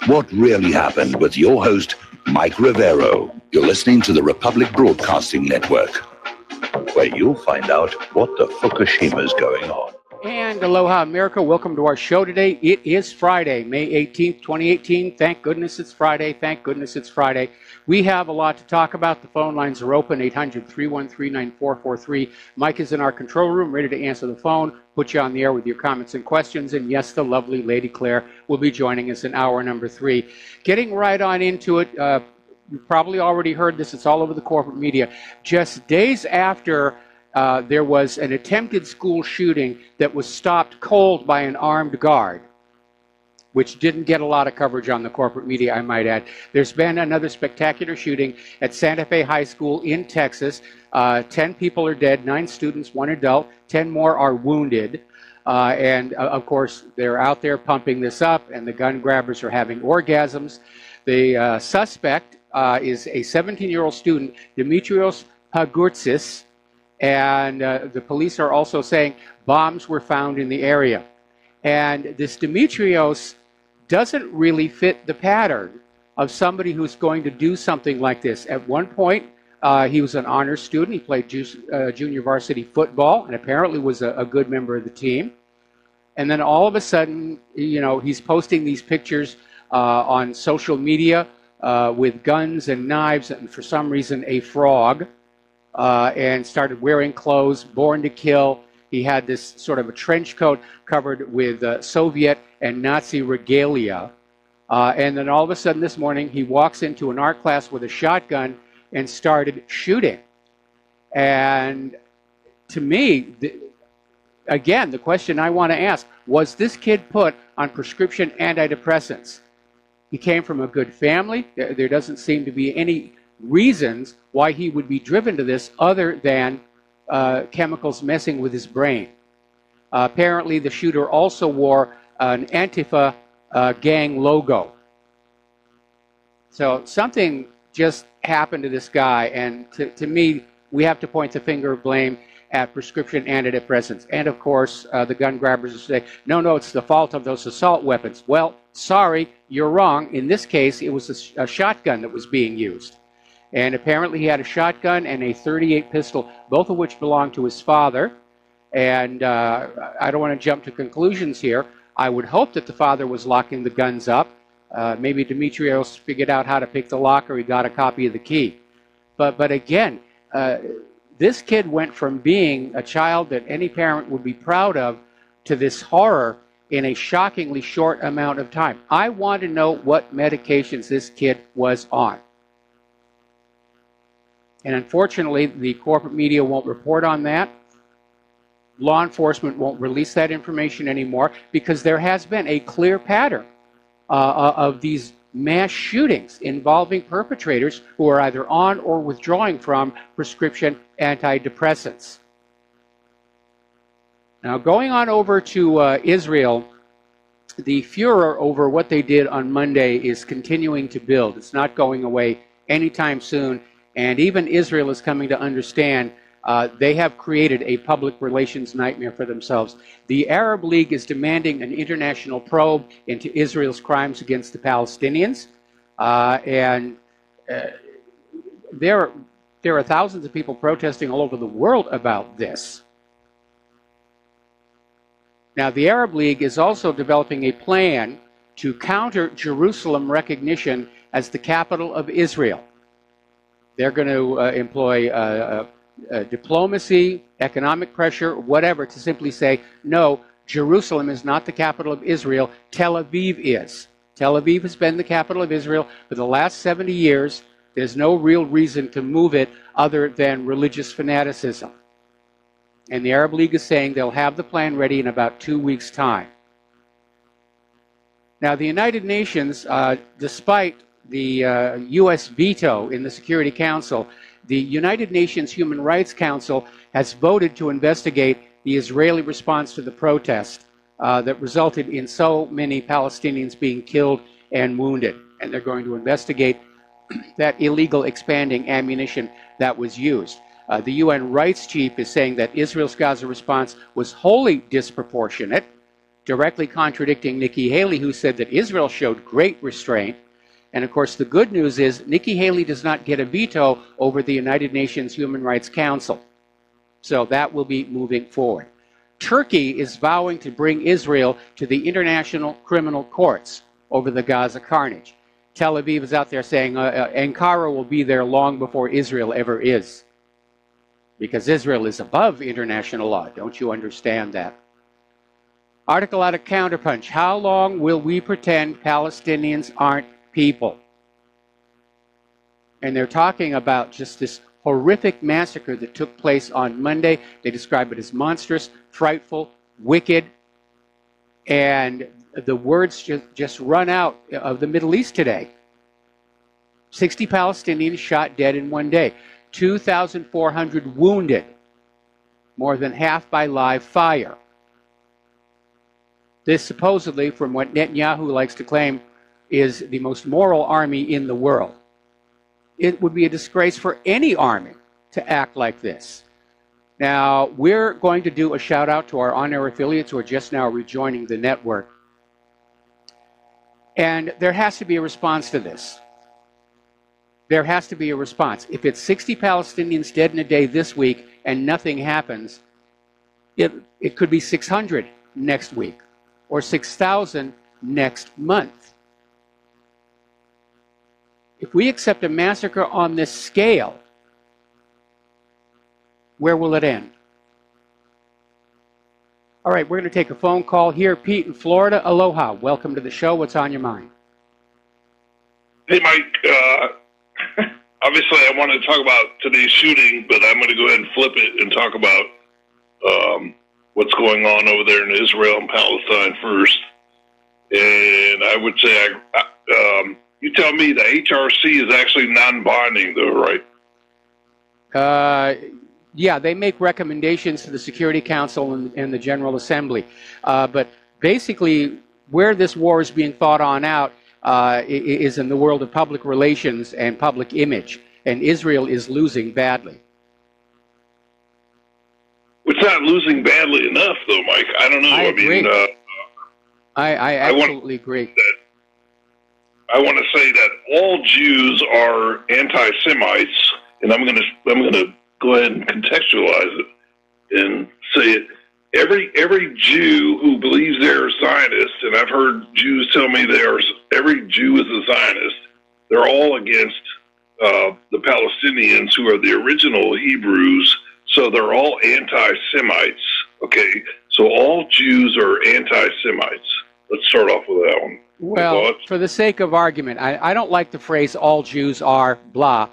What really happened with your host, Mike Rivero. You're listening to the Republic Broadcasting Network, where you'll find out what the Fukushima's going on. And aloha, America. Welcome to our show today. It is Friday, May 18th, 2018. Thank goodness it's Friday. Thank goodness it's Friday. We have a lot to talk about. The phone lines are open, 800-313-9443. Mike is in our control room, ready to answer the phone, put you on the air with your comments and questions. And yes, the lovely Lady Claire will be joining us in hour number 3. Getting right on into it, you've probably already heard this. It's all over the corporate media. Just days after there was an attempted school shooting that was stopped cold by an armed guard, which didn't get a lot of coverage on the corporate media, I might add. There's been another spectacular shooting at Santa Fe High School in Texas. 10 people are dead, 9 students, 1 adult, 10 more are wounded. And of course, they're out there pumping this up, and the gun grabbers are having orgasms. The suspect is a 17-year-old student, Dimitrios Pagurtsis, and the police are also saying bombs were found in the area. And this Dimitrios doesn't really fit the pattern of somebody who's going to do something like this. At one point, he was an honors student. He played junior varsity football and apparently was a good member of the team. And then all of a sudden, you know, he's posting these pictures on social media with guns and knives and for some reason a frog, and started wearing clothes, born to kill. He had this sort of a trench coat covered with Soviet and Nazi regalia. And then all of a sudden this morning, he walks into an art class with a shotgun and started shooting. And to me, again, the question I want to ask, was this kid put on prescription antidepressants? He came from a good family. There doesn't seem to be any reasons why he would be driven to this other than chemicals messing with his brain. Apparently, the shooter also wore an Antifa gang logo. So something just happened to this guy, and to me, we have to point the finger of blame at prescription antidepressants. And of course, the gun grabbers will say, no, it's the fault of those assault weapons. Well, sorry, you're wrong. In this case, it was a shotgun that was being used. And apparently he had a shotgun and a .38 pistol, both of which belonged to his father. And I don't want to jump to conclusions here. I would hope that the father was locking the guns up. Maybe Dimitrios figured out how to pick the lock, or he got a copy of the key. But again, this kid went from being a child that any parent would be proud of to this horror in a shockingly short amount of time. I want to know what medications this kid was on. And unfortunately, the corporate media won't report on that. Law enforcement won't release that information anymore because there has been a clear pattern of these mass shootings involving perpetrators who are either on or withdrawing from prescription antidepressants. Now, going on over to Israel, the furor over what they did on Monday is continuing to build. It's not going away anytime soon. And even Israel is coming to understand they have created a public relations nightmare for themselves. The Arab League is demanding an international probe into Israel's crimes against the Palestinians. There are thousands of people protesting all over the world about this. Now, the Arab League is also developing a plan to counter Jerusalem recognition as the capital of Israel. They're going to employ diplomacy, economic pressure, whatever, to simply say, no, Jerusalem is not the capital of Israel, Tel Aviv is. Tel Aviv has been the capital of Israel for the last 70 years. There's no real reason to move it other than religious fanaticism. And the Arab League is saying they'll have the plan ready in about 2 weeks' time. Now, the United Nations, despite the U.S. veto in the Security Council, the United Nations Human Rights Council has voted to investigate the Israeli response to the protest that resulted in so many Palestinians being killed and wounded. And they're going to investigate that illegal expanding ammunition that was used. The UN rights chief is saying that Israel's Gaza response was wholly disproportionate, directly contradicting Nikki Haley, who said that Israel showed great restraint. And of course, the good news is Nikki Haley does not get a veto over the United Nations Human Rights Council. So that will be moving forward. Turkey is vowing to bring Israel to the international criminal courts over the Gaza carnage. Tel Aviv is out there saying Ankara will be there long before Israel ever is. Because Israel is above international law. Don't you understand that? Article out of Counterpunch. How long will we pretend Palestinians aren't people? And they're talking about just this horrific massacre that took place on Monday. They describe it as monstrous, frightful, wicked, and the words just run out of the Middle East today. 60 Palestinians shot dead in one day, 2,400 wounded, more than half by live fire. This supposedly, from what Netanyahu likes to claim, is the most moral army in the world. It would be a disgrace for any army to act like this. Now, we're going to do a shout out to our on-air affiliates who are just now rejoining the network. And there has to be a response to this. There has to be a response. If it's 60 Palestinians dead in a day this week and nothing happens, it could be 600 next week or 6,000 next month. If we accept a massacre on this scale, where will it end? All right, we're going to take a phone call here. Pete in Florida. Aloha. Welcome to the show. What's on your mind? Hey, Mike. Obviously, I want to talk about today's shooting, but I'm going to go ahead and flip it and talk about what's going on over there in Israel and Palestine first. And I would say, you tell me the HRC is actually non-binding, though, right? Yeah, they make recommendations to the Security Council and the General Assembly. But basically, where this war is being fought on out is in the world of public relations and public image. And Israel is losing badly. It's not losing badly enough, though, Mike. I don't know. I agree. I absolutely agree. I want to say that all Jews are anti-Semites, and I'm going to go ahead and contextualize it and say it. Every Jew who believes they're a Zionist, and I've heard Jews tell me every Jew is a Zionist, they're all against the Palestinians who are the original Hebrews, so they're all anti-Semites, okay? So all Jews are anti-Semites. Let's start off with that one. Well, for the sake of argument, I don't like the phrase all Jews are blah,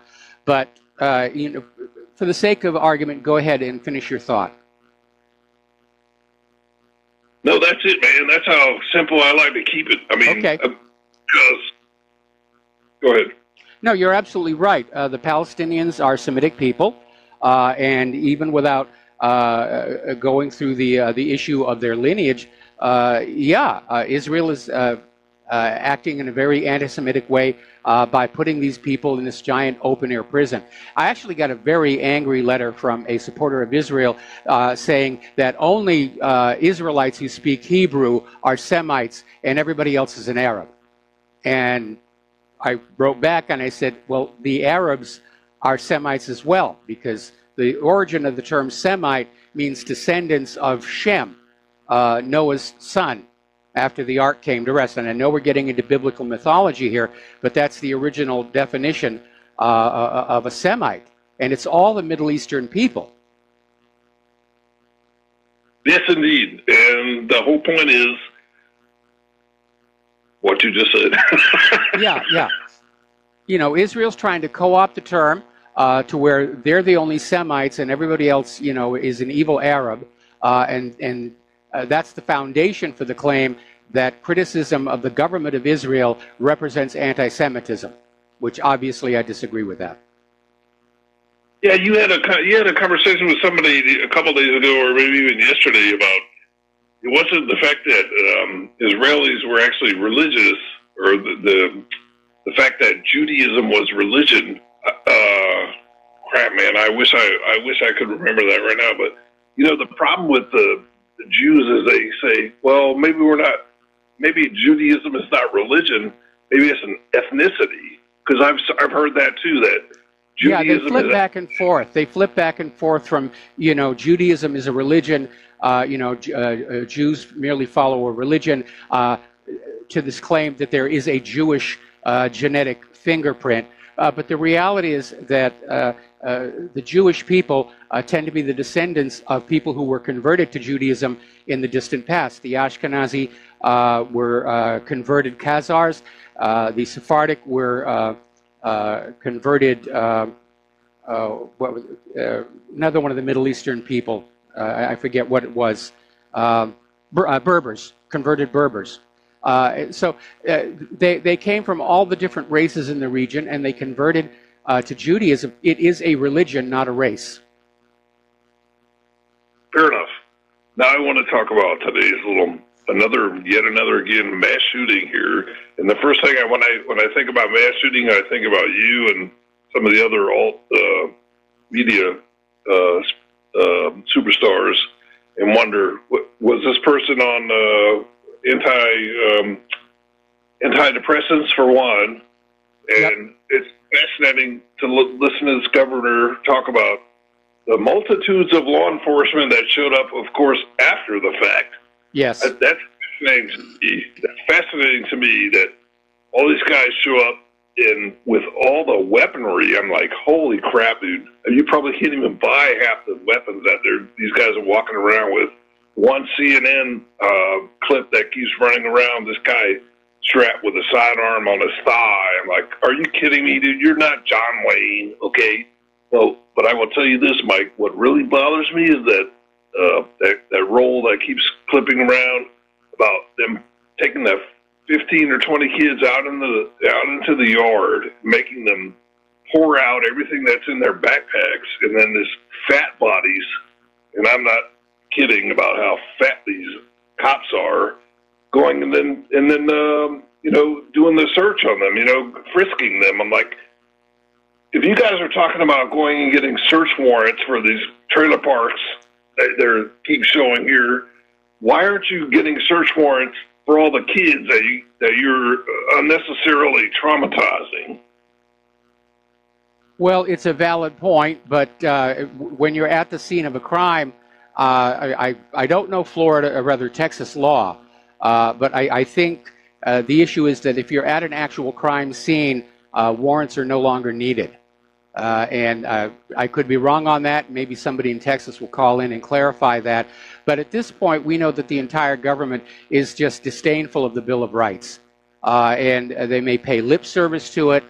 but for the sake of argument, go ahead and finish your thought. No, that's it, man. That's how simple I like to keep it. I mean, okay. Go ahead. No, you're absolutely right. The Palestinians are Semitic people, and even without going through the issue of their lineage, Israel is acting in a very anti-Semitic way by putting these people in this giant open-air prison. I actually got a very angry letter from a supporter of Israel saying that only Israelites who speak Hebrew are Semites and everybody else is an Arab. And I wrote back and I said, well, the Arabs are Semites as well, because the origin of the term Semite means descendants of Shem, Noah's son, after the ark came to rest. And I know we're getting into biblical mythology here, but that's the original definition of a Semite. And it's all the Middle Eastern people. Yes, indeed. And the whole point is what you just said. Yeah. You know, Israel's trying to co-opt the term to where they're the only Semites and everybody else, you know, is an evil Arab. And that's the foundation for the claim that criticism of the government of Israel represents anti-Semitism, which obviously I disagree with that. Yeah, you had a conversation with somebody a couple days ago, or maybe even yesterday, about it wasn't the fact that Israelis were actually religious, or the fact that Judaism was religion. Crap, man! I wish I could remember that right now. But you know, the problem with the the Jews is they say, well, maybe we're not, maybe Judaism is not religion, maybe it's an ethnicity. Because I've heard that too, that Judaism, yeah, they flip back and forth. They flip back and forth from, Judaism is a religion, Jews merely follow a religion, to this claim that there is a Jewish genetic fingerprint. But the reality is that the Jewish people tend to be the descendants of people who were converted to Judaism in the distant past. The Ashkenazi were converted Khazars. The Sephardic were converted, another one of the Middle Eastern people, I forget what it was, Berbers, converted Berbers. So they came from all the different races in the region, and they converted to Judaism. It is a religion, not a race. Fair enough. Now I want to talk about today's yet another again mass shooting here. And the first thing when I think about mass shooting, I think about you and some of the other alt media superstars, and wonder, was this person on antidepressants for one? And it's fascinating to listen to this governor talk about the multitudes of law enforcement that showed up, of course, after the fact. Yes. That's fascinating to me. That's fascinating to me that all these guys show up with all the weaponry. I'm like, holy crap, dude. You probably can't even buy half the weapons that these guys are walking around with. One CNN clip that keeps running around, this guy strapped with a sidearm on his thigh. I'm like, are you kidding me, dude? You're not John Wayne, okay? Well, but I will tell you this, Mike. What really bothers me is that that roll that keeps clipping around about them taking the 15 or 20 kids out into the yard, making them pour out everything that's in their backpacks, and then this fat bodies. And I'm not kidding about how fat these cops are, going and then doing the search on them, frisking them. I'm like, if you guys are talking about going and getting search warrants for these trailer parks that they keep showing here, why aren't you getting search warrants for all the kids that you're unnecessarily traumatizing? Well, it's a valid point, but when you're at the scene of a crime, I don't know Florida, or rather Texas law, but I think the issue is that if you're at an actual crime scene, warrants are no longer needed. And I could be wrong on that. Maybe somebody in Texas will call in and clarify that. But at this point, we know that the entire government is just disdainful of the Bill of Rights. And they may pay lip service to it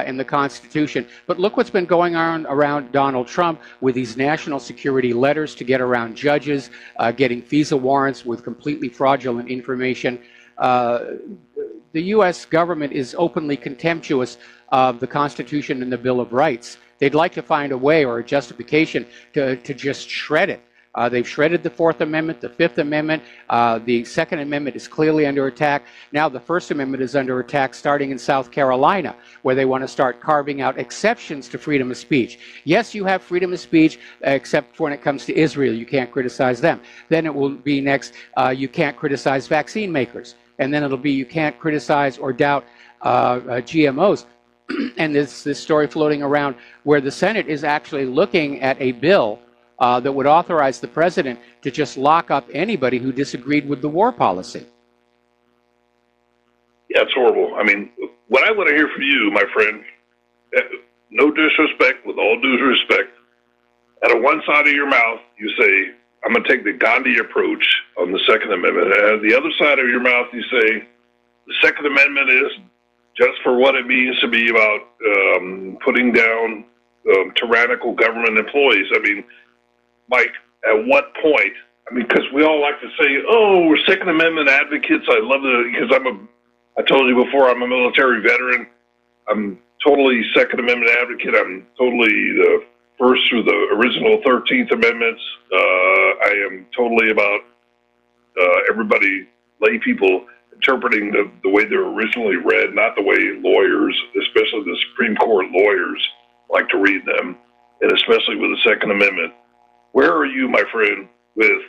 in the Constitution. But look what's been going on around Donald Trump with these national security letters to get around judges, getting FISA warrants with completely fraudulent information. The U.S. government is openly contemptuous of the Constitution and the Bill of Rights. They'd like to find a way or a justification to just shred it. They've shredded the Fourth Amendment, the Fifth Amendment. The Second Amendment is clearly under attack. Now the First Amendment is under attack, starting in South Carolina, where they want to start carving out exceptions to freedom of speech. Yes, you have freedom of speech, except when it comes to Israel. You can't criticize them. Then it will be next, you can't criticize vaccine makers. And then it'll be you can't criticize or doubt GMOs. And this story floating around where the Senate is actually looking at a bill that would authorize the president to just lock up anybody who disagreed with the war policy. Yeah, it's horrible. I mean, what I want to hear from you, my friend, no disrespect, with all due respect, out of one side of your mouth, you say, I'm going to take the Gandhi approach on the Second Amendment. And out of the other side of your mouth, you say, the Second Amendment is just for what it means to be about putting down tyrannical government employees. I mean, Mike, at what point? I mean, because we all like to say, "Oh, we're Second Amendment advocates." I love it because I told you before, I'm a military veteran. I'm totally Second Amendment advocate. I'm totally the first through the original 13th Amendments. I am totally about everybody, lay people, interpreting the way they're originally read, not the way lawyers, especially the Supreme Court lawyers, like to read them, and especially with the Second Amendment. Where are you, my friend, with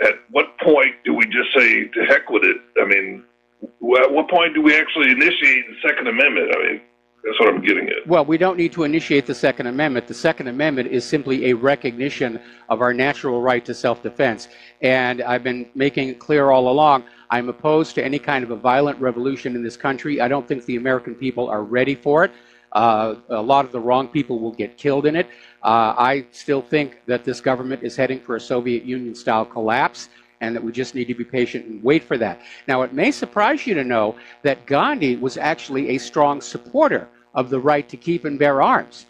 at what point do we just say to heck with it? I mean, at what point do we actually initiate the Second Amendment? I mean, that's what I'm getting at. Well, we don't need to initiate the Second Amendment. The Second Amendment is simply a recognition of our natural right to self-defense. And I've been making it clear all along, I'm opposed to any kind of a violent revolution in this country. I don't think the American people are ready for it. A lot of the wrong people will get killed in it. I still think that this government is heading for a Soviet Union-style collapse, and that we just need to be patient and wait for that. Now, it may surprise you to know that Gandhi was actually a strong supporter of the right to keep and bear arms.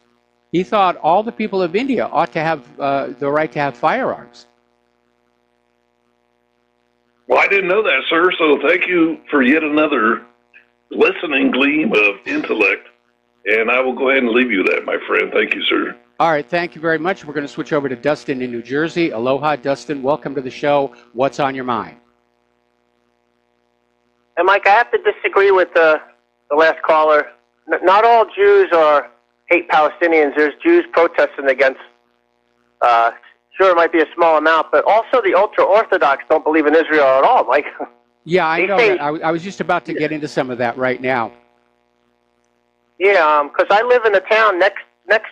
He thought all the people of India ought to have the right to have firearms. Well, I didn't know that, sir, so thank you for yet another glistening gleam of intellect, and I will go ahead and leave you that, my friend. Thank you, sir. All right, thank you very much. We're going to switch over to Dustin in New Jersey. Aloha, Dustin. Welcome to the show. What's on your mind? And Mike, I have to disagree with the last caller. Not all Jews hate Palestinians. There's Jews protesting against, sure, it might be a small amount, but also the ultra-Orthodox don't believe in Israel at all, Mike. Yeah, I know that. I was just about to get into some of that right now. Yeah, because I live in the town next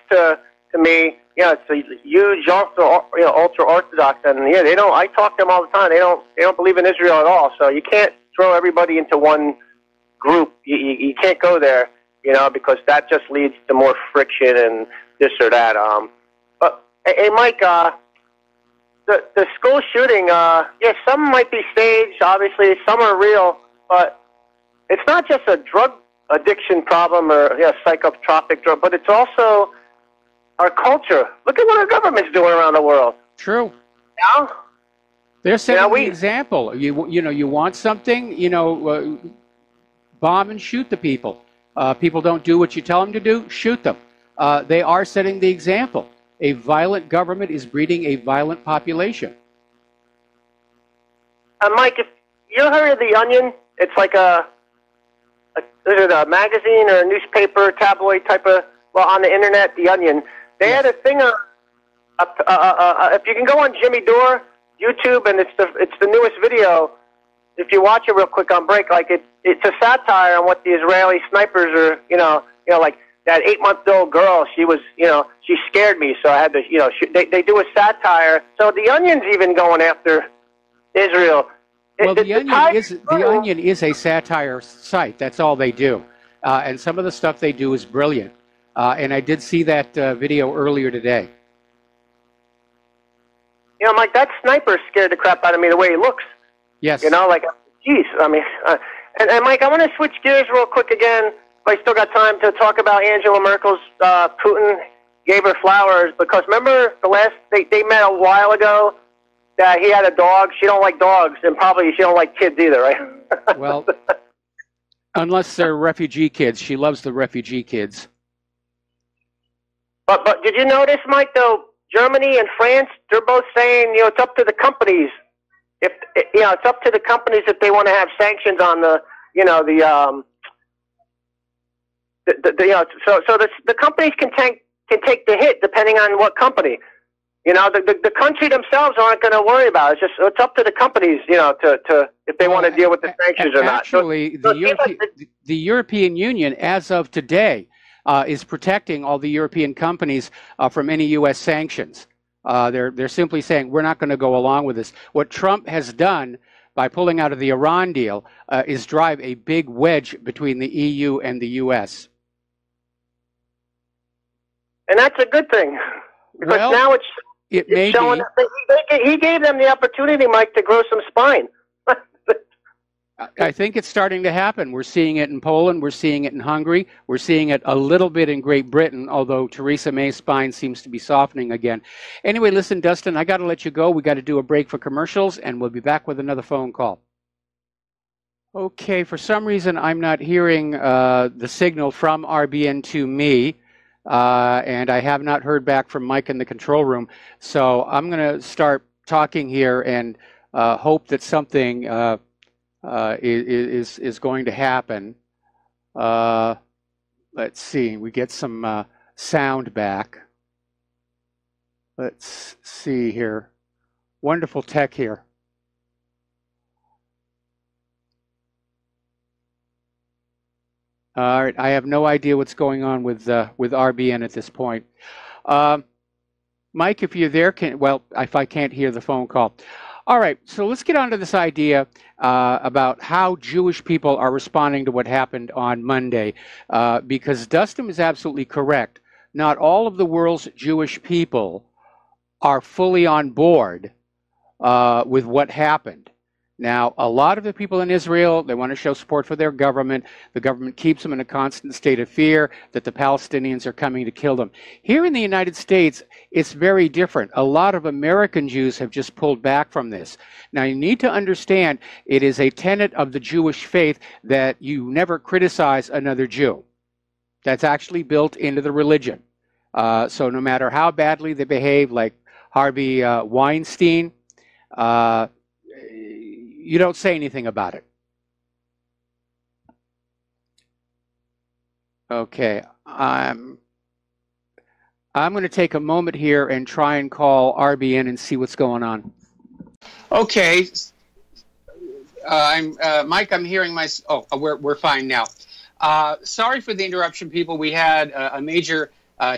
to me. Yeah, it's a huge ultra-Orthodox, and yeah, they don't. I talk to them all the time. They don't believe in Israel at all. So you can't throw everybody into one group. You can't go there, because that just leads to more friction and this or that. But hey, Mike, the school shooting, yeah, some might be staged. Obviously, some are real, but it's not just a drug addiction problem or psychotropic drug, but it's also our culture. Look at what our government's doing around the world. True. Yeah. They're setting the example. You want something, bomb and shoot the people. People don't do what you tell them to do, shoot them. They are setting the example. A violent government is breeding a violent population. Mike, if you heard of The Onion, it's like a magazine or a newspaper, tabloid type of, on the internet, The Onion. They had a thing if you can go on Jimmy Dore, YouTube, and it's the newest video. If you watch it real quick on break, like it's a satire on what the Israeli snipers are, like that 8-month-old girl. She was, she scared me, so I had to, they do a satire. So The Onion's even going after Israel. Well, the Onion is a satire site. That's all they do, and some of the stuff they do is brilliant. And I did see that video earlier today. Mike, that sniper scared the crap out of me the way he looks. Yes. Like, geez. I mean, and Mike, I want to switch gears real quick again. If I still got time to talk about Angela Merkel's Putin gave her flowers, because remember they met a while ago that he had a dog. She don't like dogs, and probably she don't like kids either, right? Well, unless they're refugee kids. She loves the refugee kids. But did you notice, Mike, though, Germany and France, they're both saying, it's up to the companies. It's up to the companies if they want to have sanctions on the companies can take the hit depending on what company. The country themselves aren't going to worry about it. It's up to the companies, to if they want to deal with the sanctions or not. Actually, the European Union, as of today, is protecting all the European companies from any U.S. sanctions. They're simply saying, we're not going to go along with this. What Trump has done by pulling out of the Iran deal is drive a big wedge between the EU and the U.S. And that's a good thing, because now it's showing that he gave them the opportunity, Mike, to grow some spine. I think it's starting to happen. We're seeing it in Poland. We're seeing it in Hungary. We're seeing it a little bit in Great Britain, although Theresa May's spine seems to be softening again. Anyway, listen, Dustin, I got to let you go. We got to do a break for commercials, and we'll be back with another phone call. Okay, for some reason, I'm not hearing the signal from RBN to me, and I have not heard back from Mike in the control room. So I'm going to start talking here and hope that something is going to happen. Let's see, we get some sound back. Let's see here. Wonderful tech here. All right, I have no idea what's going on with RBN at this point. Mike, if you're there, if I can't hear the phone call. All right, so let's get on to this idea about how Jewish people are responding to what happened on Monday, because Dustin is absolutely correct. Not all of the world's Jewish people are fully on board with what happened. Now, a lot of the people in Israel, they want to show support for their government. The government keeps them in a constant state of fear that the Palestinians are coming to kill them. Here in the United States, it's very different. A lot of American Jews have just pulled back from this. Now, you need to understand it is a tenet of the Jewish faith that you never criticize another Jew. That's actually built into the religion. So no matter how badly they behave, like Harvey Weinstein, you don't say anything about it. Okay, I'm going to take a moment here and try and call RBN and see what's going on. Okay, Mike. I'm hearing my. Oh, we're fine now. Sorry for the interruption, people. We had a major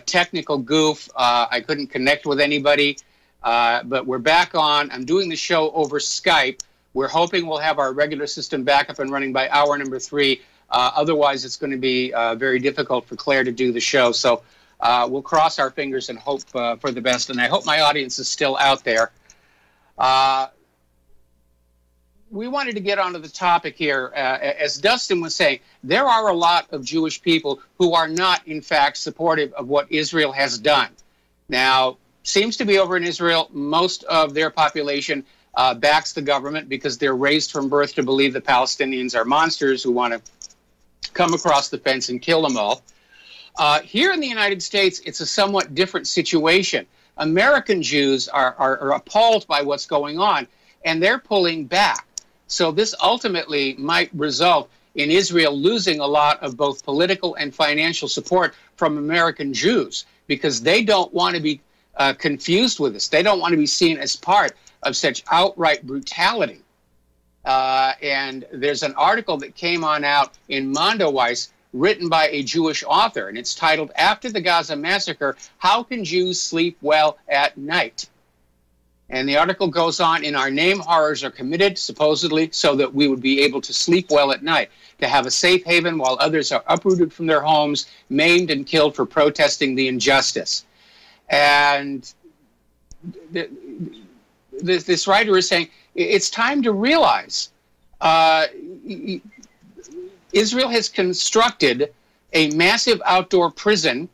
technical goof. I couldn't connect with anybody, but we're back on. I'm doing the show over Skype. We're hoping we'll have our regular system back up and running by hour number 3. Otherwise, it's going to be very difficult for Claire to do the show. So we'll cross our fingers and hope for the best. And I hope my audience is still out there. We wanted to get onto the topic here. As Dustin was saying, there are a lot of Jewish people who are not, in fact, supportive of what Israel has done. Now, seems to be over in Israel, most of their population backs the government because they're raised from birth to believe the Palestinians are monsters who want to come across the fence and kill them all. Here in the United States, it's a somewhat different situation. American Jews are appalled by what's going on, and they're pulling back. So this ultimately might result in Israel losing a lot of both political and financial support from American Jews because they don't want to be confused with this. They don't want to be seen as part of such outright brutality. And there's an article that came on out in Mondoweiss written by a Jewish author, and it's titled, After the Gaza Massacre, How Can Jews Sleep Well at Night? And the article goes on, in our name, horrors are committed, supposedly, so that we would be able to sleep well at night, to have a safe haven while others are uprooted from their homes, maimed and killed for protesting the injustice. And this writer is saying, it's time to realize Israel has constructed a massive outdoor prison,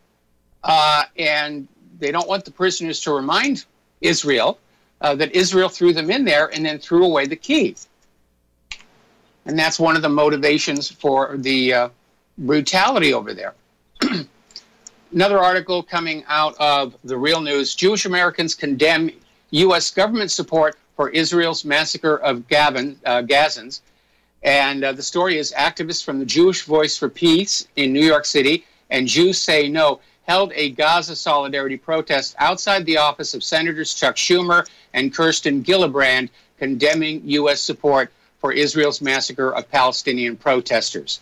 and they don't want the prisoners to remind Israel that Israel threw them in there and then threw away the key. And that's one of the motivations for the brutality over there. Another article coming out of the Real News, Jewish Americans condemn U.S. government support for Israel's massacre of Gazans. And the story is activists from the Jewish Voice for Peace in New York City and Jews Say No held a Gaza solidarity protest outside the office of Senators Chuck Schumer and Kirsten Gillibrand, condemning U.S. support for Israel's massacre of Palestinian protesters.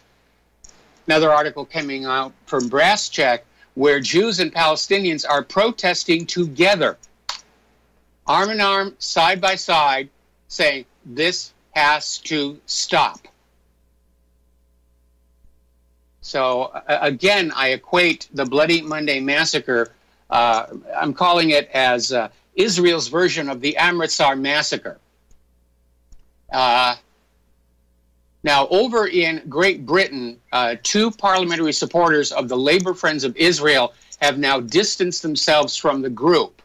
Another article coming out from Brass Check, where Jews and Palestinians are protesting together, arm in arm, side by side, saying this has to stop. So again, I equate the Bloody Monday massacre, I'm calling it as Israel's version of the Amritsar massacre. Now, over in Great Britain, 2 parliamentary supporters of the Labor Friends of Israel have now distanced themselves from the group,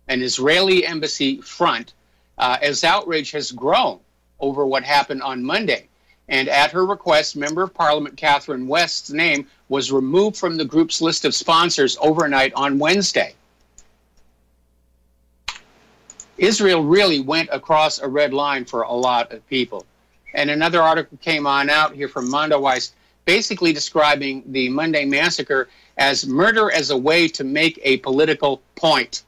an Israeli embassy front, as outrage has grown over what happened on Monday. And at her request, Member of Parliament Catherine West's name was removed from the group's list of sponsors overnight on Wednesday. Israel really went across a red line for a lot of people. And another article came on out here from Mondoweiss, basically describing the Monday massacre as murder as a way to make a political point.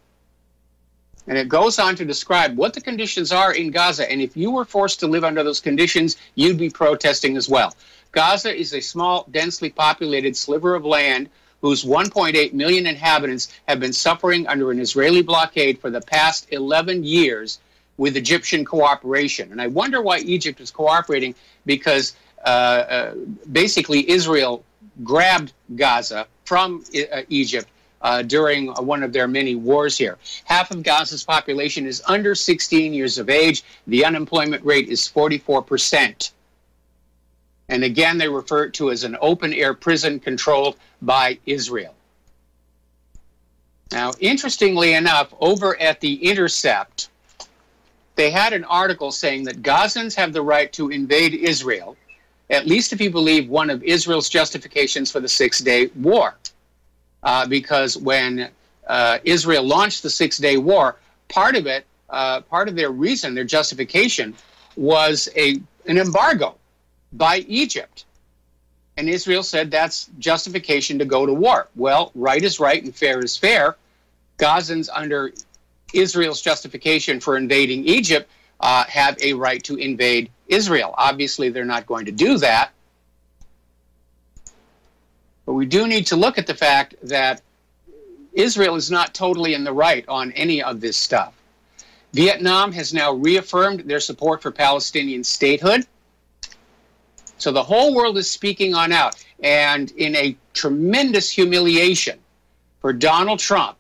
And it goes on to describe what the conditions are in Gaza. And if you were forced to live under those conditions, you'd be protesting as well. Gaza is a small, densely populated sliver of land whose 1.8 million inhabitants have been suffering under an Israeli blockade for the past 11 years with Egyptian cooperation. And I wonder why Egypt is cooperating, because basically Israel grabbed Gaza from Egypt during one of their many wars here. Half of Gaza's population is under 16 years of age. The unemployment rate is 44%. And again, they refer to it as an open-air prison controlled by Israel. Now, interestingly enough, over at The Intercept, they had an article saying that Gazans have the right to invade Israel, at least if you believe one of Israel's justifications for the Six-Day War. Because when Israel launched the Six-Day War, part of their reason, their justification, was an embargo by Egypt. And Israel said that's justification to go to war. Well, right is right and fair is fair. Gazans, under Israel's justification for invading Egypt, have a right to invade Israel. Obviously, they're not going to do that. But we do need to look at the fact that Israel is not totally in the right on any of this stuff. Vietnam has now reaffirmed their support for Palestinian statehood. So the whole world is speaking on out. And in a tremendous humiliation for Donald Trump,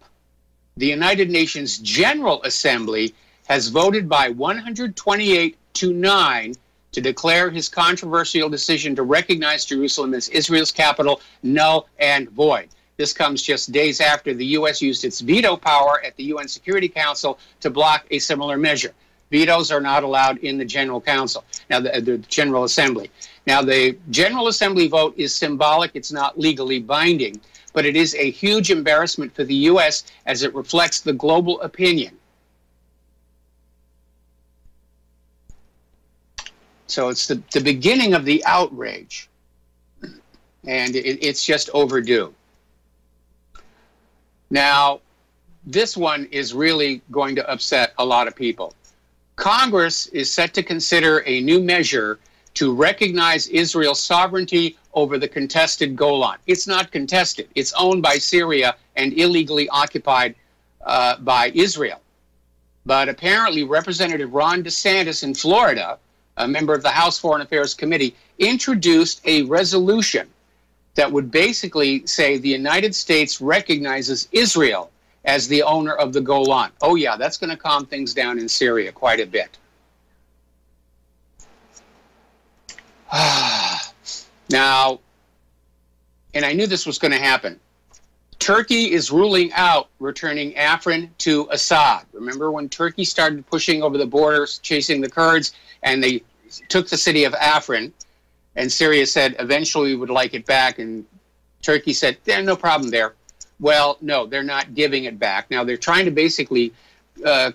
the United Nations General Assembly has voted by 128-9 to declare his controversial decision to recognize Jerusalem as Israel's capital null and void. This comes just days after the U.S. used its veto power at the UN Security Council to block a similar measure. Vetoes are not allowed in the General Council, now the General Assembly. Now, the General Assembly vote is symbolic. It's not legally binding, but it is a huge embarrassment for the U.S. as it reflects the global opinion. So it's the beginning of the outrage, and it's just overdue. Now, this one is really going to upset a lot of people. Congress is set to consider a new measure to recognize Israel's sovereignty over the contested Golan. It's not contested. It's owned by Syria and illegally occupied by Israel. But apparently Representative Ron DeSantis in Florida, a member of the House Foreign Affairs Committee, introduced a resolution that would basically say the United States recognizes Israel as the owner of the Golan. Oh yeah, that's going to calm things down in Syria quite a bit. Now, and I knew this was going to happen, Turkey is ruling out returning Afrin to Assad. Remember when Turkey started pushing over the borders, chasing the Kurds, and they took the city of Afrin, and Syria said, eventually we would like it back, and Turkey said, yeah, no problem there. Well, no, they're not giving it back. Now, they're trying to basically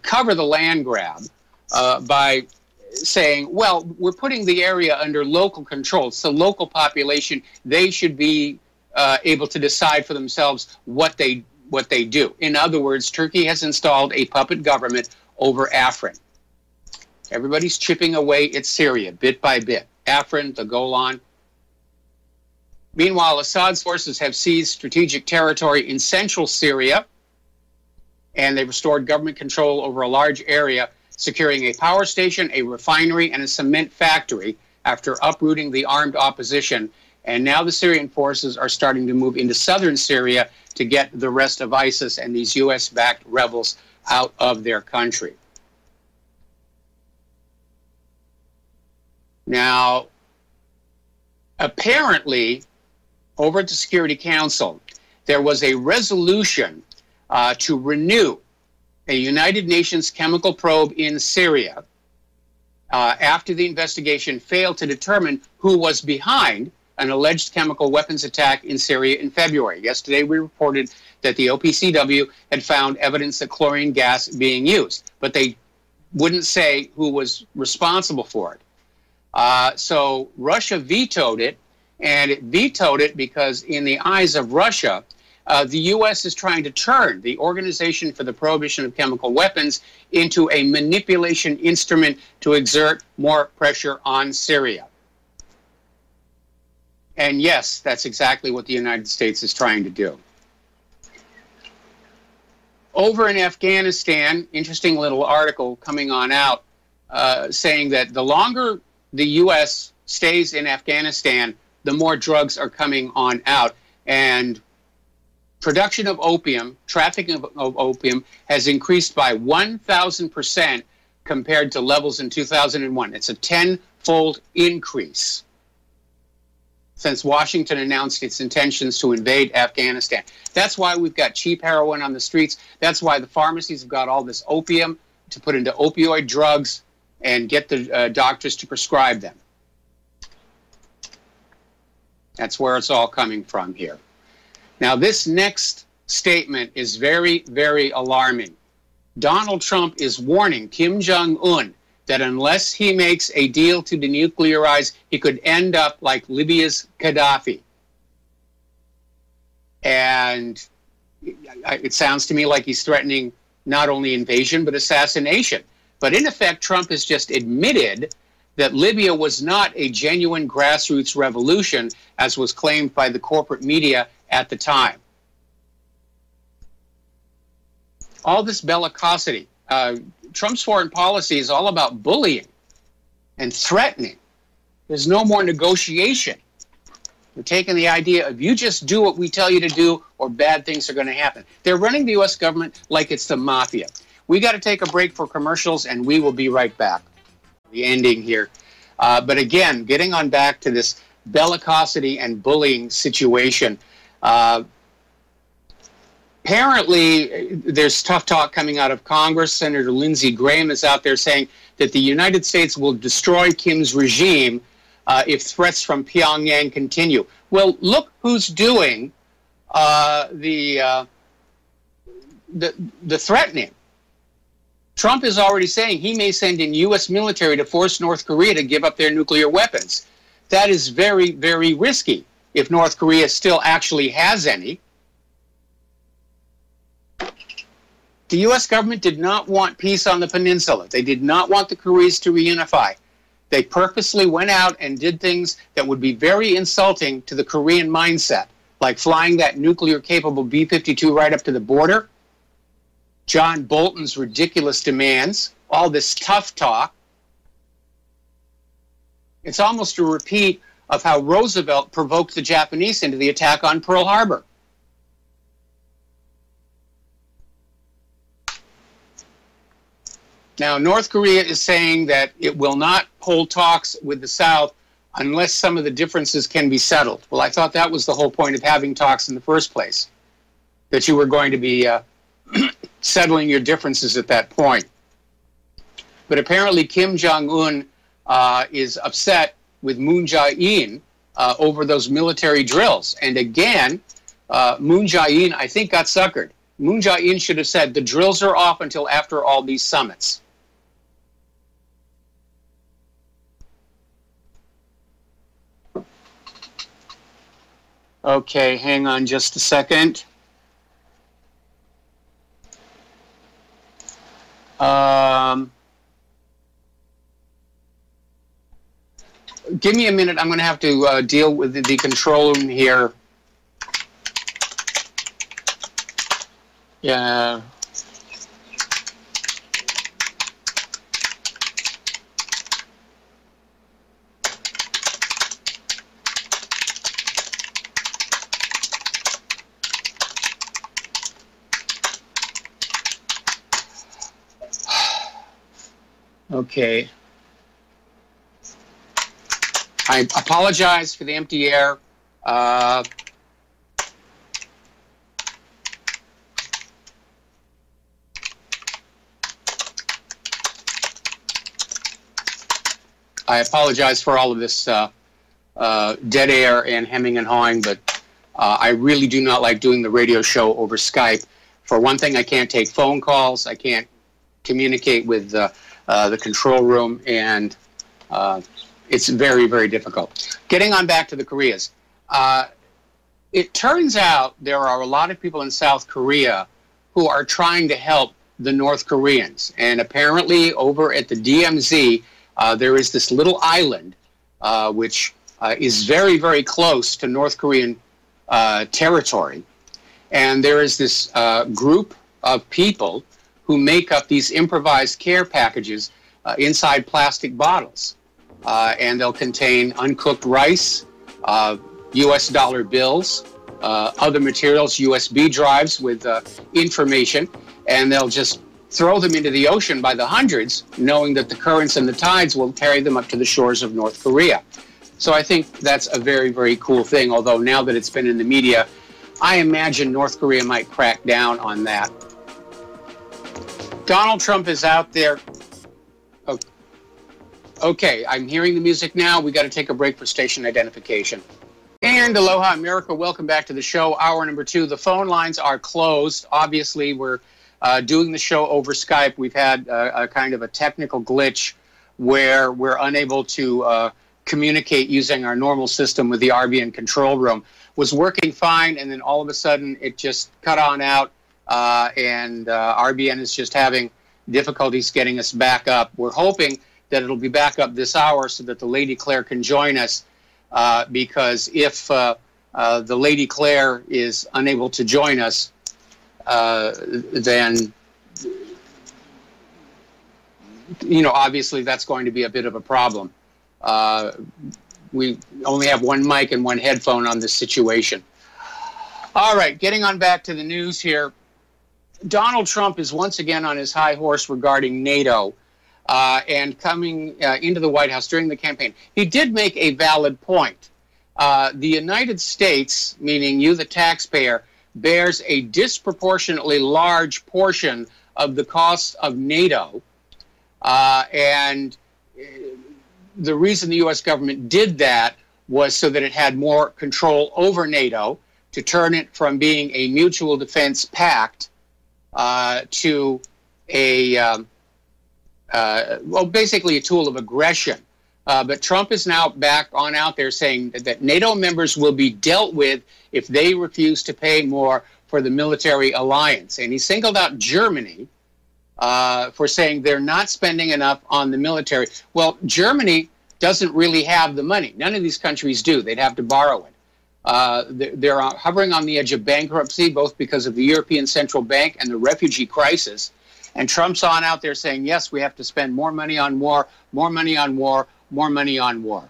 cover the land grab by saying, well, we're putting the area under local control. It's the local population. They should be able to decide for themselves what they do. In other words, Turkey has installed a puppet government over Afrin. Everybody's chipping away at Syria bit by bit. Afrin, the Golan. Meanwhile, Assad's forces have seized strategic territory in central Syria, and they've restored government control over a large area, securing a power station, a refinery, and a cement factory after uprooting the armed opposition. And now the Syrian forces are starting to move into southern Syria to get the rest of ISIS and these U.S.-backed rebels out of their country. Now, apparently, over at the Security Council, there was a resolution to renew a United Nations chemical probe in Syria after the investigation failed to determine who was behind an alleged chemical weapons attack in Syria in February. Yesterday, we reported that the OPCW had found evidence of chlorine gas being used, but they wouldn't say who was responsible for it. So Russia vetoed it, and it vetoed it because in the eyes of Russia, the U.S. is trying to turn the Organization for the Prohibition of Chemical Weapons into a manipulation instrument to exert more pressure on Syria. And yes, that's exactly what the United States is trying to do. Over in Afghanistan, interesting little article coming on out saying that the longer the U.S. stays in Afghanistan, the more drugs are coming on out. And production of opium, trafficking of opium has increased by 1,000% compared to levels in 2001. It's a 10-fold increase since Washington announced its intentions to invade Afghanistan. That's why we've got cheap heroin on the streets. That's why the pharmacies have got all this opium to put into opioid drugs and get the doctors to prescribe them. That's where it's all coming from here. Now, this next statement is very, very alarming. Donald Trump is warning Kim Jong-un that unless he makes a deal to denuclearize, he could end up like Libya's Gaddafi. And it sounds to me like he's threatening not only invasion, but assassination. But in effect, Trump has just admitted that Libya was not a genuine grassroots revolution, as was claimed by the corporate media at the time. All this bellicosity. Trump's foreign policy is all about bullying and threatening. There's no more negotiation. We're taking the idea of you just do what we tell you to do or bad things are going to happen. They're running the U.S. government like it's the mafia. We got to take a break for commercials, and we will be right back. The ending here. But again, getting on back to this bellicosity and bullying situation. Apparently, there's tough talk coming out of Congress. Senator Lindsey Graham is out there saying that the United States will destroy Kim's regime if threats from Pyongyang continue. Well, look who's doing the threatening. Trump is already saying he may send in U.S. military to force North Korea to give up their nuclear weapons. That is very, very risky if North Korea still actually has any. The U.S. government did not want peace on the peninsula. They did not want the Koreas to reunify. They purposely went out and did things that would be very insulting to the Korean mindset, like flying that nuclear-capable B-52 right up to the border, John Bolton's ridiculous demands, all this tough talk. It's almost a repeat of how Roosevelt provoked the Japanese into the attack on Pearl Harbor. Now, North Korea is saying that it will not hold talks with the South unless some of the differences can be settled. Well, I thought that was the whole point of having talks in the first place, that you were going to be settling your differences at that point. But apparently Kim Jong-un is upset with Moon Jae-in over those military drills. And again, Moon Jae-in, I think, got suckered. Moon Jae-in should have said, the drills are off until after all these summits. Okay, hang on just a second. Give me a minute. I'm going to have to deal with the control room here. Yeah. Okay. I apologize for the empty air. I apologize for all of this dead air and hemming and hawing, but I really do not like doing the radio show over Skype. For one thing, I can't take phone calls. I can't communicate with the control room, and it's very, very difficult. Getting on back to the Koreas. It turns out there are a lot of people in South Korea who are trying to help the North Koreans. And apparently over at the DMZ, there is this little island, which is very, very close to North Korean territory. And there is this group of people who make up these improvised care packages inside plastic bottles. And they'll contain uncooked rice, US dollar bills, other materials, USB drives with information, and they'll just throw them into the ocean by the hundreds, knowing that the currents and the tides will carry them up to the shores of North Korea. So I think that's a very, very cool thing, although now that it's been in the media, I imagine North Korea might crack down on that. Donald Trump is out there. Okay, I'm hearing the music now. We got to take a break for station identification. And aloha, America. Welcome back to the show. Hour number 2. The phone lines are closed. Obviously, we're doing the show over Skype. We've had a kind of a technical glitch where we're unable to communicate using our normal system with the RBN control room. Was working fine, and then all of a sudden it just cut on out, and RBN is just having difficulties getting us back up. We're hoping that it'll be back up this hour so that the Lady Claire can join us, because if the Lady Claire is unable to join us, then, you know, obviously that's going to be a bit of a problem. We only have one mic and one headphone on this situation. All right, getting on back to the news here. Donald Trump is once again on his high horse regarding NATO and coming into the White House during the campaign. He did make a valid point. The United States, meaning you, the taxpayer, bears a disproportionately large portion of the cost of NATO, and the reason the U.S. government did that was so that it had more control over NATO, to turn it from being a mutual defense pact to a, well, basically a tool of aggression. But Trump is now back on out there saying that NATO members will be dealt with if they refuse to pay more for the military alliance. And he singled out Germany for saying they're not spending enough on the military. Well, Germany doesn't really have the money. None of these countries do. They'd have to borrow it. They're hovering on the edge of bankruptcy, both because of the European Central Bank and the refugee crisis. And Trump's on out there saying, yes, we have to spend more money on war, more money on war, more money on war.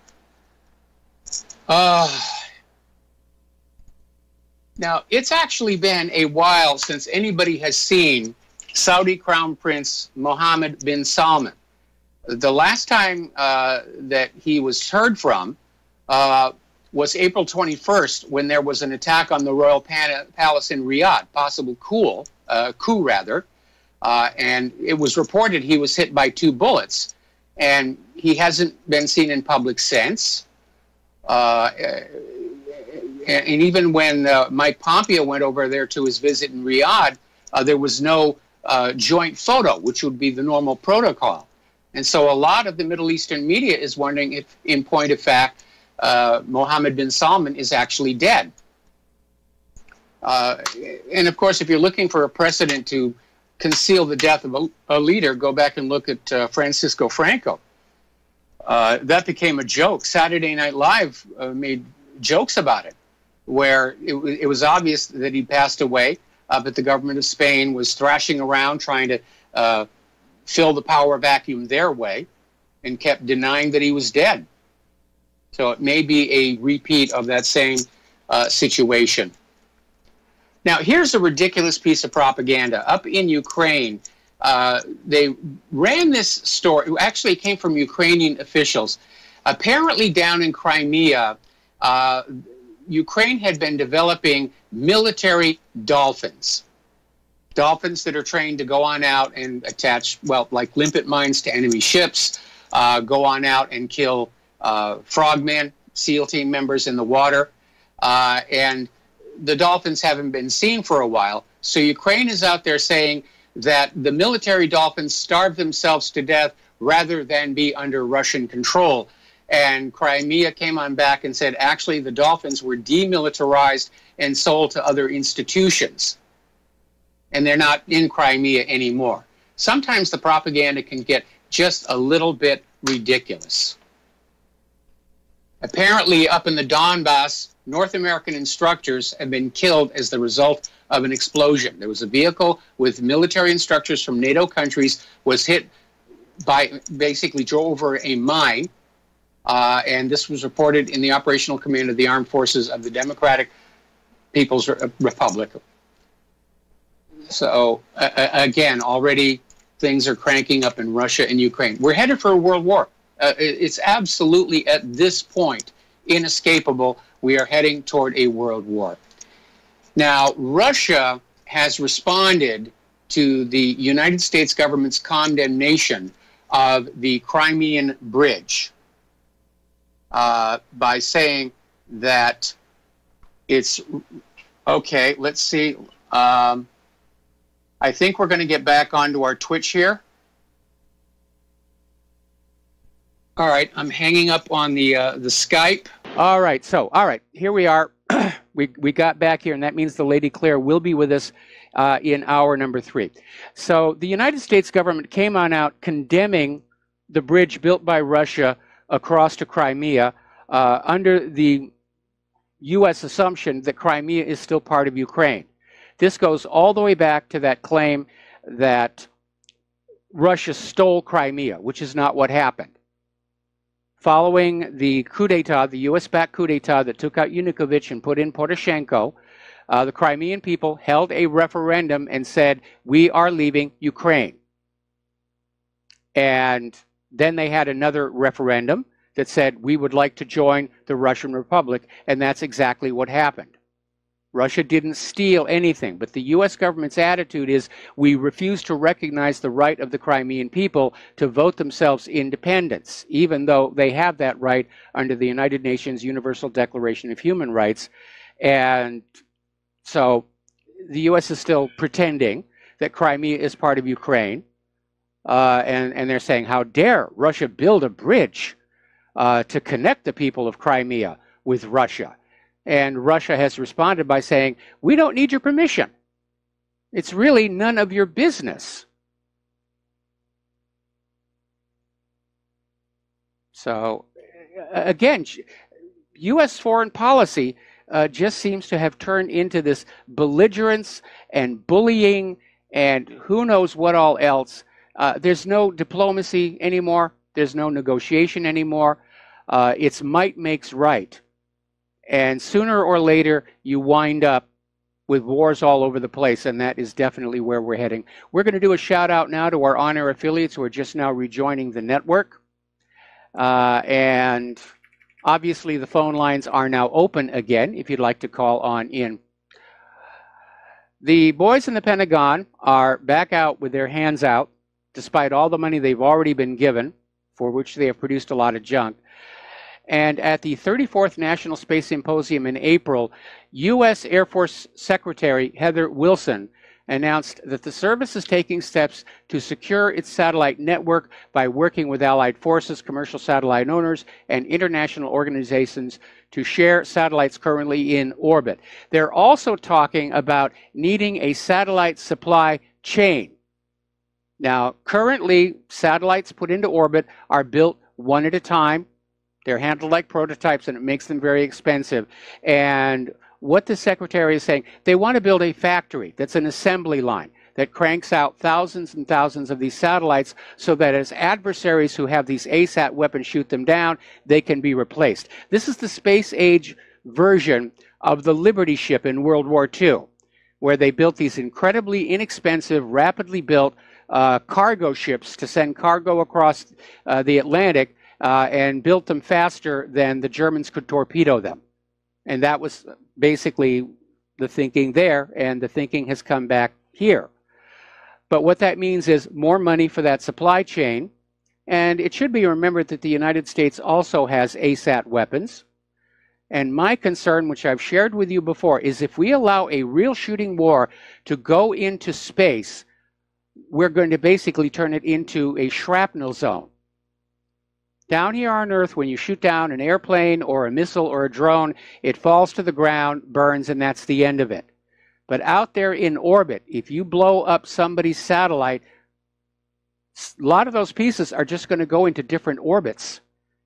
Now, it's actually been a while since anybody has seen Saudi Crown Prince Mohammed bin Salman. The last time that he was heard from was April 21st, when there was an attack on the royal palace in Riyadh, possible coup rather, and it was reported he was hit by 2 bullets, and he hasn't been seen in public since. And even when Mike Pompeo went over there to his visit in Riyadh, there was no joint photo, which would be the normal protocol. And so a lot of the Middle Eastern media is wondering if, in point of fact, Mohammed bin Salman is actually dead. And of course, if you're looking for a precedent to conceal the death of a leader, go back and look at Francisco Franco. That became a joke. Saturday Night Live made jokes about it, where it was obvious that he passed away, but the government of Spain was thrashing around trying to fill the power vacuum their way and kept denying that he was dead. So it may be a repeat of that same situation. Now, here's a ridiculous piece of propaganda. Up in Ukraine, they ran this story. Actually, it came from Ukrainian officials. Apparently, down in Crimea, Ukraine had been developing military dolphins. Dolphins that are trained to go on out and attach, well, like limpet mines to enemy ships, go on out and kill frogmen, SEAL team members in the water. And the dolphins haven't been seen for a while. So Ukraine is out there saying that the military dolphins starve themselves to death rather than be under Russian control. And Crimea came on back and said, actually, the dolphins were demilitarized and sold to other institutions. And they're not in Crimea anymore. Sometimes the propaganda can get just a little bit ridiculous. Apparently, up in the Donbass, North American instructors have been killed as the result of an explosion. There was a vehicle with military instructors from NATO countries was hit by, basically drove over a mine, and this was reported in the operational command of the armed forces of the Democratic People's Republic. So, again, already things are cranking up in Russia and Ukraine. We're headed for a world war. It's absolutely, at this point, inescapable. We are heading toward a world war. Now, Russia has responded to the United States government's condemnation of the Crimean Bridge by saying that it's, okay, let's see. I think we're going to get back onto our Twitch here. All right, I'm hanging up on the Skype. All right, here we are. we got back here, and that means the Lady Claire will be with us in hour number 3. So the United States government came on out condemning the bridge built by Russia across to Crimea under the U.S. assumption that Crimea is still part of Ukraine. This goes all the way back to that claim that Russia stole Crimea, which is not what happened. Following the coup d'etat, the U.S.-backed coup d'etat that took out Yanukovych and put in Poroshenko, the Crimean people held a referendum and said, we are leaving Ukraine. And then they had another referendum that said, we would like to join the Russian Republic, and that's exactly what happened. Russia didn't steal anything, but the U.S. government's attitude is we refuse to recognize the right of the Crimean people to vote themselves independence, even though they have that right under the United Nations Universal Declaration of Human Rights. And so the U.S. is still pretending that Crimea is part of Ukraine, and they're saying, how dare Russia build a bridge to connect the people of Crimea with Russia? And Russia has responded by saying, we don't need your permission. It's really none of your business. So, again, U.S. foreign policy just seems to have turned into this belligerence and bullying and who knows what all else. There's no diplomacy anymore. There's no negotiation anymore. It's might makes right. And sooner or later, you wind up with wars all over the place, and that is definitely where we're heading. We're going to do a shout-out now to our on-air affiliates who are just now rejoining the network. And obviously, the phone lines are now open again, if you'd like to call on in. The boys in the Pentagon are back out with their hands out, despite all the money they've already been given, for which they have produced a lot of junk. And at the 34th National Space Symposium in April, U.S. Air Force Secretary Heather Wilson announced that the service is taking steps to secure its satellite network by working with allied forces, commercial satellite owners, and international organizations to share satellites currently in orbit. They're also talking about needing a satellite supply chain. Now, currently, satellites put into orbit are built one at a time. They're handled like prototypes, and it makes them very expensive. And what the secretary is saying, they want to build a factory that's an assembly line that cranks out thousands and thousands of these satellites so that as adversaries who have these ASAT weapons shoot them down, they can be replaced. This is the space age version of the Liberty ship in World War II, where they built these incredibly inexpensive, rapidly built cargo ships to send cargo across the Atlantic, and built them faster than the Germans could torpedo them. And that was basically the thinking there, and the thinking has come back here. But what that means is more money for that supply chain, and it should be remembered that the United States also has ASAT weapons. And my concern, which I've shared with you before, is if we allow a real shooting war to go into space, we're going to basically turn it into a shrapnel zone. Down here on Earth, when you shoot down an airplane or a missile or a drone, it falls to the ground, burns, and that's the end of it. But out there in orbit, if you blow up somebody's satellite, a lot of those pieces are just going to go into different orbits,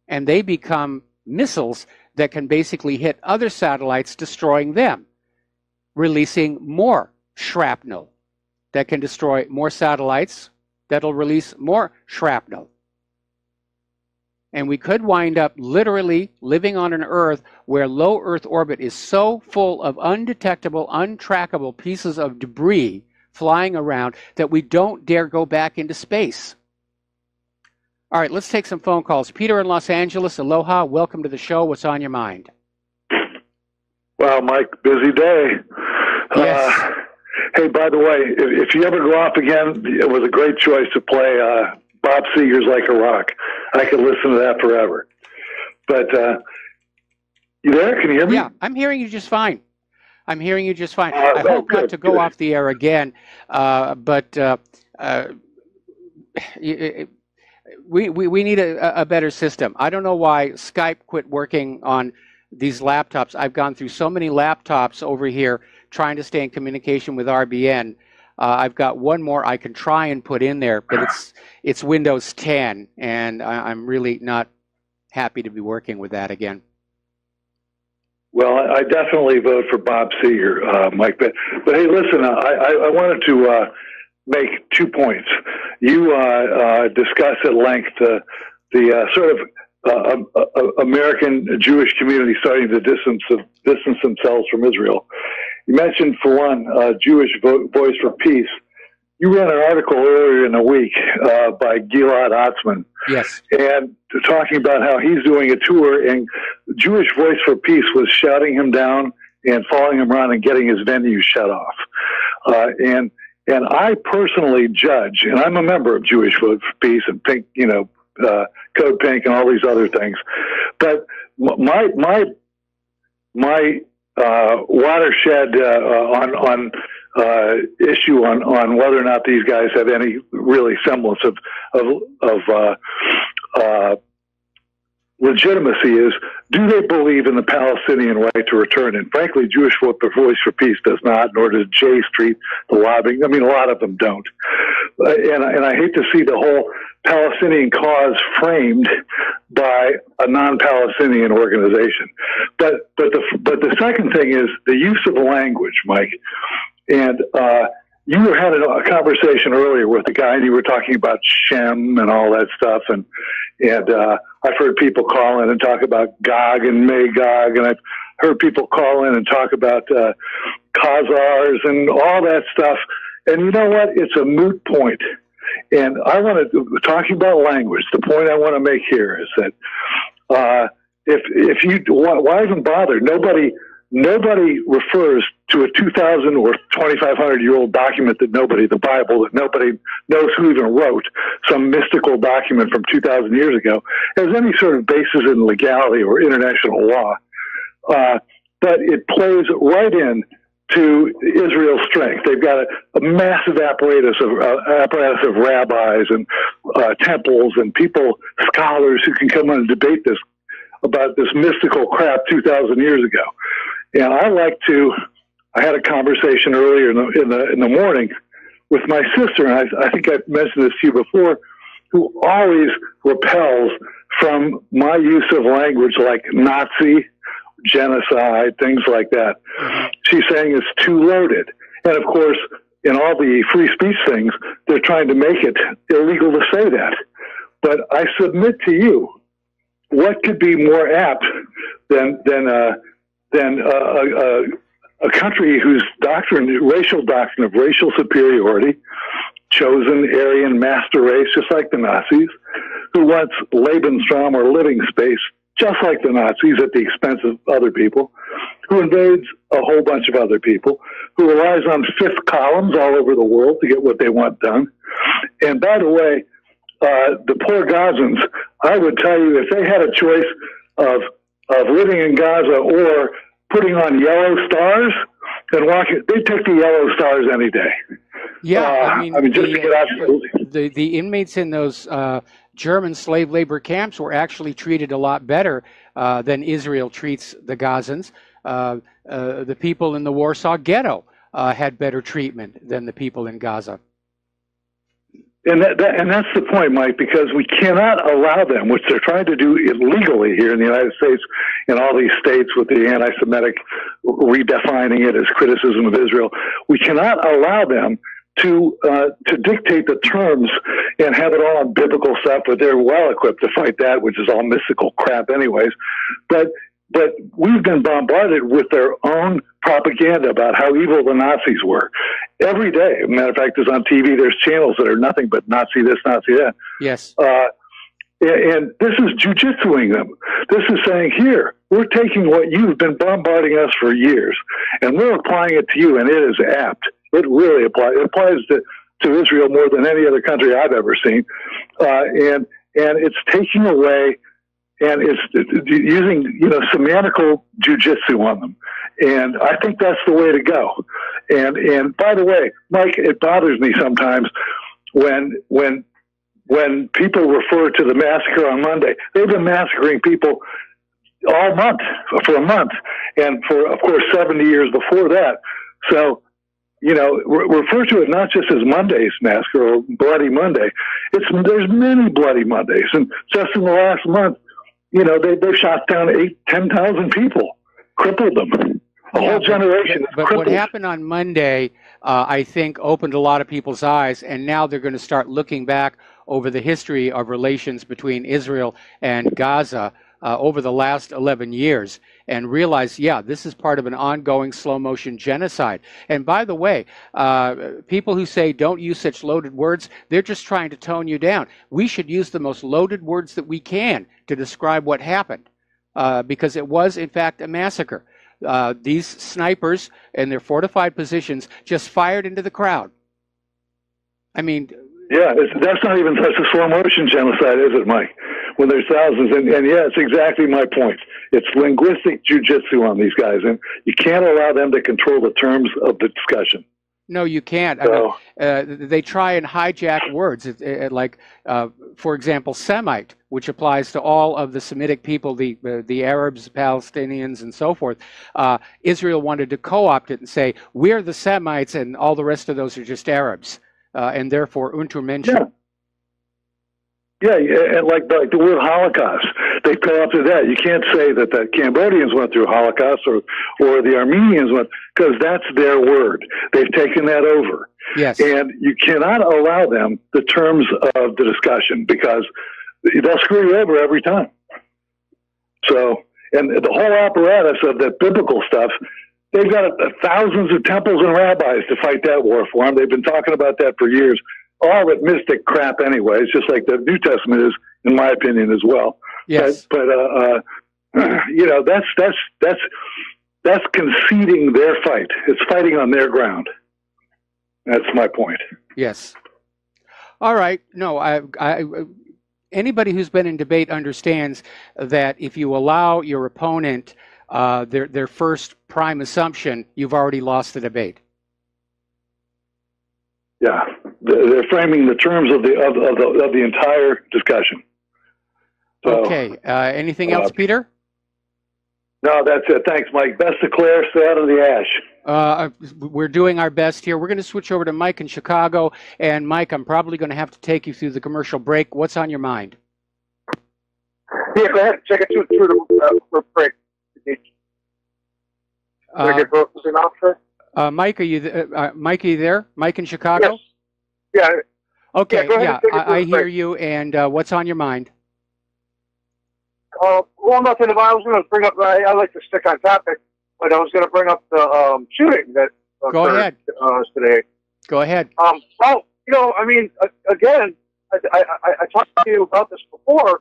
and they become missiles that can basically hit other satellites, destroying them, releasing more shrapnel that can destroy more satellites, that'll release more shrapnel. And we could wind up literally living on an Earth where low Earth orbit is so full of undetectable, untrackable pieces of debris flying around that we don't dare go back into space. All right, let's take some phone calls. Peter in Los Angeles, aloha. Welcome to the show. What's on your mind? Wow, Mike, busy day. Yes. Hey, by the way, if you ever go off again, it was a great choice to play Bob Seger's Like a Rock. I could listen to that forever. But you there? Can you hear me? Yeah, I'm hearing you just fine. I'm hearing you just fine. I hope not to go off the air again, but we need a better system. I don't know why Skype quit working on these laptops. I've gone through so many laptops over here trying to stay in communication with RBN. I've got one more I can try and put in there, but it's Windows 10, and I'm really not happy to be working with that again. Well, I definitely vote for Bob Seger, Mike. But hey, listen, I wanted to make 2 points. You discussed at length the sort of American Jewish community starting to distance themselves from Israel. You mentioned, for one, Jewish Voice for Peace. You ran an article earlier in the week by Gilad Atzmon. Yes. And talking about how he's doing a tour, and Jewish Voice for Peace was shouting him down and following him around and getting his venue shut off. And I personally judge, and I'm a member of Jewish Voice for Peace and Pink, Code Pink and all these other things. But my watershed on issue on whether or not these guys have any really semblance of legitimacy is, do they believe in the Palestinian right to return? And frankly, Jewish Voice for Peace does not, nor does J Street, the lobbying. I mean, a lot of them don't. And I hate to see the whole Palestinian cause framed by a non-Palestinian organization. But the second thing is the use of language, Mike. And you had a conversation earlier with the guy, and you were talking about Shem and all that stuff. And I've heard people call in and talk about Gog and Magog, and I've heard people call in and talk about Khazars and all that stuff. And you know what? It's a moot point. And I want to, talking about language, the point I want to make here is that if you, why even bother? Nobody refers to a 2,000 or 2,500-year-old document the Bible, that nobody knows who even wrote, some mystical document from 2,000 years ago, as any sort of basis in legality or international law. But it plays right in to Israel's strength. They've got a massive apparatus of rabbis and temples and people, scholars who can come in and debate this about this mystical crap 2,000 years ago. And I had a conversation earlier in the morning with my sister, and I think I've mentioned this to you before, who always repels from my use of language like Nazi, genocide, things like that. She's saying it's too loaded. And of course, in all the free speech things, they're trying to make it illegal to say that. But I submit to you, what could be more apt than a country whose racial doctrine of racial superiority, chosen Aryan master race, just like the Nazis, who wants Lebensraum or living space, just like the Nazis, at the expense of other people, who invades a whole bunch of other people, who relies on fifth columns all over the world to get what they want done. And by the way, the poor Gazans, I would tell you, if they had a choice of living in Gaza or putting on yellow stars and walking, they'd take the yellow stars any day. Yeah, I mean just to get out the inmates in those German slave labor camps were actually treated a lot better than Israel treats the Gazans. The people in the Warsaw Ghetto had better treatment than the people in Gaza. And that's the point, Mike, because we cannot allow them, which they're trying to do illegally here in the United States, in all these states with the anti-Semitic redefining it as criticism of Israel. We cannot allow them to dictate the terms and have it all on biblical stuff, but they're well equipped to fight that, which is all mystical crap anyways. But we've been bombarded with their own propaganda about how evil the Nazis were. Every day, as a matter of fact, there's on TV, there's channels that are nothing but Nazi this, Nazi that. Yes. And this is jujitsuing them. This is saying, here, we're taking what you've been bombarding us for years, and we're applying it to you, and it is apt. It really applies. It applies to Israel more than any other country I've ever seen. And it's taking away, and it's using, semantical jujitsu on them. And I think that's the way to go. And by the way, Mike, it bothers me sometimes when people refer to the massacre on Monday. They've been massacring people all month, for a month, and for, of course, 70 years before that. So, refer to it not just as Monday's massacre or Bloody Monday. There's many Bloody Mondays. And just in the last month, they've shot down 10,000 people, crippled them. A whole generation. But what happened on Monday, I think, opened a lot of people's eyes, and now they're going to start looking back over the history of relations between Israel and Gaza over the last 11 years and realize, yeah, this is part of an ongoing slow-motion genocide. And by the way, people who say don't use such loaded words, they're just trying to tone you down. We should use the most loaded words that we can to describe what happened, because it was, in fact, a massacre. These snipers in their fortified positions just fired into the crowd. I mean... Yeah, that's not even such a slow-motion genocide, is it, Mike? When there's thousands, and yeah, it's exactly my point. It's linguistic jujitsu on these guys, and you can't allow them to control the terms of the discussion. No, you can't. So, I mean, they try and hijack words, for example, Semite, which applies to all of the Semitic people, the Arabs, Palestinians, and so forth. Israel wanted to co-opt it and say, we're the Semites, and all the rest of those are just Arabs. And therefore, Untermenschen. Yeah, and like the word Holocaust, they go up to that. You can't say that the Cambodians went through Holocaust or the Armenians went, because that's their word. They've taken that over. Yes. And you cannot allow them the terms of the discussion, because they'll screw you over every time. So, and the whole apparatus of that biblical stuff, they've got thousands of temples and rabbis to fight that war for them. They've been talking about that for years. All that mystic crap anyway. It's just like the New Testament is, in my opinion, as well. Yes. But that's conceding their fight. It's fighting on their ground. That's my point. Yes. All right. No, anybody who's been in debate understands that if you allow your opponent their first prime assumption, you've already lost the debate. Yeah, they're framing the terms of the entire discussion. So, okay. Anything else, Peter? No, that's it. Thanks, Mike. Best to Claire, stay out of the ash. We're doing our best here. We're going to switch over to Mike in Chicago. And Mike, I'm probably going to have to take you through the commercial break. What's on your mind? Yeah, go ahead. Check it through the break. Mike, are you there? Mike in Chicago? Yes. Yeah. Okay. Yeah, I hear you. And what's on your mind? Well, nothing. I was going to bring up. I like to stick on topic, but I was going to bring up the shooting that occurred today. Go ahead. Well, I mean, again, I talked to you about this before.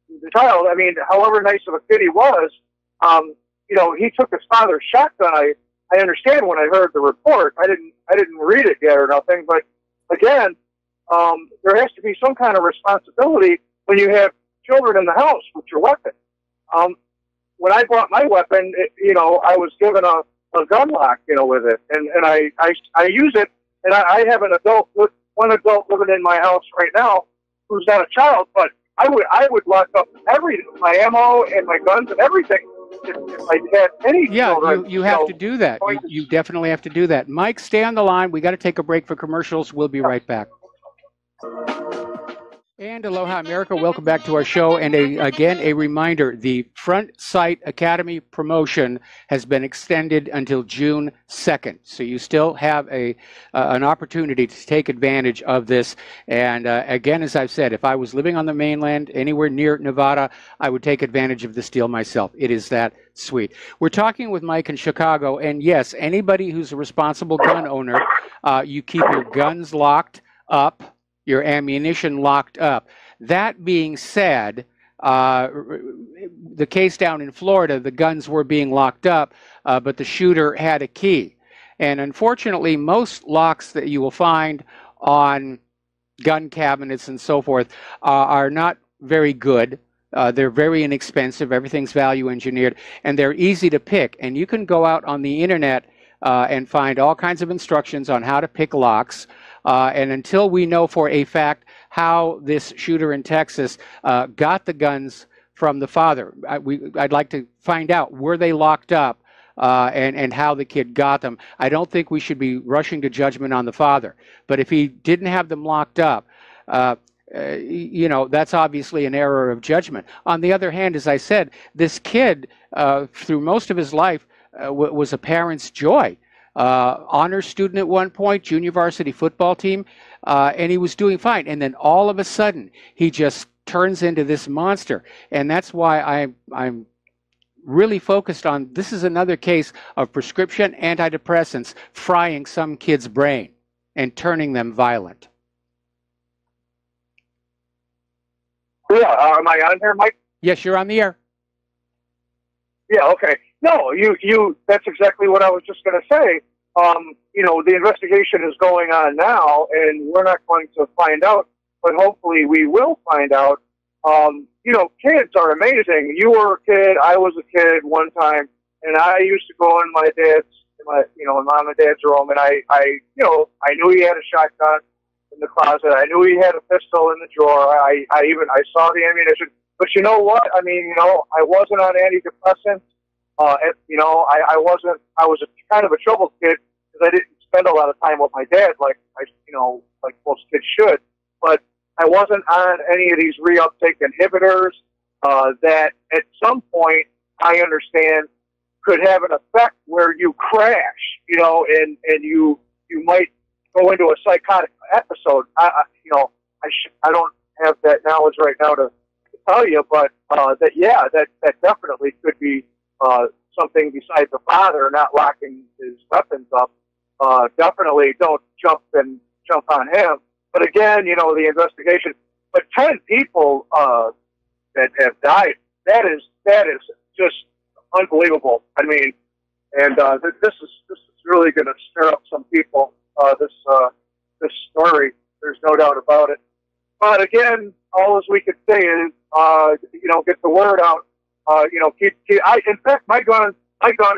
The child. I mean, however nice of a kid he was, he took his father's shotgun. I understand when I heard the report. I didn't read it yet or nothing, but again, there has to be some kind of responsibility when you have children in the house with your weapon. When I bought my weapon, I was given a gun lock, with it, and I use it, and I have one adult living in my house right now who's not a child, but I would lock up everything, my ammo and my guns and everything, if I had any children. You have to do that. You definitely have to do that. Mike, stay on the line. We got to take a break for commercials. We'll be right back. And Aloha America, welcome back to our show. And again, a reminder, the Front Sight Academy promotion has been extended until June 2nd. So you still have an opportunity to take advantage of this. And again, as I've said, if I was living on the mainland, anywhere near Nevada, I would take advantage of this deal myself. It is that sweet. We're talking with Mike in Chicago. And yes, anybody who's a responsible gun owner, you keep your guns locked up, your ammunition locked up. That being said, the case down in Florida, the guns were being locked up, but the shooter had a key. And unfortunately, most locks that you will find on gun cabinets and so forth are not very good. They're very inexpensive. Everything's value engineered, and they're easy to pick. And you can go out on the internet and find all kinds of instructions on how to pick locks. And until we know for a fact how this shooter in Texas got the guns from the father, I'd like to find out, were they locked up and how the kid got them. I don't think we should be rushing to judgment on the father. But if he didn't have them locked up, you know, that's obviously an error of judgment. On the other hand, as I said, this kid, through most of his life, was a parent's joy. Honor student at one point, junior varsity football team, and he was doing fine. And then all of a sudden, he just turns into this monster. And that's why I'm really focused on, this is another case of prescription antidepressants frying some kid's brain and turning them violent. Yeah, am I on here, Mike? Yes, you're on the air. Yeah, okay. No, that's exactly what I was just going to say. You know, the investigation is going on now, and we're not going to find out, but hopefully we will find out. You know, kids are amazing. You were a kid, I was a kid one time, and I used to go in my mom and dad's room, and I knew he had a shotgun in the closet. I knew he had a pistol in the drawer. I saw the ammunition. But you know what? I mean, you know, I wasn't on antidepressants. You know, I was a kind of a troubled kid because I didn't spend a lot of time with my dad like most kids should. But I wasn't on any of these reuptake inhibitors that at some point I understand could have an effect where you crash, you know, and you might go into a psychotic episode. I don't have that knowledge right now to tell you, but that definitely could be something besides the father not locking his weapons up. Definitely don't jump on him. But again, you know, the investigation. But 10 people that have died. That is just unbelievable. I mean, and this is really going to stir up some people. This story. There's no doubt about it. But again, all as we could say is, you know, get the word out. You know, in fact, my gun is, my gun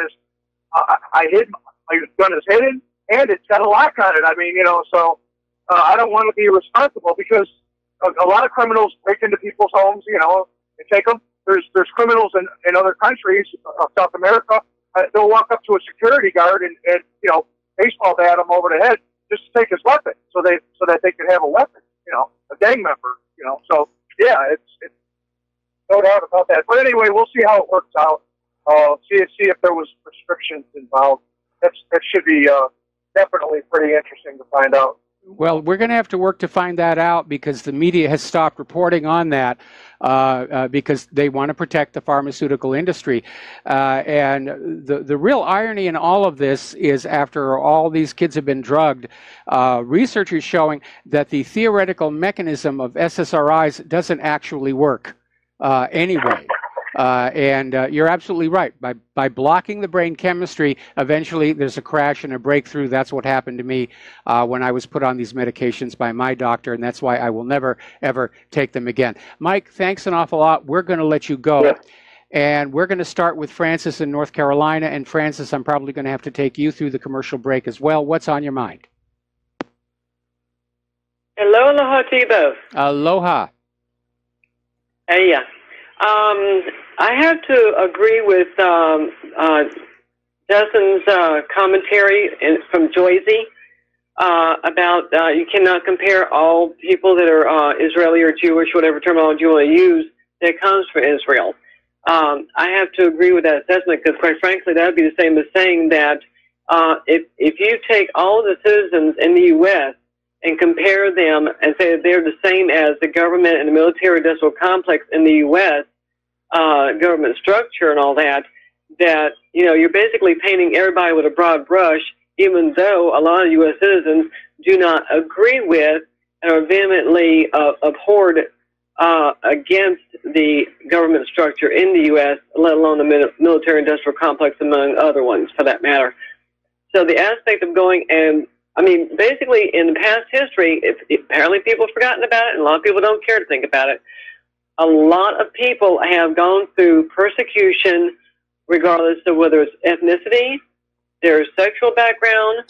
is hidden, and it's got a lock on it. I mean, you know, so I don't want to be responsible because a lot of criminals break into people's homes, you know, and take them. There's criminals in other countries, South America. They'll walk up to a security guard and you know, baseball bat him over the head just to take his weapon, so that they can have a weapon. You know, a gang member. You know, so yeah, it's no doubt about that. But anyway, we'll see how it works out. See if there was prescriptions involved. That should be definitely pretty interesting to find out. Well, we're going to have to work to find that out because the media has stopped reporting on that because they want to protect the pharmaceutical industry. And the real irony in all of this is after all these kids have been drugged, research is showing that the theoretical mechanism of SSRIs doesn't actually work anyway. And you're absolutely right. By blocking the brain chemistry, eventually there's a crash and a breakthrough. That's what happened to me when I was put on these medications by my doctor, and that's why I will never, ever take them again. Mike, thanks an awful lot. We're going to let you go. Yeah. And we're going to start with Francis in North Carolina. And Francis, I'm probably going to have to take you through the commercial break as well. What's on your mind? Hello, aloha to you both. Aloha. Aiea. I have to agree with Dustin's commentary from Joyce about you cannot compare all people that are Israeli or Jewish, whatever terminology you want to use, that comes from Israel. I have to agree with that assessment because, quite frankly, that would be the same as saying that if you take all the citizens in the U.S. and compare them and say that they're the same as the government and the military-industrial complex in the U.S., government structure and all that, that, you know, you're basically painting everybody with a broad brush, even though a lot of U.S. citizens do not agree with and are vehemently abhorred against the government structure in the U.S., let alone the military-industrial complex, among other ones, for that matter. So the aspect of going and, I mean, basically in the past history, apparently people have forgotten about it, and a lot of people don't care to think about it. A lot of people have gone through persecution, regardless of whether it's ethnicity, their sexual background,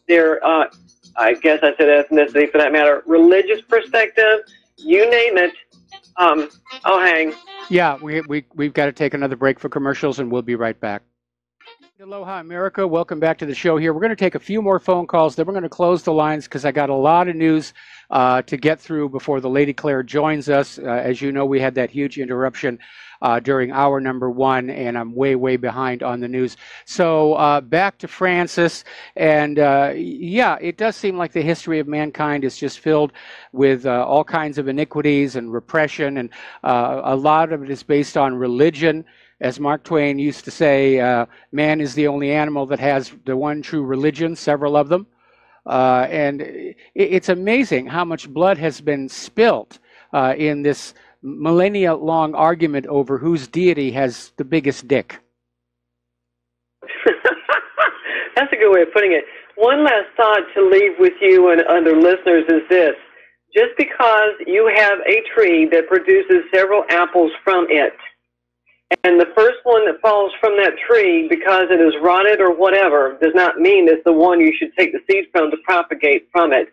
their, I guess I said ethnicity for that matter, religious perspective, you name it. Oh, hang. Yeah, we've got to take another break for commercials, and we'll be right back. Aloha, America. Welcome back to the show here. We're going to take a few more phone calls, then we're going to close the lines because I got a lot of news to get through before the Lady Claire joins us. As you know, we had that huge interruption during hour number one, and I'm way, way behind on the news. So back to Francis, and yeah, it does seem like the history of mankind is just filled with all kinds of iniquities and repression, and a lot of it is based on religion. As Mark Twain used to say, man is the only animal that has the one true religion, several of them. And it's amazing how much blood has been spilt in this millennia-long argument over whose deity has the biggest dick. That's a good way of putting it. One last thought to leave with you and other listeners is this. Just because you have a tree that produces several apples from it, and the first one that falls from that tree because it is rotted or whatever does not mean it's the one you should take the seed from to propagate from it.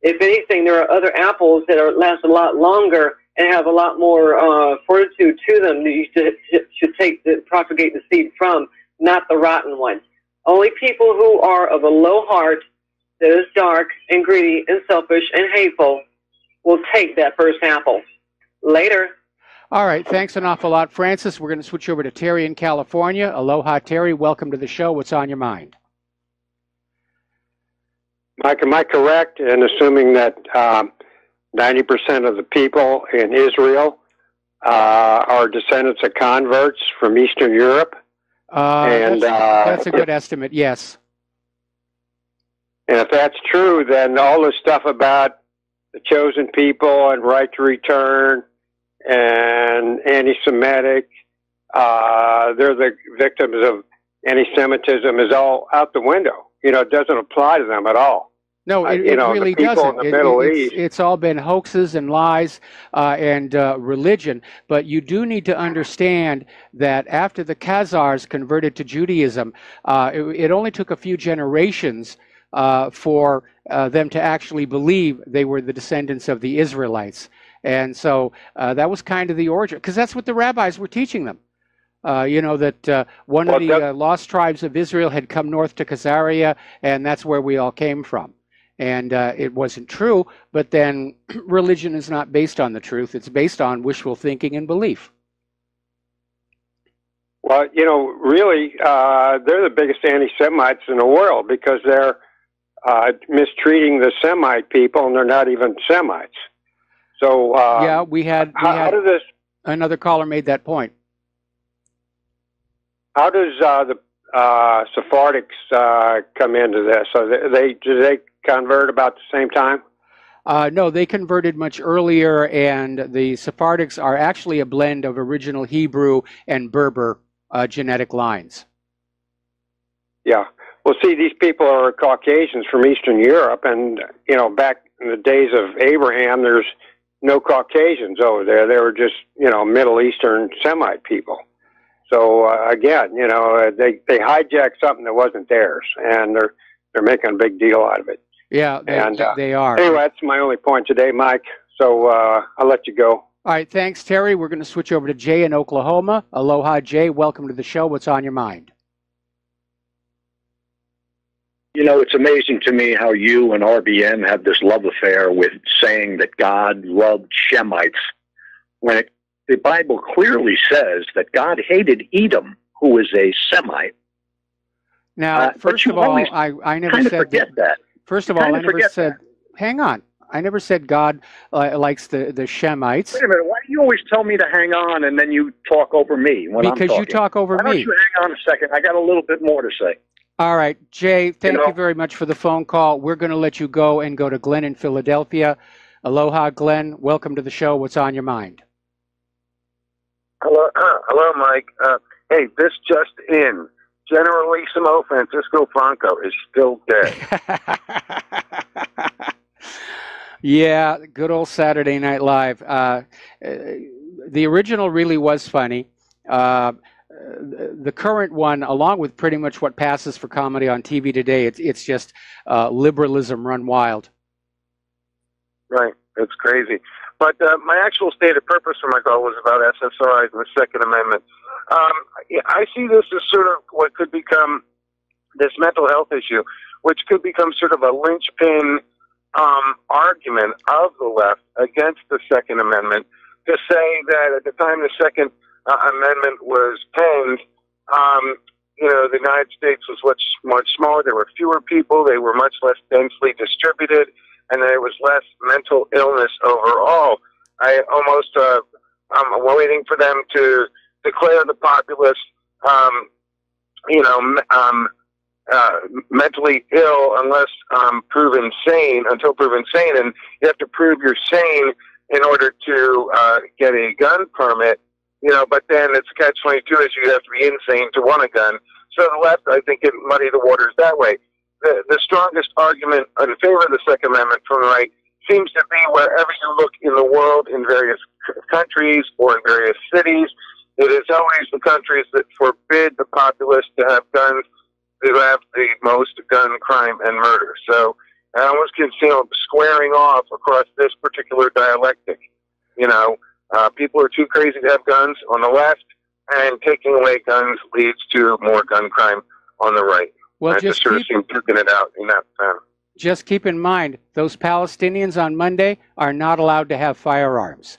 If anything, there are other apples that last a lot longer and have a lot more fortitude to them that you should take to propagate the seed from, not the rotten one. Only people who are of a low heart that is dark and greedy and selfish and hateful will take that first apple. Later. All right, thanks an awful lot, Francis. We're going to switch over to Terry in California. Aloha, Terry. Welcome to the show. What's on your mind? Mike, am I correct in assuming that 90% of the people in Israel are descendants of converts from Eastern Europe? That's a good estimate, yes. And if that's true, then all this stuff about the chosen people and right to return and anti-Semitic, they're the victims of anti-Semitism is all out the window. You know, it doesn't apply to them at all. No, it really doesn't. It's all been hoaxes and lies and religion. But you do need to understand that after the Khazars converted to Judaism, it only took a few generations for them to actually believe they were the descendants of the Israelites. And so that was kind of the origin, because that's what the rabbis were teaching them. You know, that one of the lost tribes of Israel had come north to Khazaria, and that's where we all came from. And it wasn't true, but then religion is not based on the truth. It's based on wishful thinking and belief. Well, you know, really, they're the biggest anti-Semites in the world because they're mistreating the Semite people, and they're not even Semites. So yeah, we had another caller made that point. How does the Sephardics come into this? So do they convert about the same time? No, they converted much earlier, and the Sephardics are actually a blend of original Hebrew and Berber genetic lines. Yeah. Well, see, these people are Caucasians from Eastern Europe, and, you know, back in the days of Abraham, there's no Caucasians over there. They were just, you know, Middle Eastern Semite people. So, again, you know, they hijacked something that wasn't theirs, and they're making a big deal out of it. Yeah, they are. Anyway, that's my only point today, Mike. So I'll let you go. All right, thanks, Terry. We're going to switch over to Jay in Oklahoma. Aloha, Jay. Welcome to the show. What's on your mind? You know, it's amazing to me how you and RBN have this love affair with saying that God loved Shemites when the Bible clearly says that God hated Edom, who was a Semite. Now, first of all, I never said that. First of all, I never said. Hang on. I never said God likes the Shemites. Wait a minute. Why do you always tell me to hang on and then you talk over me when I'm talking? Because you talk over me. Why don't you hang on a second? I got a little bit more to say. All right, Jay, thank you very much for the phone call. We're going to let you go and go to Glenn in Philadelphia. Aloha, Glenn. Welcome to the show. What's on your mind? Hello, Mike. Hey, this just in. General Lissimo Francisco Franco is still dead. Yeah, good old Saturday Night Live. The original really was funny. The current one, along with pretty much what passes for comedy on TV today, it's just liberalism run wild. Right, it's crazy. But my actual stated purpose for my call was about SSRIs and the Second Amendment. I see this as sort of what could become this mental health issue, which could become sort of a linchpin argument of the left against the Second Amendment, to say that at the time the Second Amendment was penned, the United States was much smaller. There were fewer people. They were much less densely distributed, and there was less mental illness overall. I'm waiting for them to declare the populace, mentally ill until proven sane, and you have to prove you're sane in order to get a gun permit. But then it's catch-22 is you have to be insane to want a gun. So the left, I think, it muddy the waters that way. The strongest argument in favor of the Second Amendment from the right seems to be wherever you look in the world, in various countries or in various cities, it is always the countries that forbid the populace to have guns who have the most gun crime and murder. So I almost can see them squaring off across this particular dialectic. People are too crazy to have guns on the left, and taking away guns leads to more gun crime on the right. Well, I just sort of seem duking it out in that manner. Just keep in mind, those Palestinians on Monday are not allowed to have firearms.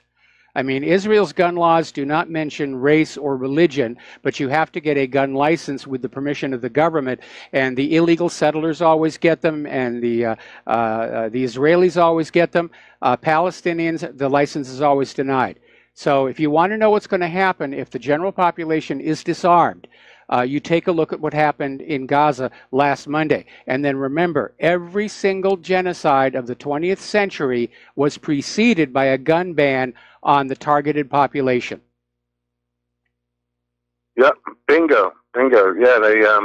I mean, Israel's gun laws do not mention race or religion, but you have to get a gun license with the permission of the government, and the illegal settlers always get them, and the Israelis always get them. Palestinians, the license is always denied. So if you want to know what's going to happen if the general population is disarmed, you take a look at what happened in Gaza last Monday. And then remember, every single genocide of the 20th century was preceded by a gun ban on the targeted population. Yep, bingo. Yeah,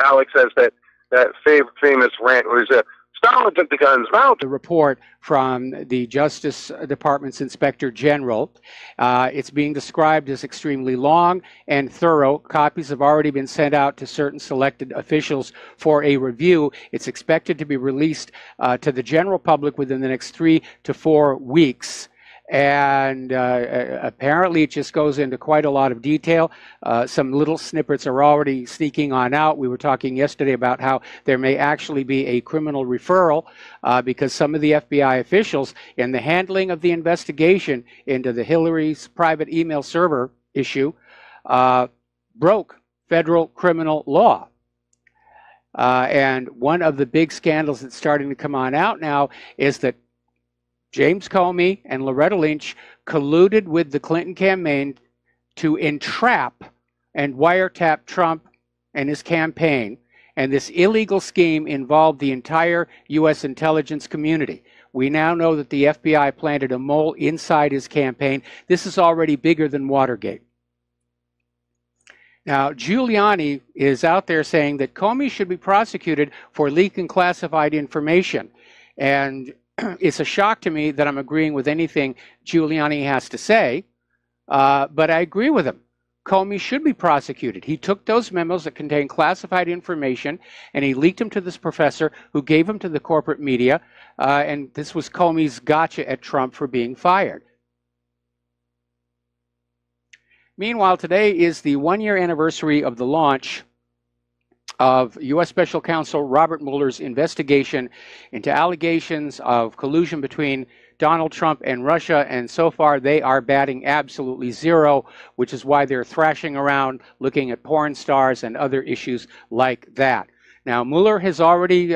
Alex has that famous rant where he said, Stalin took the guns out. The report from the Justice Department's Inspector General. It's being described as extremely long and thorough. Copies have already been sent out to certain selected officials for a review. It's expected to be released to the general public within the next 3 to 4 weeks. And apparently it just goes into quite a lot of detail. Some little snippets are already sneaking on out. We were talking yesterday about how there may actually be a criminal referral because some of the FBI officials in the handling of the investigation into the Hillary's private email server issue broke federal criminal law. And one of the big scandals that's starting to come on out now is that James Comey and Loretta Lynch colluded with the Clinton campaign to entrap and wiretap Trump and his campaign. And this illegal scheme involved the entire U.S. intelligence community. We now know that the FBI planted a mole inside his campaign. This is already bigger than Watergate. Now, Giuliani is out there saying that Comey should be prosecuted for leaking classified information. And it's a shock to me that I'm agreeing with anything Giuliani has to say, but I agree with him. Comey should be prosecuted. He took those memos that contain classified information and he leaked them to this professor who gave them to the corporate media, and this was Comey's gotcha at Trump for being fired. Meanwhile, today is the one-year anniversary of the launch of U.S. Special Counsel Robert Mueller's investigation into allegations of collusion between Donald Trump and Russia, and so far they are batting absolutely zero, which is why they're thrashing around looking at porn stars and other issues like that. Now, Mueller has already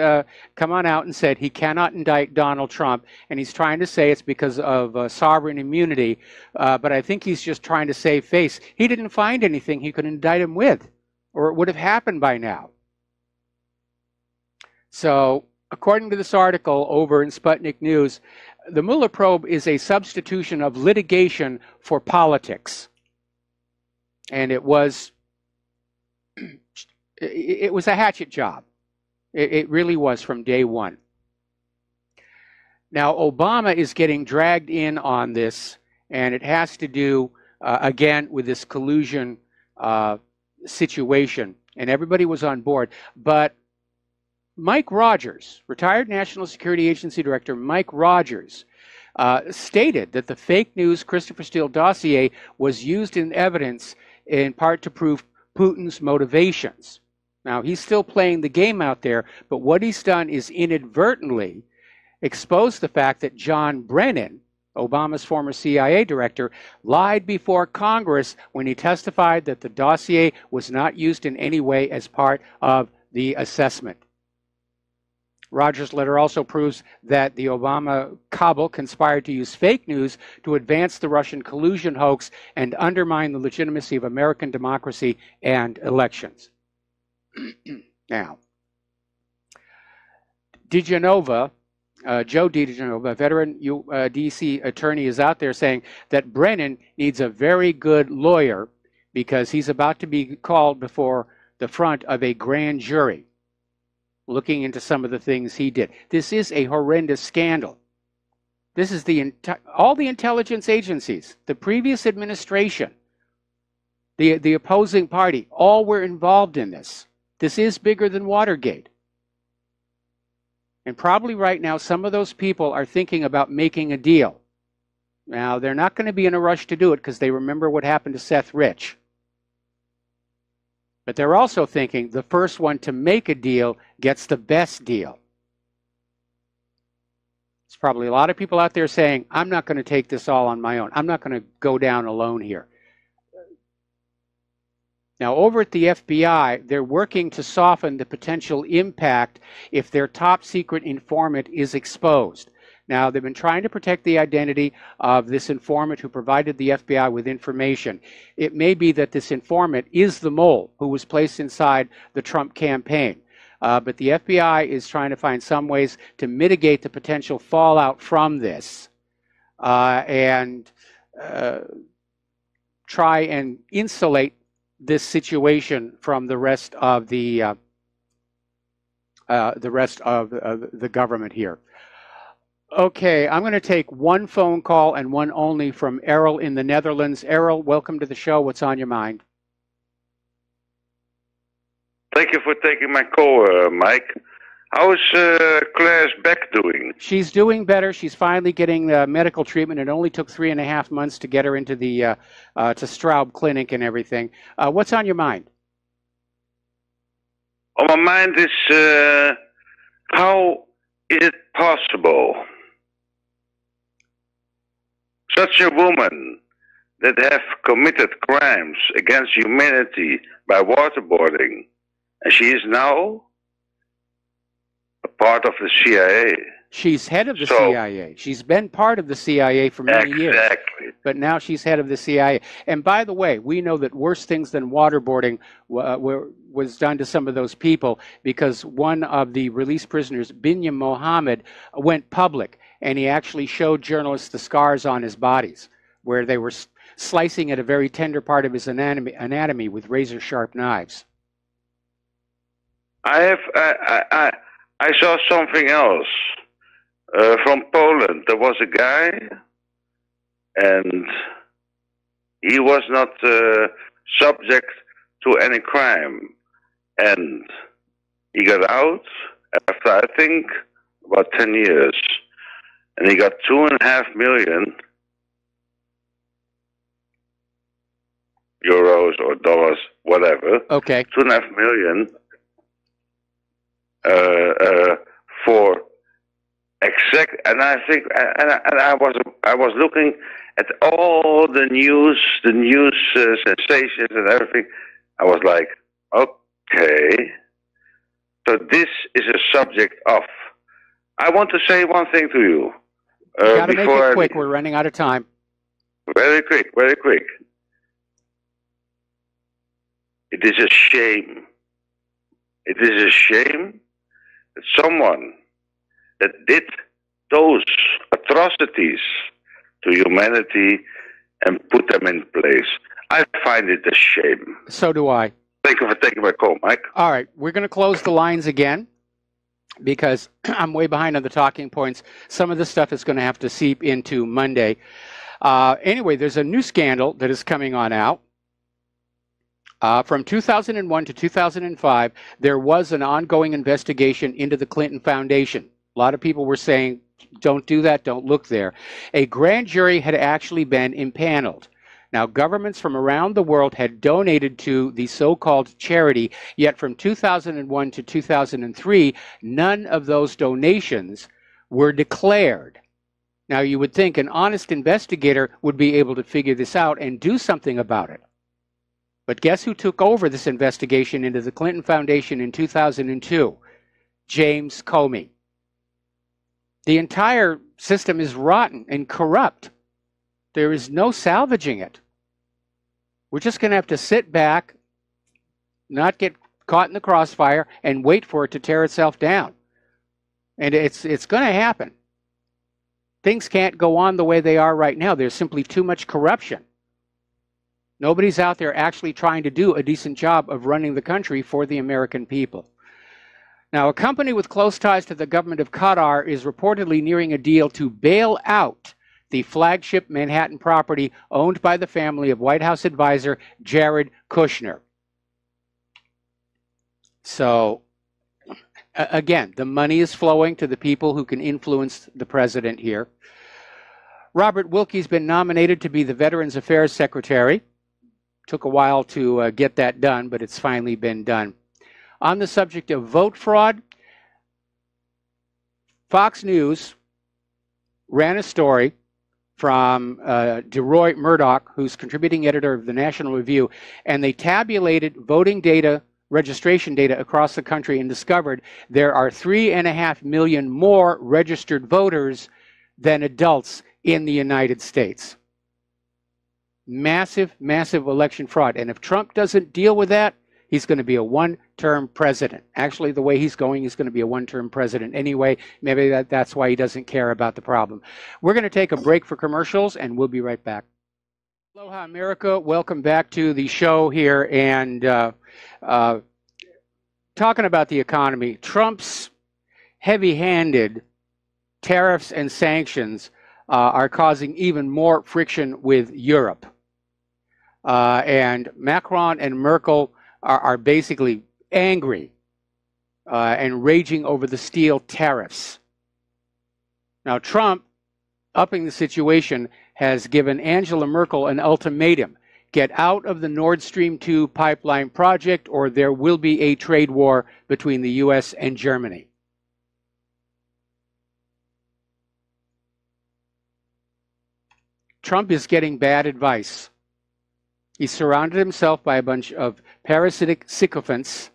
come on out and said he cannot indict Donald Trump, and he's trying to say it's because of sovereign immunity, but I think he's just trying to save face. He didn't find anything he could indict him with, or it would have happened by now. So, according to this article over in Sputnik News, the Mueller probe is a substitution of litigation for politics. And it was a hatchet job. It really was from day one. Now, Obama is getting dragged in on this, and it has to do, again, with this collusion situation. And everybody was on board. But Mike Rogers, retired National Security Agency Director Mike Rogers, stated that the fake news Christopher Steele dossier was used in evidence in part to prove Putin's motivations. Now, he's still playing the game out there, but what he's done is inadvertently expose the fact that John Brennan, Obama's former CIA director, lied before Congress when he testified that the dossier was not used in any way as part of the assessment. Rogers' letter also proves that the Obama cabal conspired to use fake news to advance the Russian collusion hoax and undermine the legitimacy of American democracy and elections. Now, DiGenova, Joe DiGenova, a veteran D.C. attorney, is out there saying that Brennan needs a very good lawyer because he's about to be called before the front of a grand jury, looking into some of the things he did. This is a horrendous scandal. This is all the intelligence agencies, the previous administration, the opposing party, all were involved in this. This is bigger than Watergate. And probably right now, some of those people are thinking about making a deal. Now, they're not going to be in a rush to do it because they remember what happened to Seth Rich. But they're also thinking the first one to make a deal gets the best deal. There's probably a lot of people out there saying, I'm not going to take this all on my own. I'm not going to go down alone here. Now, over at the FBI, they're working to soften the potential impact if their top secret informant is exposed. Now, they've been trying to protect the identity of this informant who provided the FBI with information. It may be that this informant is the mole who was placed inside the Trump campaign. But the FBI is trying to find some ways to mitigate the potential fallout from this and try and insulate this situation from the rest of the government here. Okay, I'm going to take one phone call and one only from Errol in the Netherlands. Errol, welcome to the show. What's on your mind? Thank you for taking my call, Mike. How is Claire's back doing? She's doing better. She's finally getting medical treatment. It only took 3.5 months to get her into the to Straub Clinic and everything. What's on your mind? On my mind is how is it possible such a woman that have committed crimes against humanity by waterboarding, and she is now a part of the CIA. She's head of the CIA. She's been part of the CIA for many years. Exactly. But now she's head of the CIA. And by the way, we know that worse things than waterboarding was done to some of those people because one of the released prisoners, Binyam Mohammed, went public. And he actually showed journalists the scars on his bodies where they were slicing at a very tender part of his anatomy with razor-sharp knives. I saw something else from Poland. There was a guy, and he was not subject to any crime, and he got out after I think about 10 years, and he got 2.5 million. euros or dollars, whatever. Okay. 2.5 million for exact. And I think, and I was looking at all the news sensations and everything. I was like, okay. So this is a subject of. I want to say one thing to you. Got to make it quick. We're running out of time. Very quick, very quick. It is a shame. It is a shame that someone that did those atrocities to humanity and put them in place. I find it a shame. So do I. Thank you for taking my call, Mike. All right, we're going to close the lines again because I'm way behind on the talking points. Some of this stuff is going to have to seep into Monday. Anyway, there's a new scandal that is coming on out. From 2001 to 2005, there was an ongoing investigation into the Clinton Foundation. A lot of people were saying, don't do that, don't look there. A grand jury had actually been impaneled. Now, governments from around the world had donated to the so-called charity, yet from 2001 to 2003, none of those donations were declared. Now, you would think an honest investigator would be able to figure this out and do something about it. But guess who took over this investigation into the Clinton Foundation in 2002? James Comey. The entire system is rotten and corrupt. There is no salvaging it. We're just going to have to sit back, not get caught in the crossfire, and wait for it to tear itself down. And it's going to happen. Things can't go on the way they are right now. There's simply too much corruption. Nobody's out there actually trying to do a decent job of running the country for the American people. Now, a company with close ties to the government of Qatar is reportedly nearing a deal to bail out the flagship Manhattan property owned by the family of White House advisor Jared Kushner. So, again, the money is flowing to the people who can influence the president here. Robert Wilkie's been nominated to be the Veterans Affairs Secretary. Took a while to get that done, but it's finally been done. On the subject of vote fraud, Fox News ran a story from DeRoy Murdoch, who's contributing editor of the National Review, and they tabulated voting data, registration data across the country and discovered there are 3.5 million more registered voters than adults in the United States. Massive, massive election fraud. And if Trump doesn't deal with that, he's going to be a one-term president. Actually, the way he's going, he's going to be a one-term president anyway. Maybe that's why he doesn't care about the problem. We're going to take a break for commercials, and we'll be right back. Aloha, America. Welcome back to the show here. And talking about the economy, Trump's heavy-handed tariffs and sanctions are causing even more friction with Europe. And Macron and Merkel are basically angry and raging over the steel tariffs. Now, Trump, upping the situation, has given Angela Merkel an ultimatum. Get out of the Nord Stream 2 pipeline project or there will be a trade war between the U.S. and Germany. Trump is getting bad advice. He surrounded himself by a bunch of parasitic sycophants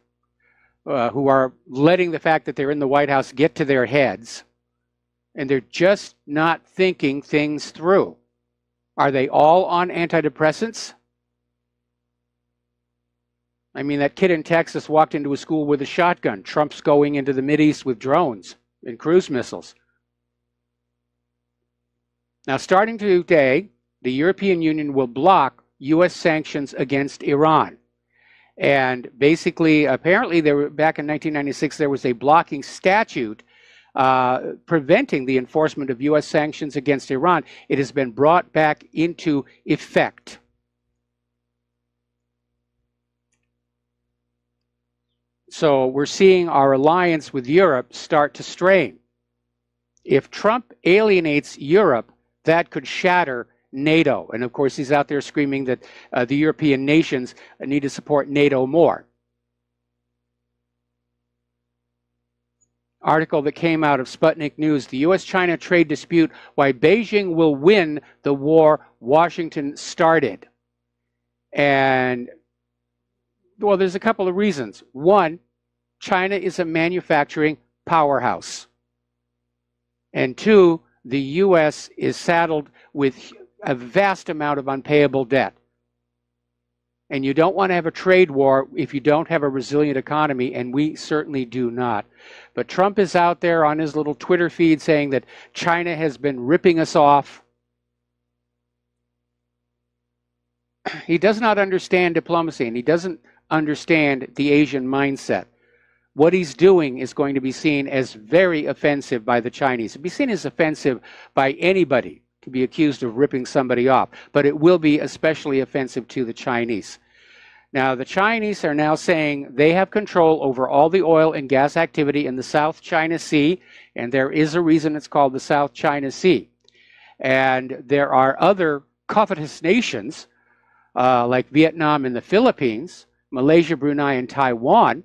who are letting the fact that they're in the White House get to their heads, and they're just not thinking things through. Are they all on antidepressants? I mean, that kid in Texas walked into a school with a shotgun. Trump's going into the Mideast with drones and cruise missiles. Now, starting today, the European Union will block U.S. sanctions against Iran. And basically, apparently, back in 1996, there was a blocking statute preventing the enforcement of U.S. sanctions against Iran. It has been brought back into effect. So we're seeing our alliance with Europe start to strain. If Trump alienates Europe, that could shatter NATO. And of course, he's out there screaming that the European nations need to support NATO more. Article that came out of Sputnik News, the U.S.-China trade dispute, why Beijing will win the war Washington started. And, well, there's a couple of reasons. One, China is a manufacturing powerhouse. And two, the U.S. is saddled with a vast amount of unpayable debt. And you don't want to have a trade war if you don't have a resilient economy, and we certainly do not. But Trump is out there on his little Twitter feed saying that China has been ripping us off. He does not understand diplomacy, and he doesn't understand the Asian mindset. What he's doing is going to be seen as very offensive by the Chinese. It'll be seen as offensive by anybody to be accused of ripping somebody off, but it will be especially offensive to the Chinese. Now, the Chinese are now saying they have control over all the oil and gas activity in the South China Sea, and there is a reason it's called the South China Sea. And there are other covetous nations, like Vietnam and the Philippines, Malaysia, Brunei, and Taiwan,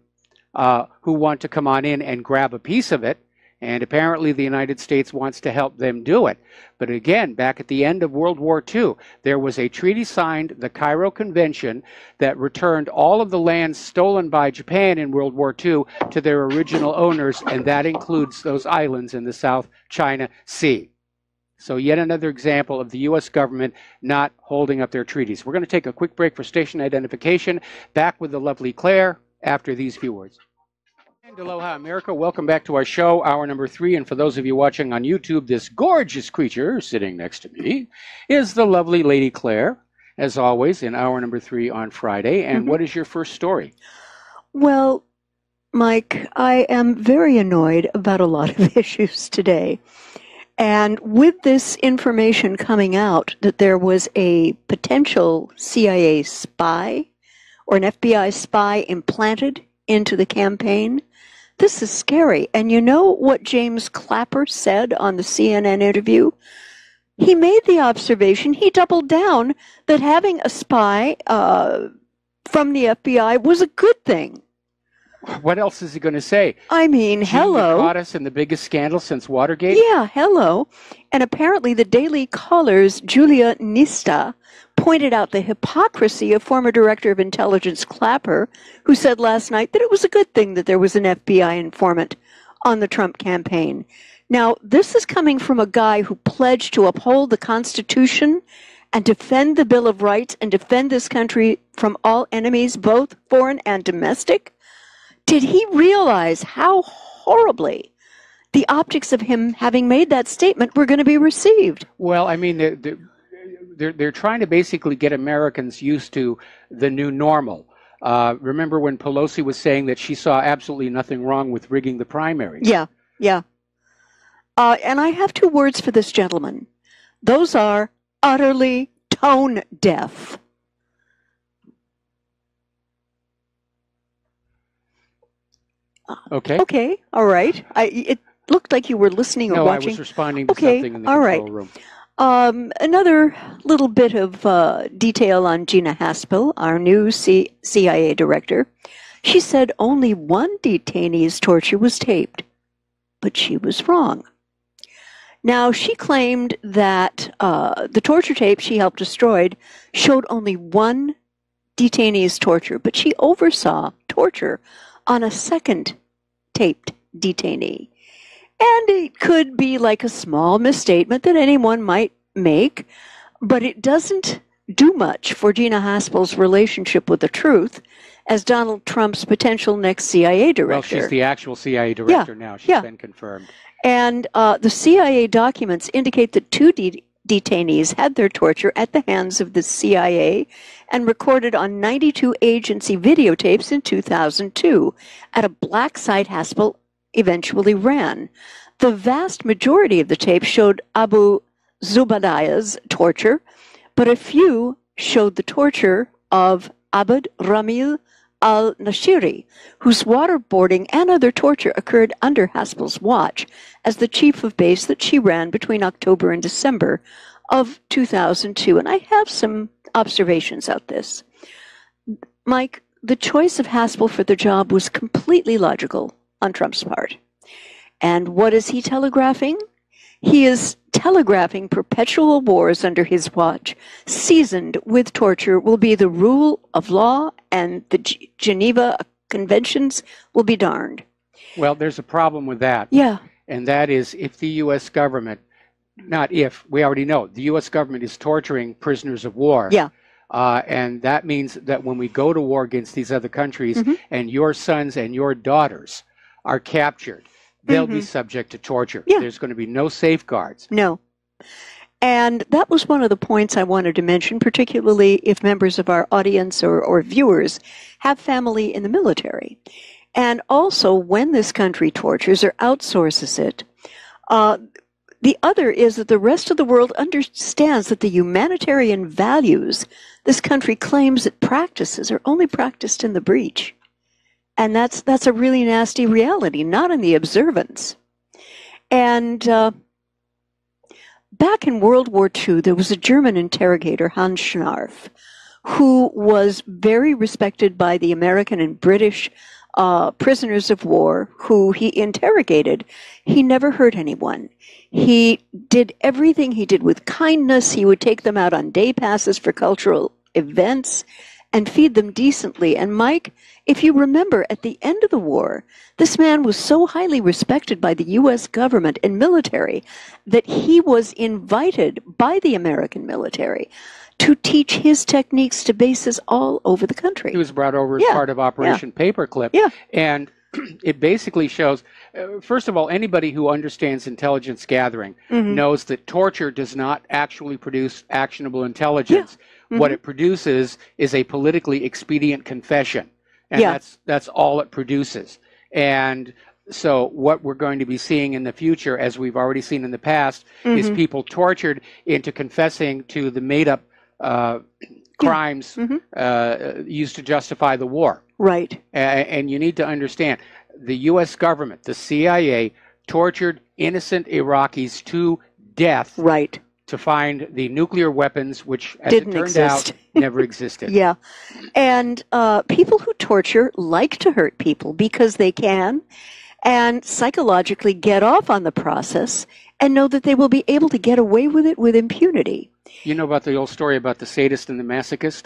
who want to come on in and grab a piece of it. And apparently the United States wants to help them do it. But again, back at the end of World War II, there was a treaty signed, the Cairo Convention, that returned all of the land stolen by Japan in World War II to their original owners, and that includes those islands in the South China Sea. So yet another example of the U.S. government not holding up their treaties. We're going to take a quick break for station identification. Back with the lovely Claire after these few words. Aloha, America. Welcome back to our show, hour number 3. And for those of you watching on YouTube, this gorgeous creature sitting next to me is the lovely Lady Claire, as always, in hour number 3 on Friday. And what is your first story? Well, Mike, I am very annoyed about a lot of issues today. And with this information coming out that there was a potential CIA spy or an FBI spy implanted into the campaign, this is scary. And you know what James Clapper said on the CNN interview? He made the observation, he doubled down, that having a spy from the FBI was a good thing. What else is he going to say? I mean, hello. You caught us in the biggest scandal since Watergate? Yeah, hello. And apparently the Daily Caller's Julia Nista pointed out the hypocrisy of former Director of Intelligence Clapper, who said last night that it was a good thing that there was an FBI informant on the Trump campaign. Now, this is coming from a guy who pledged to uphold the Constitution and defend the Bill of Rights and defend this country from all enemies, both foreign and domestic. Did he realize how horribly the optics of him having made that statement were going to be received? Well, I mean, they're trying to basically get Americans used to the new normal. Remember when Pelosi was saying that she saw absolutely nothing wrong with rigging the primaries? Yeah, yeah. And I have 2 words for this gentleman. Those are utterly tone deaf. Okay. Okay, all right. It looked like you were listening or watching. No, I was responding to something in the control room. Another little bit of detail on Gina Haspel, our new CIA director. She said only one detainee's torture was taped, but she was wrong. Now, she claimed that the torture tape she helped destroy showed only one detainee's torture, but she oversaw torture on a second taped detainee. And it could be like a small misstatement that anyone might make, but it doesn't do much for Gina Haspel's relationship with the truth as Donald Trump's potential next CIA director. Well, she's the actual CIA director now. She's been confirmed. And the CIA documents indicate that 2 detainees had their torture at the hands of the CIA and recorded on 92 agency videotapes in 2002 at a black site Haspel eventually ran. The vast majority of the tapes showed Abu Zubaydah's torture, but a few showed the torture of Abd Ramil al-Nashiri, whose waterboarding and other torture occurred under Haspel's watch as the chief of base that she ran between October and December of 2002. And I have some observations about this. Mike, the choice of Haspel for the job was completely logical on Trump's part. And what is he telegraphing? He is telegraphing perpetual wars under his watch, seasoned with torture, will be the rule of law, and the Geneva Conventions will be darned. Well, there's a problem with that. Yeah. And that is if the U.S. government, not if, we already know, the U.S. government is torturing prisoners of war. Yeah. And that means that when we go to war against these other countries and your sons and your daughters are captured, they'll be subject to torture. Yeah. There's going to be no safeguards. No. And that was one of the points I wanted to mention, particularly if members of our audience or viewers have family in the military. And also, when this country tortures or outsources it, the other is that the rest of the world understands that the humanitarian values this country claims it practices are only practiced in the breach. And that's a really nasty reality, not in the observance. And back in World War II, there was a German interrogator, Hans Schnarf, who was very respected by the American and British prisoners of war who he interrogated. He never hurt anyone. He did everything he did with kindness. He would take them out on day passes for cultural events and feed them decently. And Mike, if you remember, at the end of the war, this man was so highly respected by the U.S. government and military that he was invited by the American military to teach his techniques to bases all over the country. He was brought over as part of Operation Paperclip. Yeah. And it basically shows, first of all, anybody who understands intelligence gathering knows that torture does not actually produce actionable intelligence. What it produces is a politically expedient confession. And that's all it produces. And so what we're going to be seeing in the future, as we've already seen in the past, is people tortured into confessing to the made-up crimes used to justify the war. Right. And you need to understand, the U.S. government, the CIA, tortured innocent Iraqis to death. Right. To find the nuclear weapons, which, as it turned out, never existed. Yeah. And people who torture like to hurt people because they can, and psychologically get off on the process and know that they will be able to get away with it with impunity. You know about the old story about the sadist and the masochist?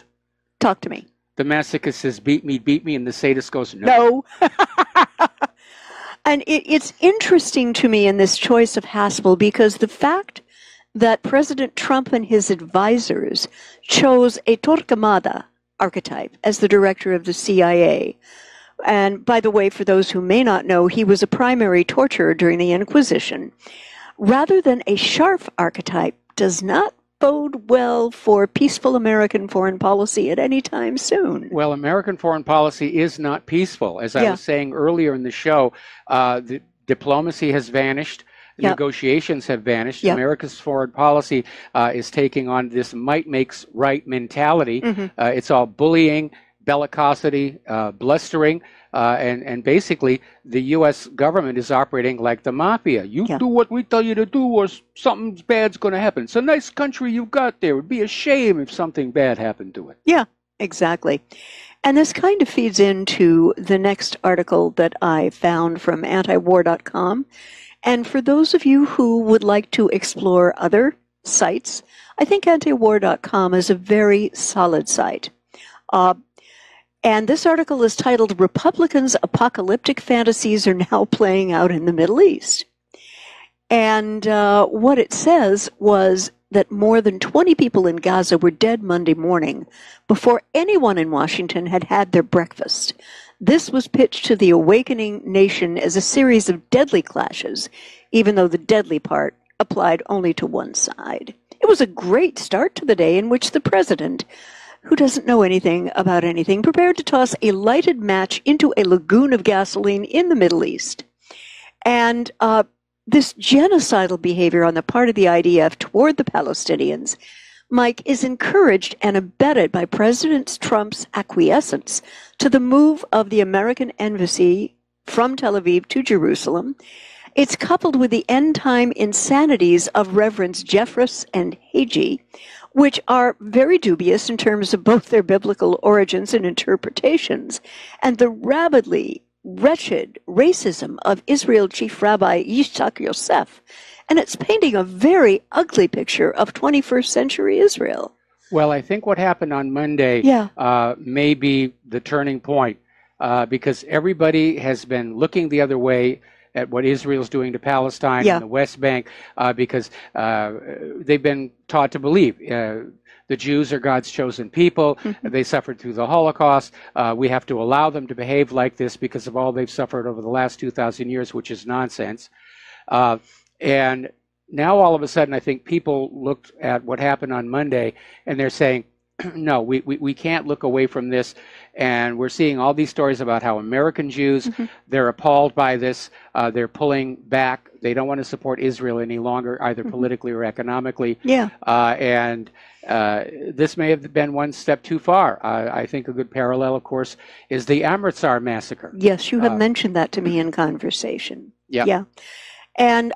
Talk to me. The masochist says, beat me, and the sadist goes, no. And it's interesting to me in this choice of Haspel because the fact that President Trump and his advisors chose a Torquemada archetype as the director of the CIA. And by the way, for those who may not know, he was a primary torturer during the Inquisition. Rather than a Scharf archetype does not bode well for peaceful American foreign policy at any time soon. Well, American foreign policy is not peaceful. As I was saying earlier in the show, the diplomacy has vanished. Negotiations have vanished. America's foreign policy is taking on this might makes right mentality. It's all bullying, bellicosity, blustering, and basically the U.S. government is operating like the mafia. You do what we tell you to do or something bad's going to happen. It's a nice country you got there. It would be a shame if something bad happened to it. Yeah, exactly. And this kind of feeds into the next article that I found from antiwar.com. And for those of you who would like to explore other sites, I think antiwar.com is a very solid site. And this article is titled, Republicans' Apocalyptic Fantasies Are Now Playing Out in the Middle East. And what it says was that more than 20 people in Gaza were dead Monday morning before anyone in Washington had had their breakfast. This was pitched to the awakening nation as a series of deadly clashes, even though the deadly part applied only to one side. It was a great start to the day in which the president, who doesn't know anything about anything, prepared to toss a lighted match into a lagoon of gasoline in the Middle East. And this genocidal behavior on the part of the IDF toward the Palestinians, Mike, is encouraged and abetted by President Trump's acquiescence to the move of the American embassy from Tel Aviv to Jerusalem, It's coupled with the end-time insanities of Reverends Jeffress and Hagee, which are very dubious in terms of both their biblical origins and interpretations, and the rabidly wretched racism of Israel Chief Rabbi Yitzhak Yosef. And it's painting a very ugly picture of 21st century Israel. Well, I think what happened on Monday may be the turning point, because everybody has been looking the other way at what Israel's doing to Palestine and the West Bank, because they've been taught to believe the Jews are God's chosen people. They suffered through the Holocaust. We have to allow them to behave like this because of all they've suffered over the last 2,000 years, which is nonsense. And now all of a sudden, I think people looked at what happened on Monday and they're saying, no, we can't look away from this. And we're seeing all these stories about how American Jews, they're appalled by this. They're pulling back. They don't want to support Israel any longer, either politically or economically. And this may have been one step too far. I think a good parallel, of course, is the Amritsar massacre. Yes, you have mentioned that to me in conversation. And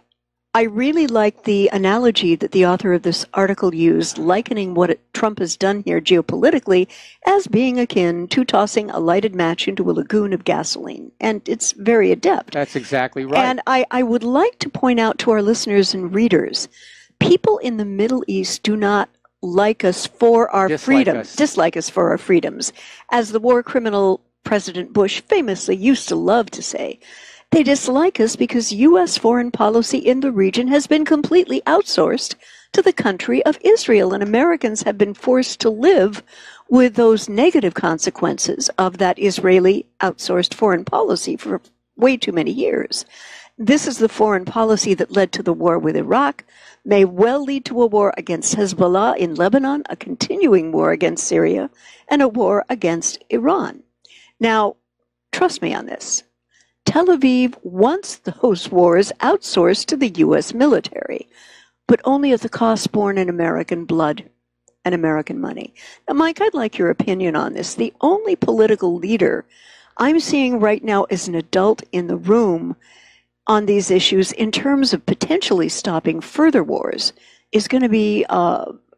I really like the analogy that the author of this article used, likening what Trump has done here geopolitically as being akin to tossing a lighted match into a lagoon of gasoline. And it's very adept. That's exactly right. And I would like to point out to our listeners and readers, people in the Middle East do not like us for our freedoms, dislike us for our freedoms, as the war criminal President Bush famously used to love to say. They dislike us because U.S. foreign policy in the region has been completely outsourced to the country of Israel, and Americans have been forced to live with those negative consequences of that Israeli outsourced foreign policy for way too many years. This is the foreign policy that led to the war with Iraq, may well lead to a war against Hezbollah in Lebanon, a continuing war against Syria, and a war against Iran. Now, trust me on this. Tel Aviv wants those wars outsourced to the U.S. military, but only at the cost borne in American blood and American money. Now, Mike, I'd like your opinion on this. The only political leader I'm seeing right now as an adult in the room on these issues in terms of potentially stopping further wars is going to be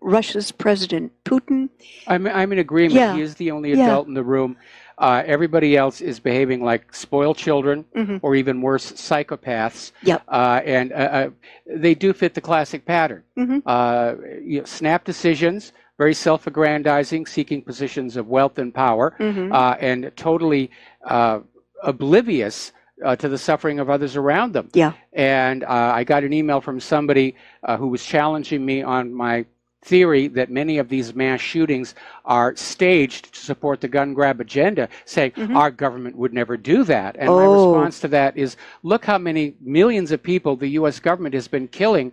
Russia's President Putin. I'm in agreement. He is the only adult in the room. Everybody else is behaving like spoiled children, or even worse, psychopaths. And they do fit the classic pattern. Snap decisions, very self-aggrandizing, seeking positions of wealth and power, and totally oblivious to the suffering of others around them. And I got an email from somebody who was challenging me on my theory that many of these mass shootings are staged to support the gun grab agenda, saying our government would never do that. And my response to that is, look how many millions of people the U.S. government has been killing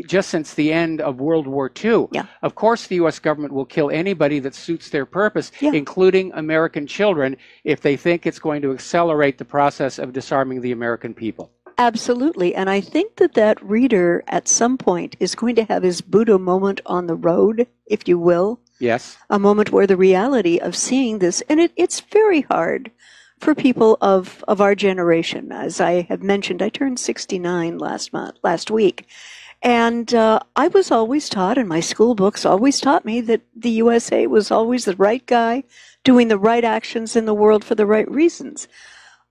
just since the end of World War II. Of course the U.S. government will kill anybody that suits their purpose, including American children, if they think it's going to accelerate the process of disarming the American people. Absolutely. And I think that that reader at some point is going to have his Buddha moment on the road, if you will. Yes. A moment where the reality of seeing this, and it's very hard for people of our generation. As I have mentioned, I turned 69 last week. And I was always taught, and my school books always taught me, that the USA was always the right guy, doing the right actions in the world for the right reasons.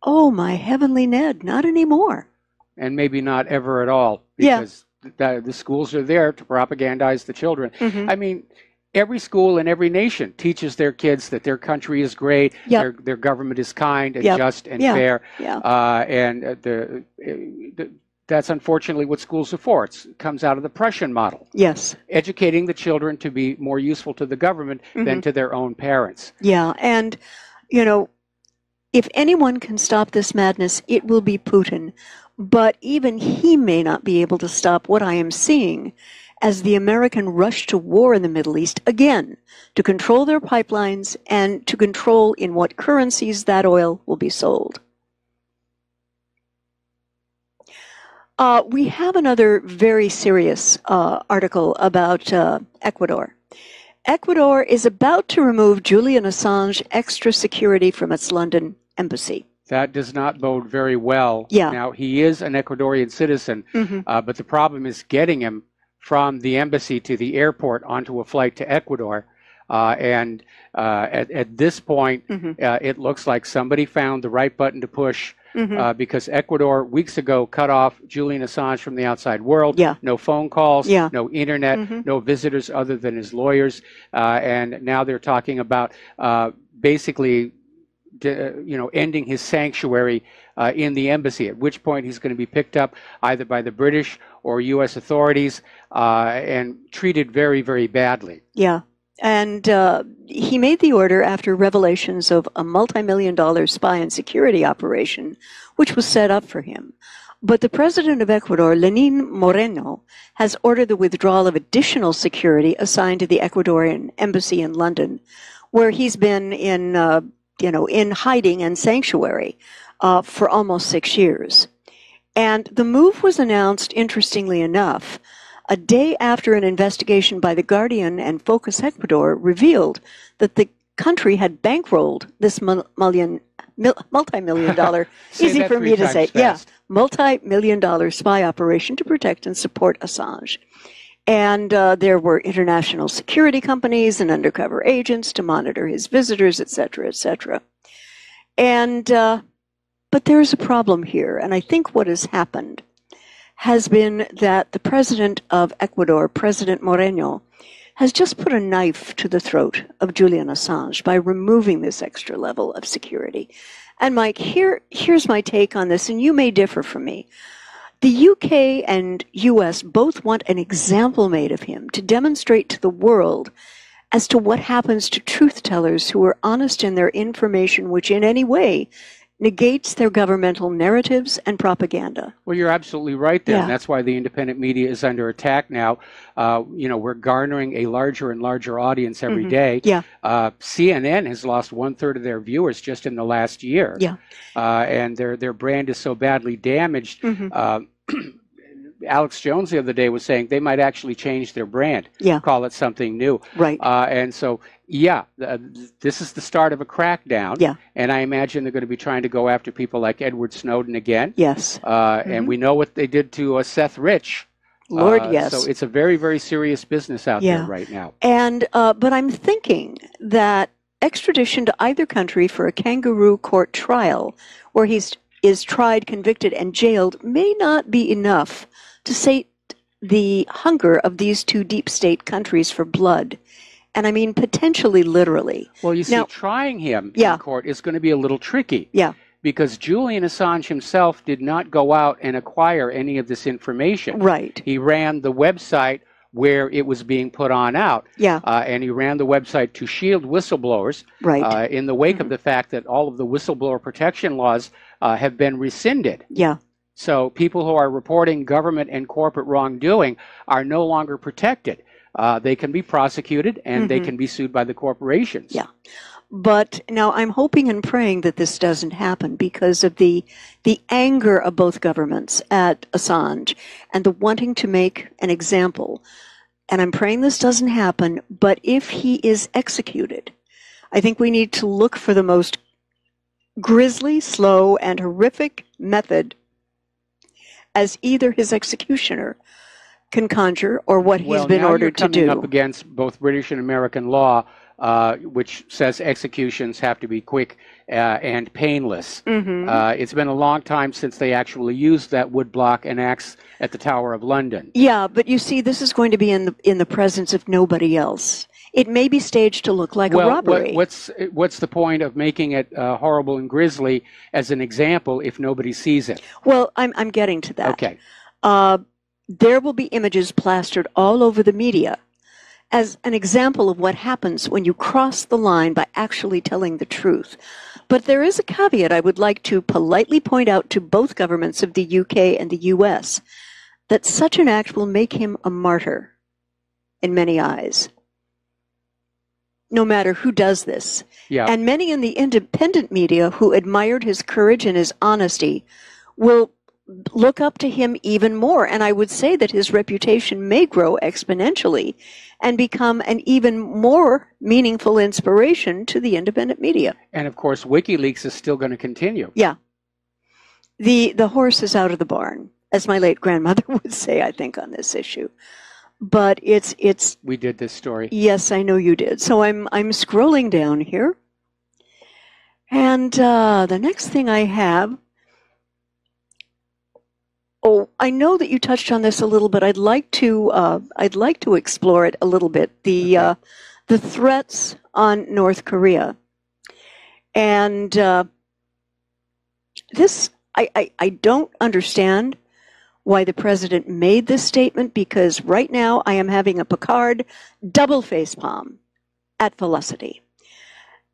Oh, my heavenly Ned, not anymore. And maybe not ever at all, because the schools are there to propagandize the children. I mean, every school in every nation teaches their kids that their country is great, their government is kind and just and fair. And that's unfortunately what schools are for. It comes out of the Prussian model. Educating the children to be more useful to the government than to their own parents. And, you know, if anyone can stop this madness, it will be Putin. But even he may not be able to stop what I am seeing as the American rush to war in the Middle East, again, to control their pipelines and to control in what currencies that oil will be sold. We have another very serious article about Ecuador. Ecuador is about to remove Julian Assange extra security from its London embassy. That does not bode very well. Yeah. Now, he is an Ecuadorian citizen, but the problem is getting him from the embassy to the airport onto a flight to Ecuador. At this point, it looks like somebody found the right button to push because Ecuador weeks ago cut off Julian Assange from the outside world. Yeah. No phone calls, Yeah. no internet, no visitors other than his lawyers. And now they're talking about basically ending his sanctuary in the embassy, at which point he's going to be picked up either by the British or U.S. authorities and treated very, very badly. Yeah. And he made the order after revelations of a multi-million-dollar spy and security operation, which was set up for him. But the president of Ecuador, Lenin Moreno, has ordered the withdrawal of additional security assigned to the Ecuadorian embassy in London, where he's been in hiding and sanctuary for almost 6 years. And the move was announced, interestingly enough, a day after an investigation by The Guardian and Focus Ecuador revealed that the country had bankrolled this multi-million-dollar, easy for me to say, multi-million-dollar spy operation to protect and support Assange. And there were international security companies and undercover agents to monitor his visitors, et cetera, et cetera. And, but there's a problem here, and I think what has happened has been that the president of Ecuador, President Moreno, has just put a knife to the throat of Julian Assange by removing this extra level of security. And Mike, here's my take on this, and you may differ from me. The UK and US both want an example made of him to demonstrate to the world as to what happens to truth tellers who are honest in their information, which in any way negates their governmental narratives and propaganda. Well, you're absolutely right there. Yeah. And that's why the independent media is under attack now. We're garnering a larger and larger audience every day. Yeah. CNN has lost 1/3 of their viewers just in the last year. Yeah. And their brand is so badly damaged. Alex Jones the other day was saying they might actually change their brand, call it something new. Right. And so, this is the start of a crackdown. Yeah. And I imagine they're going to be trying to go after people like Edward Snowden again. Yes. And we know what they did to Seth Rich. Lord, yes. So it's a very, very serious business out there right now. And but I'm thinking that extradition to either country for a kangaroo court trial, where he is tried, convicted, and jailed, may not be enough to sate the hunger of these two deep state countries for blood. And I mean potentially literally. Well, you see, now, trying him in court is going to be a little tricky. Yeah. Because Julian Assange himself did not go out and acquire any of this information. Right. He ran the website where it was being put on out. Yeah. And he ran the website to shield whistleblowers. Right. In the wake of the fact that all of the whistleblower protection laws have been rescinded. Yeah. So people who are reporting government and corporate wrongdoing are no longer protected. They can be prosecuted and they can be sued by the corporations. Yeah. But now I'm hoping and praying that this doesn't happen because of the anger of both governments at Assange and the wanting to make an example. And I'm praying this doesn't happen, but if he is executed, I think we need to look for the most grisly, slow, and horrific method as either his executioner can conjure or what he's been ordered to do. Well, now you're coming up against both British and American law, which says executions have to be quick and painless. It's been a long time since they actually used that woodblock and axe at the Tower of London. Yeah, but you see, this is going to be in the presence of nobody else. It may be staged to look like a robbery. What's the point of making it horrible and grisly as an example if nobody sees it? Well, I'm getting to that. Okay. There will be images plastered all over the media as an example of what happens when you cross the line by actually telling the truth. But there is a caveat I would like to politely point out to both governments of the UK and the US, that such an act will make him a martyr in many eyes, no matter who does this. Yeah. And many in the independent media who admired his courage and his honesty will look up to him even more. And I would say that his reputation may grow exponentially and become an even more meaningful inspiration to the independent media. And of course, WikiLeaks is still going to continue. Yeah. The horse is out of the barn, as my late grandmother would say, I think, on this issue. But it's we did this story. Yes, I know you did. So I'm scrolling down here. And the next thing I have, I know that you touched on this a little bit. I'd like to explore it a little bit. The threats on North Korea, and this I don't understand why the president made this statement, because right now I am having a Picard double facepalm at Felicity.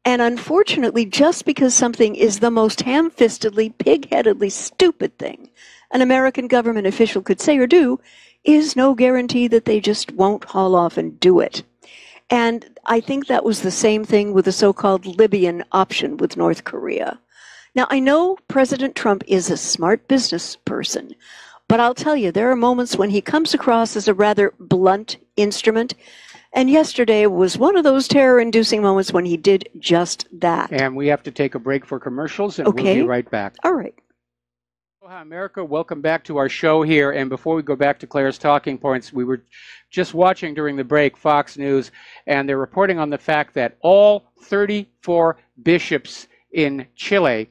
And unfortunately, just because something is the most ham-fistedly, pig-headedly stupid thing an American government official could say or do is no guarantee that they just won't haul off and do it. And I think that was the same thing with the so-called Libyan option with North Korea. Now, I know President Trump is a smart business person, but I'll tell you, there are moments when he comes across as a rather blunt instrument. And yesterday was one of those terror-inducing moments when he did just that. And we have to take a break for commercials, and we'll be right back. All right. Aloha, America. Welcome back to our show here. And before we go back to Claire's talking points, we were just watching during the break Fox News, and they're reporting on the fact that all 34 bishops in Chile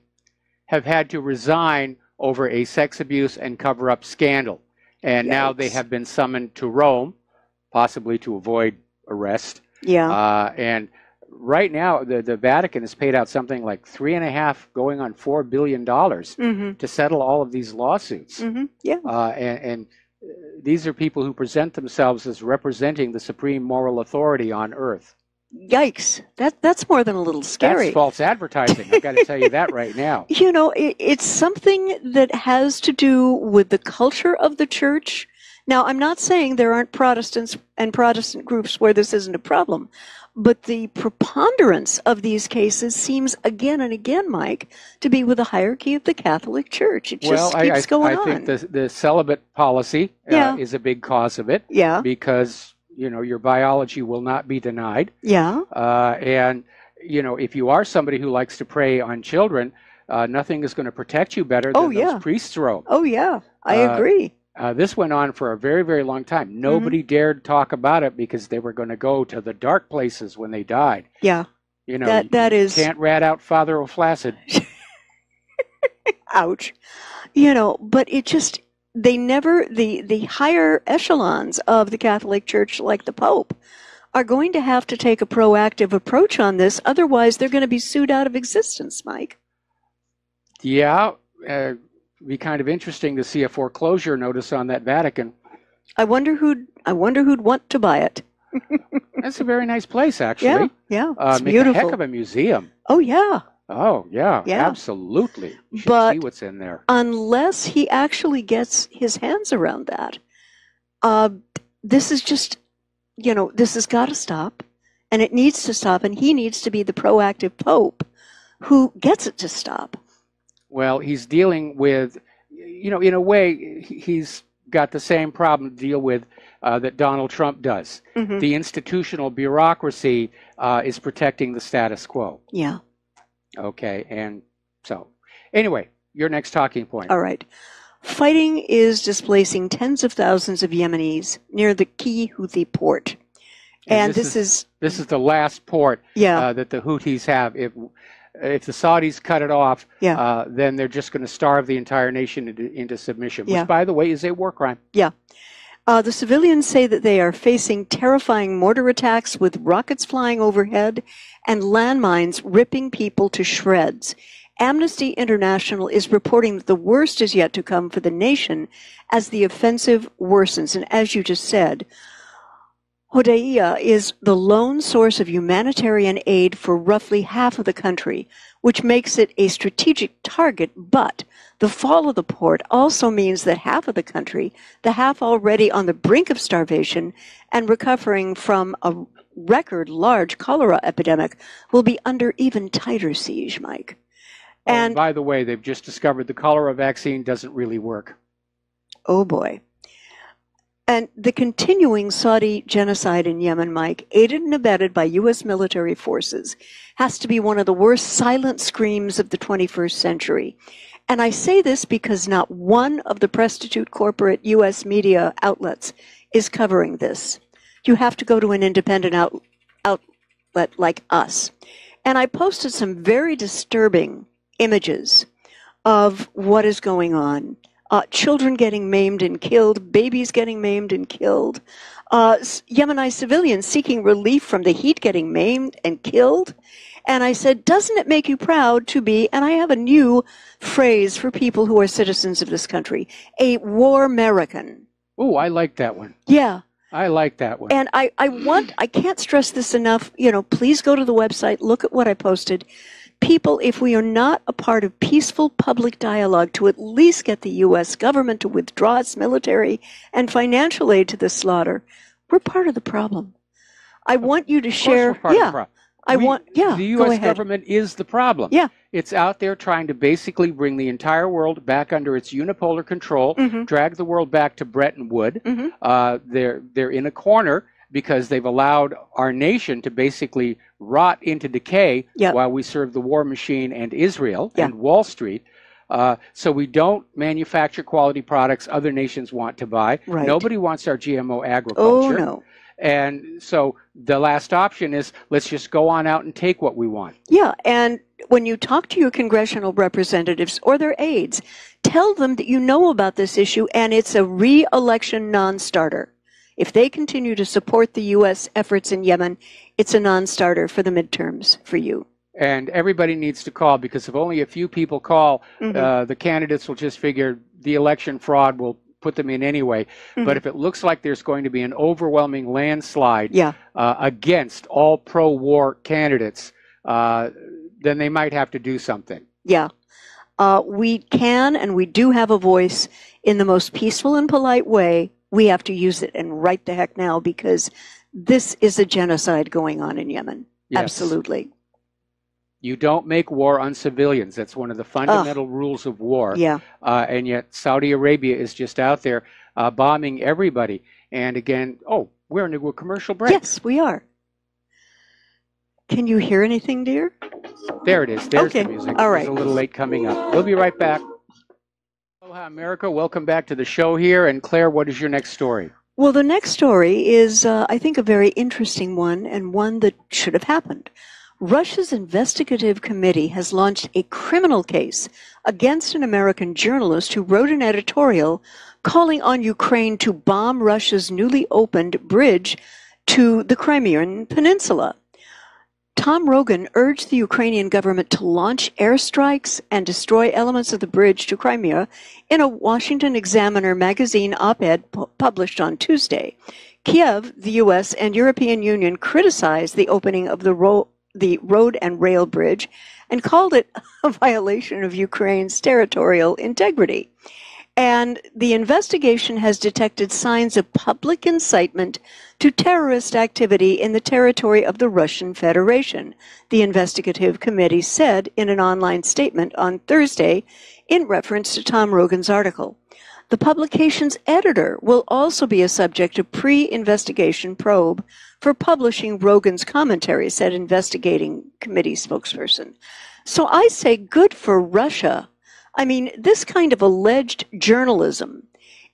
have had to resign over a sex abuse and cover-up scandal. And now they have been summoned to Rome, possibly to avoid arrest. Yeah. And right now, the Vatican has paid out something like $3.5 going on $4 billion to settle all of these lawsuits. Yeah. And these are people who present themselves as representing the supreme moral authority on earth. Yikes. That's more than a little scary. That's false advertising. I've got to tell you that right now. You know, it's something that has to do with the culture of the church. Now, I'm not saying there aren't Protestants and Protestant groups where this isn't a problem, but the preponderance of these cases seems again and again, Mike, to be with the hierarchy of the Catholic Church. It just keeps going on. I think the celibate policy is a big cause of it. Yeah. Because, you know, your biology will not be denied. Yeah. And, you know, if you are somebody who likes to prey on children, nothing is going to protect you better than those priests' robe. Oh, yeah. I agree. This went on for a very, very long time. Nobody dared talk about it because they were going to go to the dark places when they died. Yeah. You know, that is... can't rat out Father O'Flaccid. Ouch. You know, but it just... They never... The higher echelons of the Catholic Church, like the Pope, are going to have to take a proactive approach on this. Otherwise, they're going to be sued out of existence, Mike. Yeah. Be kind of interesting to see a foreclosure notice on that Vatican. I wonder who'd want to buy it. That's a very nice place, actually. Yeah, it's make beautiful. a heck of a museum. Oh yeah. Oh yeah, absolutely. You should see what's in there. Unless he actually gets his hands around that, this is just, you know, this has got to stop, and it needs to stop, and he needs to be the proactive Pope who gets it to stop. Well, he's dealing with, you know, in a way, he's got the same problem to deal with that Donald Trump does. The institutional bureaucracy is protecting the status quo. Yeah. Okay, and so, anyway, your next talking point. All right. Fighting is displacing tens of thousands of Yemenis near the key Houthi port. And this is the last port that the Houthis have. If the Saudis cut it off, then they're just going to starve the entire nation into submission, which, by the way, is a war crime. Yeah. The civilians say that they are facing terrifying mortar attacks with rockets flying overhead and landmines ripping people to shreds. Amnesty International is reporting that the worst is yet to come for the nation as the offensive worsens. And as you just said, Aiea is the lone source of humanitarian aid for roughly half of the country, which makes it a strategic target, but the fall of the port also means that half of the country, the half already on the brink of starvation and recovering from a record large cholera epidemic, will be under even tighter siege, Mike. And by the way, they've just discovered the cholera vaccine doesn't really work. Oh boy. And the continuing Saudi genocide in Yemen, Mike, aided and abetted by U.S. military forces, has to be one of the worst silent screams of the 21st century. And I say this because not one of the prostitute corporate U.S. media outlets is covering this. You have to go to an independent outlet like us. And I posted some very disturbing images of what is going on. Children getting maimed and killed, babies getting maimed and killed, Yemeni civilians seeking relief from the heat getting maimed and killed. And I said, doesn't it make you proud to be, and I have a new phrase for people who are citizens of this country, a war American. Oh, I like that one. Yeah. I like that one. And I can't stress this enough, please go to the website, look at what I posted. People, if we are not a part of peaceful public dialogue to at least get the U.S. government to withdraw its military and financial aid to the slaughter, we're part of the problem. I want you to share. The U.S. government is the problem. Yeah. It's out there trying to basically bring the entire world back under its unipolar control, drag the world back to Bretton Woods. They're in a corner because they've allowed our nation to basically rot into decay while we serve the war machine and Israel and Wall Street. So we don't manufacture quality products other nations want to buy. Right. Nobody wants our GMO agriculture. Oh, no. And so the last option is let's just go on out and take what we want. Yeah, and when you talk to your congressional representatives or their aides, tell them that you know about this issue and it's a re-election non-starter. If they continue to support the U.S. efforts in Yemen, it's a non-starter for the midterms for you. And everybody needs to call, because if only a few people call, the candidates will just figure the election fraud will put them in anyway. But if it looks like there's going to be an overwhelming landslide against all pro-war candidates, then they might have to do something. Yeah. We can and we do have a voice in the most peaceful and polite way. We have to use it, and right the heck now, because this is a genocide going on in Yemen. Yes. Absolutely. You don't make war on civilians. That's one of the fundamental rules of war. Yeah. And yet Saudi Arabia is just out there bombing everybody. And again, we're into a commercial break. Yes, we are. Can you hear anything, dear? There it is. There's the music. All right. It's a little late coming up. We'll be right back. Aloha, America. Welcome back to the show here. And Claire, what is your next story? Well, the next story is, I think, a very interesting one, and one that should have happened. Russia's investigative committee has launched a criminal case against an American journalist who wrote an editorial calling on Ukraine to bomb Russia's newly opened bridge to the Crimean Peninsula. Tom Rogan urged the Ukrainian government to launch airstrikes and destroy elements of the bridge to Crimea in a Washington Examiner magazine op-ed published on Tuesday. Kiev, the U.S., and European Union criticized the opening of the road and rail bridge and called it a violation of Ukraine's territorial integrity. And the investigation has detected signs of public incitement to terrorist activity in the territory of the Russian Federation, the investigative committee said in an online statement on Thursday in reference to Tom Rogan's article. The publication's editor will also be a subject of pre-investigation probe for publishing Rogan's commentary, said investigating committee spokesperson. So I say good for Russia. I mean, this kind of alleged journalism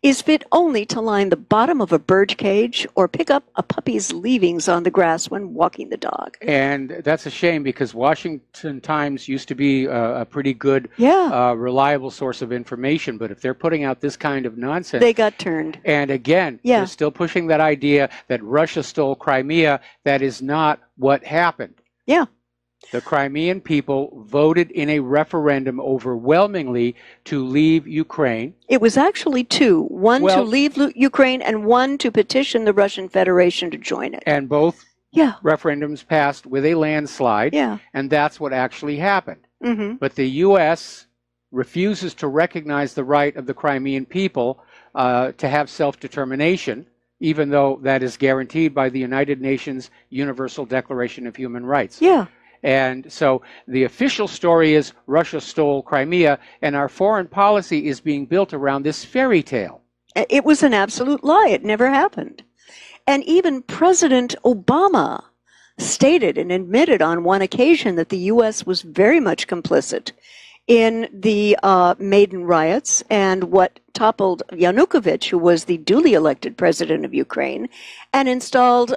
is fit only to line the bottom of a bird cage or pick up a puppy's leavings on the grass when walking the dog. And that's a shame, because Washington Times used to be a pretty good, reliable source of information. But if they're putting out this kind of nonsense... They got turned. And again, they're still pushing that idea that Russia stole Crimea. That is not what happened. Yeah. The Crimean people voted in a referendum overwhelmingly to leave Ukraine. It was actually two. One to leave Ukraine and one to petition the Russian Federation to join it. And both referendums passed with a landslide. Yeah. And that's what actually happened. But the U.S. refuses to recognize the right of the Crimean people to have self-determination, even though that is guaranteed by the United Nations Universal Declaration of Human Rights. Yeah. And so the official story is Russia stole Crimea, and our foreign policy is being built around this fairy tale. It was an absolute lie. It never happened. And even President Obama stated and admitted on one occasion that the U.S. was very much complicit in the Maidan riots and what toppled Yanukovych, who was the duly elected president of Ukraine, and installed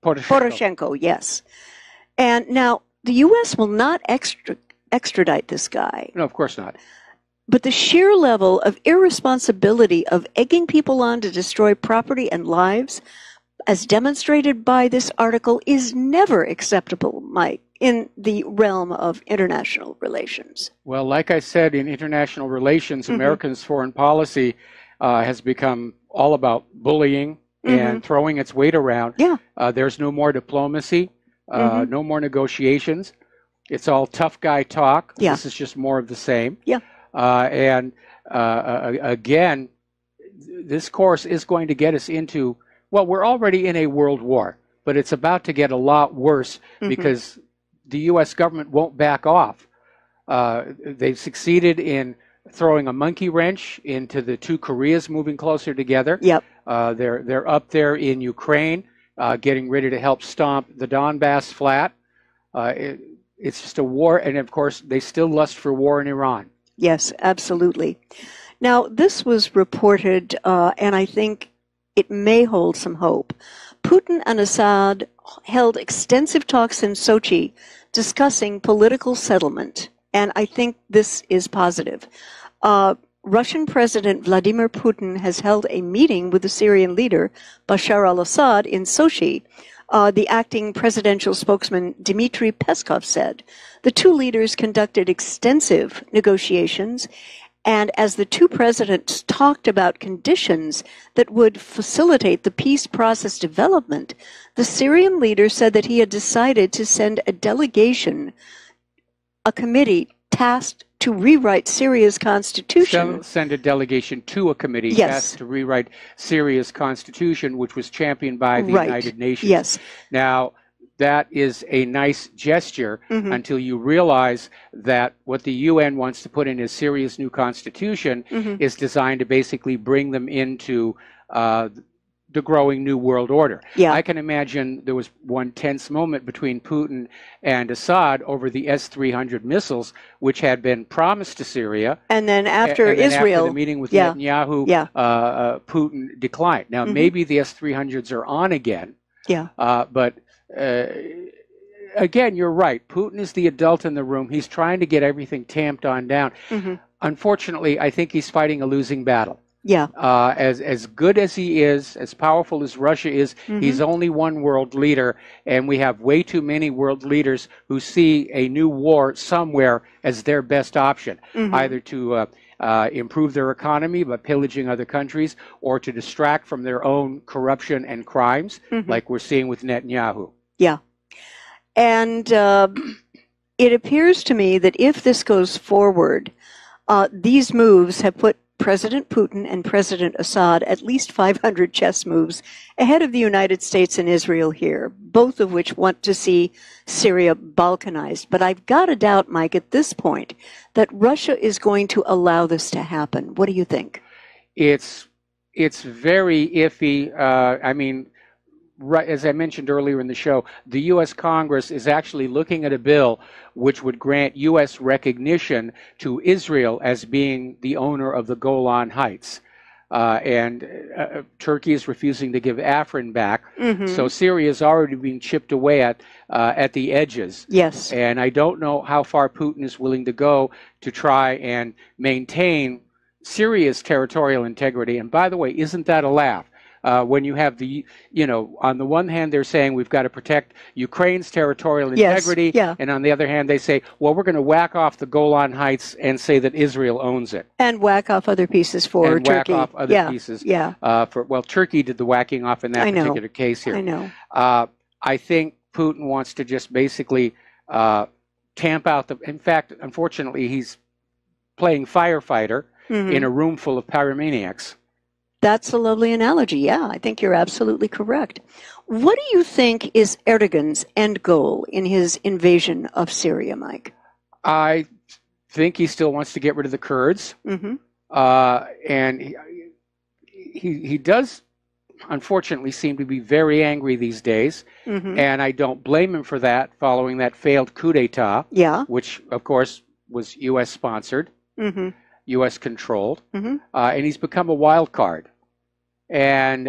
Poroshenko, yes. And now the U.S. will not extradite this guy. No, of course not. But the sheer level of irresponsibility of egging people on to destroy property and lives, as demonstrated by this article, is never acceptable, Mike, in the realm of international relations. Well, like I said, in international relations, America's foreign policy has become all about bullying and throwing its weight around. Yeah. There's no more diplomacy, no more negotiations. It's all tough guy talk. Yeah. This is just more of the same. Yeah. Again, this course is going to get us into, well, we're already in a world war, but it's about to get a lot worse because the U.S. government won't back off. They've succeeded in throwing a monkey wrench into the two Koreas moving closer together. Yep. They're up there in Ukraine, getting ready to help stomp the Donbass flat. It's just a war, and of course, they still lust for war in Iran. Yes, absolutely. Now, this was reported, and I think it may hold some hope. Putin and Assad held extensive talks in Sochi discussing political settlement, and I think this is positive. Russian President Vladimir Putin has held a meeting with the Syrian leader Bashar al-Assad in Sochi. The acting presidential spokesman Dmitry Peskov said the two leaders conducted extensive negotiations, and as the two presidents talked about conditions that would facilitate the peace process development, the Syrian leader said that he had decided to send a delegation, a committee tasked to rewrite Syria's constitution. Send a delegation to a committee Yes. tasked to rewrite Syria's constitution, which was championed by the Right. United Nations. Yes. Now, that is a nice gesture until you realize that what the UN wants to put in as Syria's new constitution is designed to basically bring them into the growing new world order. Yeah. I can imagine there was one tense moment between Putin and Assad over the S-300 missiles, which had been promised to Syria. And then after and then Israel, after the meeting with yeah. Netanyahu, Yeah. Putin declined. Now, maybe the S-300s are on again, Yeah. but again, you're right. Putin is the adult in the room. He's trying to get everything tamped on down. Unfortunately, I think he's fighting a losing battle. Yeah. As good as he is, as powerful as Russia is, he's only one world leader, and we have way too many world leaders who see a new war somewhere as their best option, either to improve their economy by pillaging other countries, or to distract from their own corruption and crimes, like we're seeing with Netanyahu. Yeah. And it appears to me that if this goes forward, these moves have put President Putin and President Assad at least 500 chess moves ahead of the United States and Israel here, both of which want to see Syria Balkanized. But I've got to doubt, Mike, at this point, that Russia is going to allow this to happen. What do you think? It's very iffy. I mean, right, as I mentioned earlier in the show, the U.S. Congress is actually looking at a bill which would grant U.S. recognition to Israel as being the owner of the Golan Heights. And Turkey is refusing to give Afrin back. So Syria is already being chipped away at the edges. Yes. And I don't know how far Putin is willing to go to try and maintain Syria's territorial integrity. And by the way, isn't that a laugh? When you have the, on the one hand, they're saying we've got to protect Ukraine's territorial integrity. Yeah. And on the other hand, they say, well, we're going to whack off the Golan Heights and say that Israel owns it. And whack off other pieces for and Turkey. Whack off other pieces. Yeah. Well, Turkey did the whacking off in that particular case here. I know. I think Putin wants to just basically tamp out in fact, unfortunately, he's playing firefighter in a room full of pyromaniacs. That's a lovely analogy. Yeah, I think you're absolutely correct. What do you think is Erdogan's end goal in his invasion of Syria, Mike? I think he still wants to get rid of the Kurds. Mm-hmm. And he does, unfortunately, seem to be very angry these days. Mm-hmm. And I don't blame him for that, following that failed coup d'etat, Yeah. which, of course, was U.S.-sponsored, Mm-hmm. U.S.-controlled. Mm-hmm. And he's become a wild card. And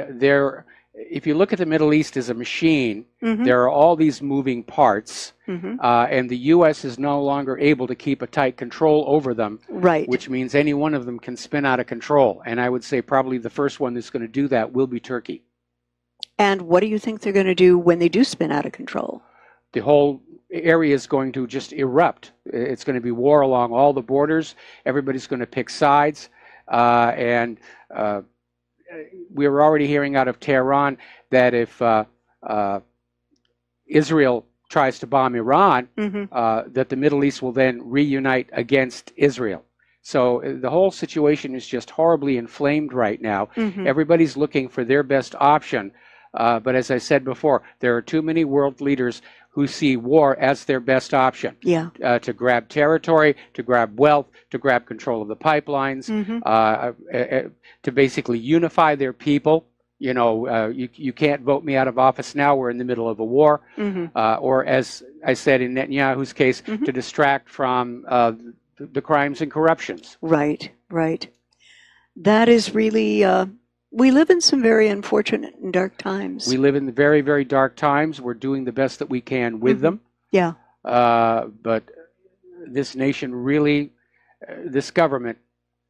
if you look at the Middle East as a machine, Mm-hmm. there are all these moving parts, Mm-hmm. and the U.S. is no longer able to keep a tight control over them, Right. which means any one of them can spin out of control. And I would say probably the first one that's going to do that will be Turkey. And what do you think they're going to do when they do spin out of control? The whole area is going to just erupt. It's going to be war along all the borders. Everybody's going to pick sides, and we were already hearing out of Tehran that if Israel tries to bomb Iran, Mm-hmm. that the Middle East will then reunite against Israel. So the whole situation is just horribly inflamed right now. Mm-hmm. Everybody's looking for their best option. But as I said before, there are too many world leaders who see war as their best option. Yeah. To grab territory, to grab wealth, to grab control of the pipelines, Mm-hmm. to basically unify their people. You know, you can't vote me out of office now. We're in the middle of a war. Mm-hmm. Or as I said in Netanyahu's case, Mm-hmm. to distract from the crimes and corruptions. Right, right. That is really, we live in some very unfortunate and dark times. We live in very, very dark times. We're doing the best that we can with Mhm. them. Yeah. But this nation really, this government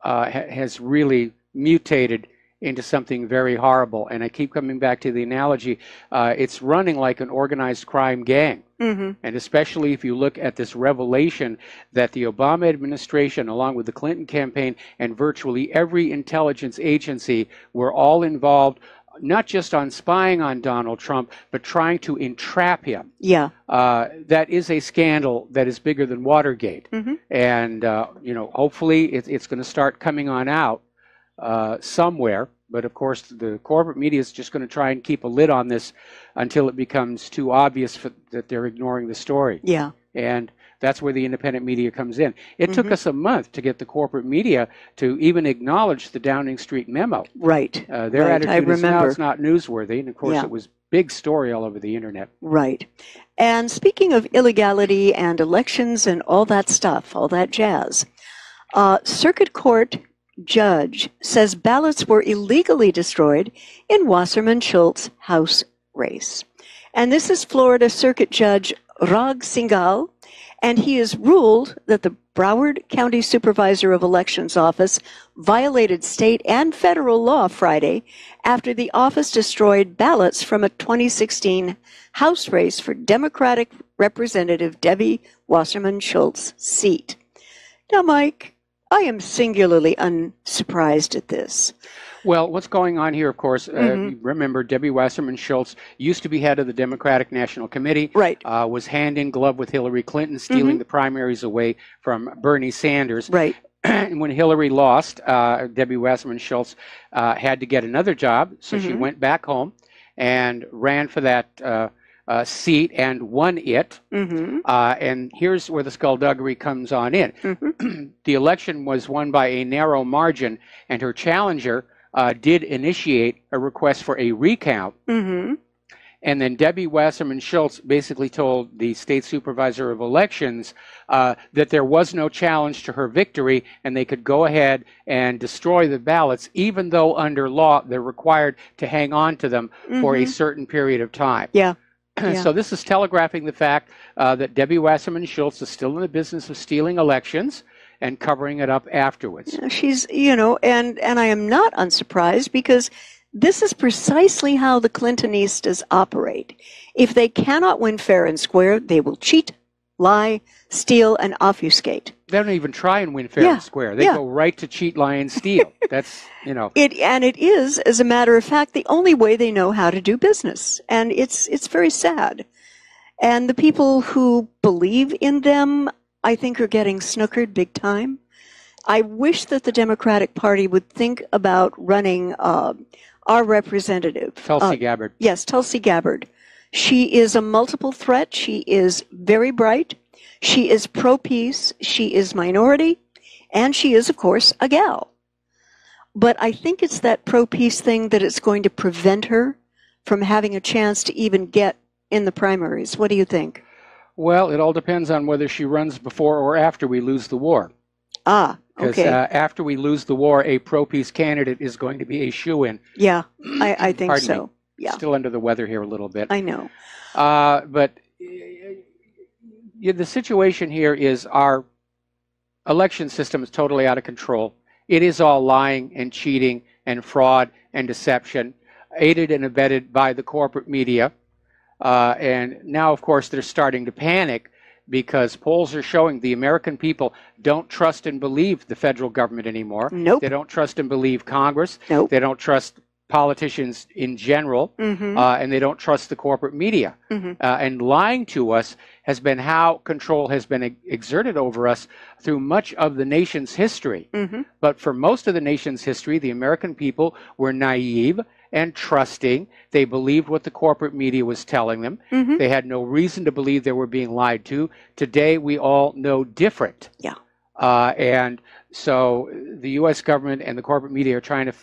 has really mutated into something very horrible. And I keep coming back to the analogy. It's running like an organized crime gang. Mm-hmm. And especially if you look at this revelation that the Obama administration, along with the Clinton campaign and virtually every intelligence agency, were all involved, not just on spying on Donald Trump, but trying to entrap him. Yeah. That is a scandal that is bigger than Watergate. Mm-hmm. And, hopefully it's going to start coming on out somewhere. But of course, the corporate media is just going to try and keep a lid on this until it becomes too obvious that they're ignoring the story. Yeah. And that's where the independent media comes in. It took us a month to get the corporate media to even acknowledge the Downing Street memo. Right. Their Right. I attitude is now remember. it's not newsworthy. And of course, Yeah. it was big story all over the internet. Right. And speaking of illegality and elections and all that stuff, all that jazz, Circuit Court judge says ballots were illegally destroyed in Wasserman Schultz House race. And this is Florida Circuit Judge Rag Singhal, and he has ruled that the Broward County Supervisor of Elections Office violated state and federal law Friday after the office destroyed ballots from a 2016 House race for Democratic Representative Debbie Wasserman Schultz's seat. Now, Mike, I am singularly unsurprised at this. Well, what's going on here, of course, remember Debbie Wasserman Schultz used to be head of the Democratic National Committee, Right. Was hand in glove with Hillary Clinton, stealing the primaries away from Bernie Sanders. Right. And when Hillary lost, Debbie Wasserman Schultz had to get another job, so she went back home and ran for that seat and won it. And here's where the skullduggery comes on in. The election was won by a narrow margin, and her challenger did initiate a request for a recount. And then Debbie Wasserman Schultz basically told the state supervisor of elections that there was no challenge to her victory and they could go ahead and destroy the ballots, even though under law they're required to hang on to them for a certain period of time. Yeah. So this is telegraphing the fact that Debbie Wasserman Schultz is still in the business of stealing elections and covering it up afterwards. She's, and I am not unsurprised because this is precisely how the Clintonistas operate. If they cannot win fair and square, they will cheat, lie, steal, and obfuscate. They don't even try and win fair and square. They go right to cheat, lie, and steal. That's, It is, as a matter of fact, the only way they know how to do business. And it's very sad. And the people who believe in them, I think, are getting snookered big time. I wish that the Democratic Party would think about running our representative. Tulsi Gabbard. Yes, Tulsi Gabbard. She is a multiple threat. She is very bright. She is pro-peace. She is minority. And she is, of course, a gal. But I think it's that pro-peace thing that it's going to prevent her from having a chance to even get in the primaries. What do you think? Well, it all depends on whether she runs before or after we lose the war. Ah, Because okay. After we lose the war, a pro-peace candidate is going to be a shoo-in. Yeah, I think Pardon so. me. Yeah. Still under the weather here a little bit. I know. But the situation here is our election system is totally out of control. It is all lying and cheating and fraud and deception, aided and abetted by the corporate media. And now, of course, they're starting to panic because polls are showing the American people don't trust and believe the federal government anymore. Nope. They don't trust and believe Congress. Nope. They don't trust politicians in general, and they don't trust the corporate media. And lying to us has been how control has been exerted over us through much of the nation's history. But for most of the nation's history, the American people were naive and trusting. They believed what the corporate media was telling them. They had no reason to believe they were being lied to. Today, we all know different. Yeah. And so the U.S. government and the corporate media are trying to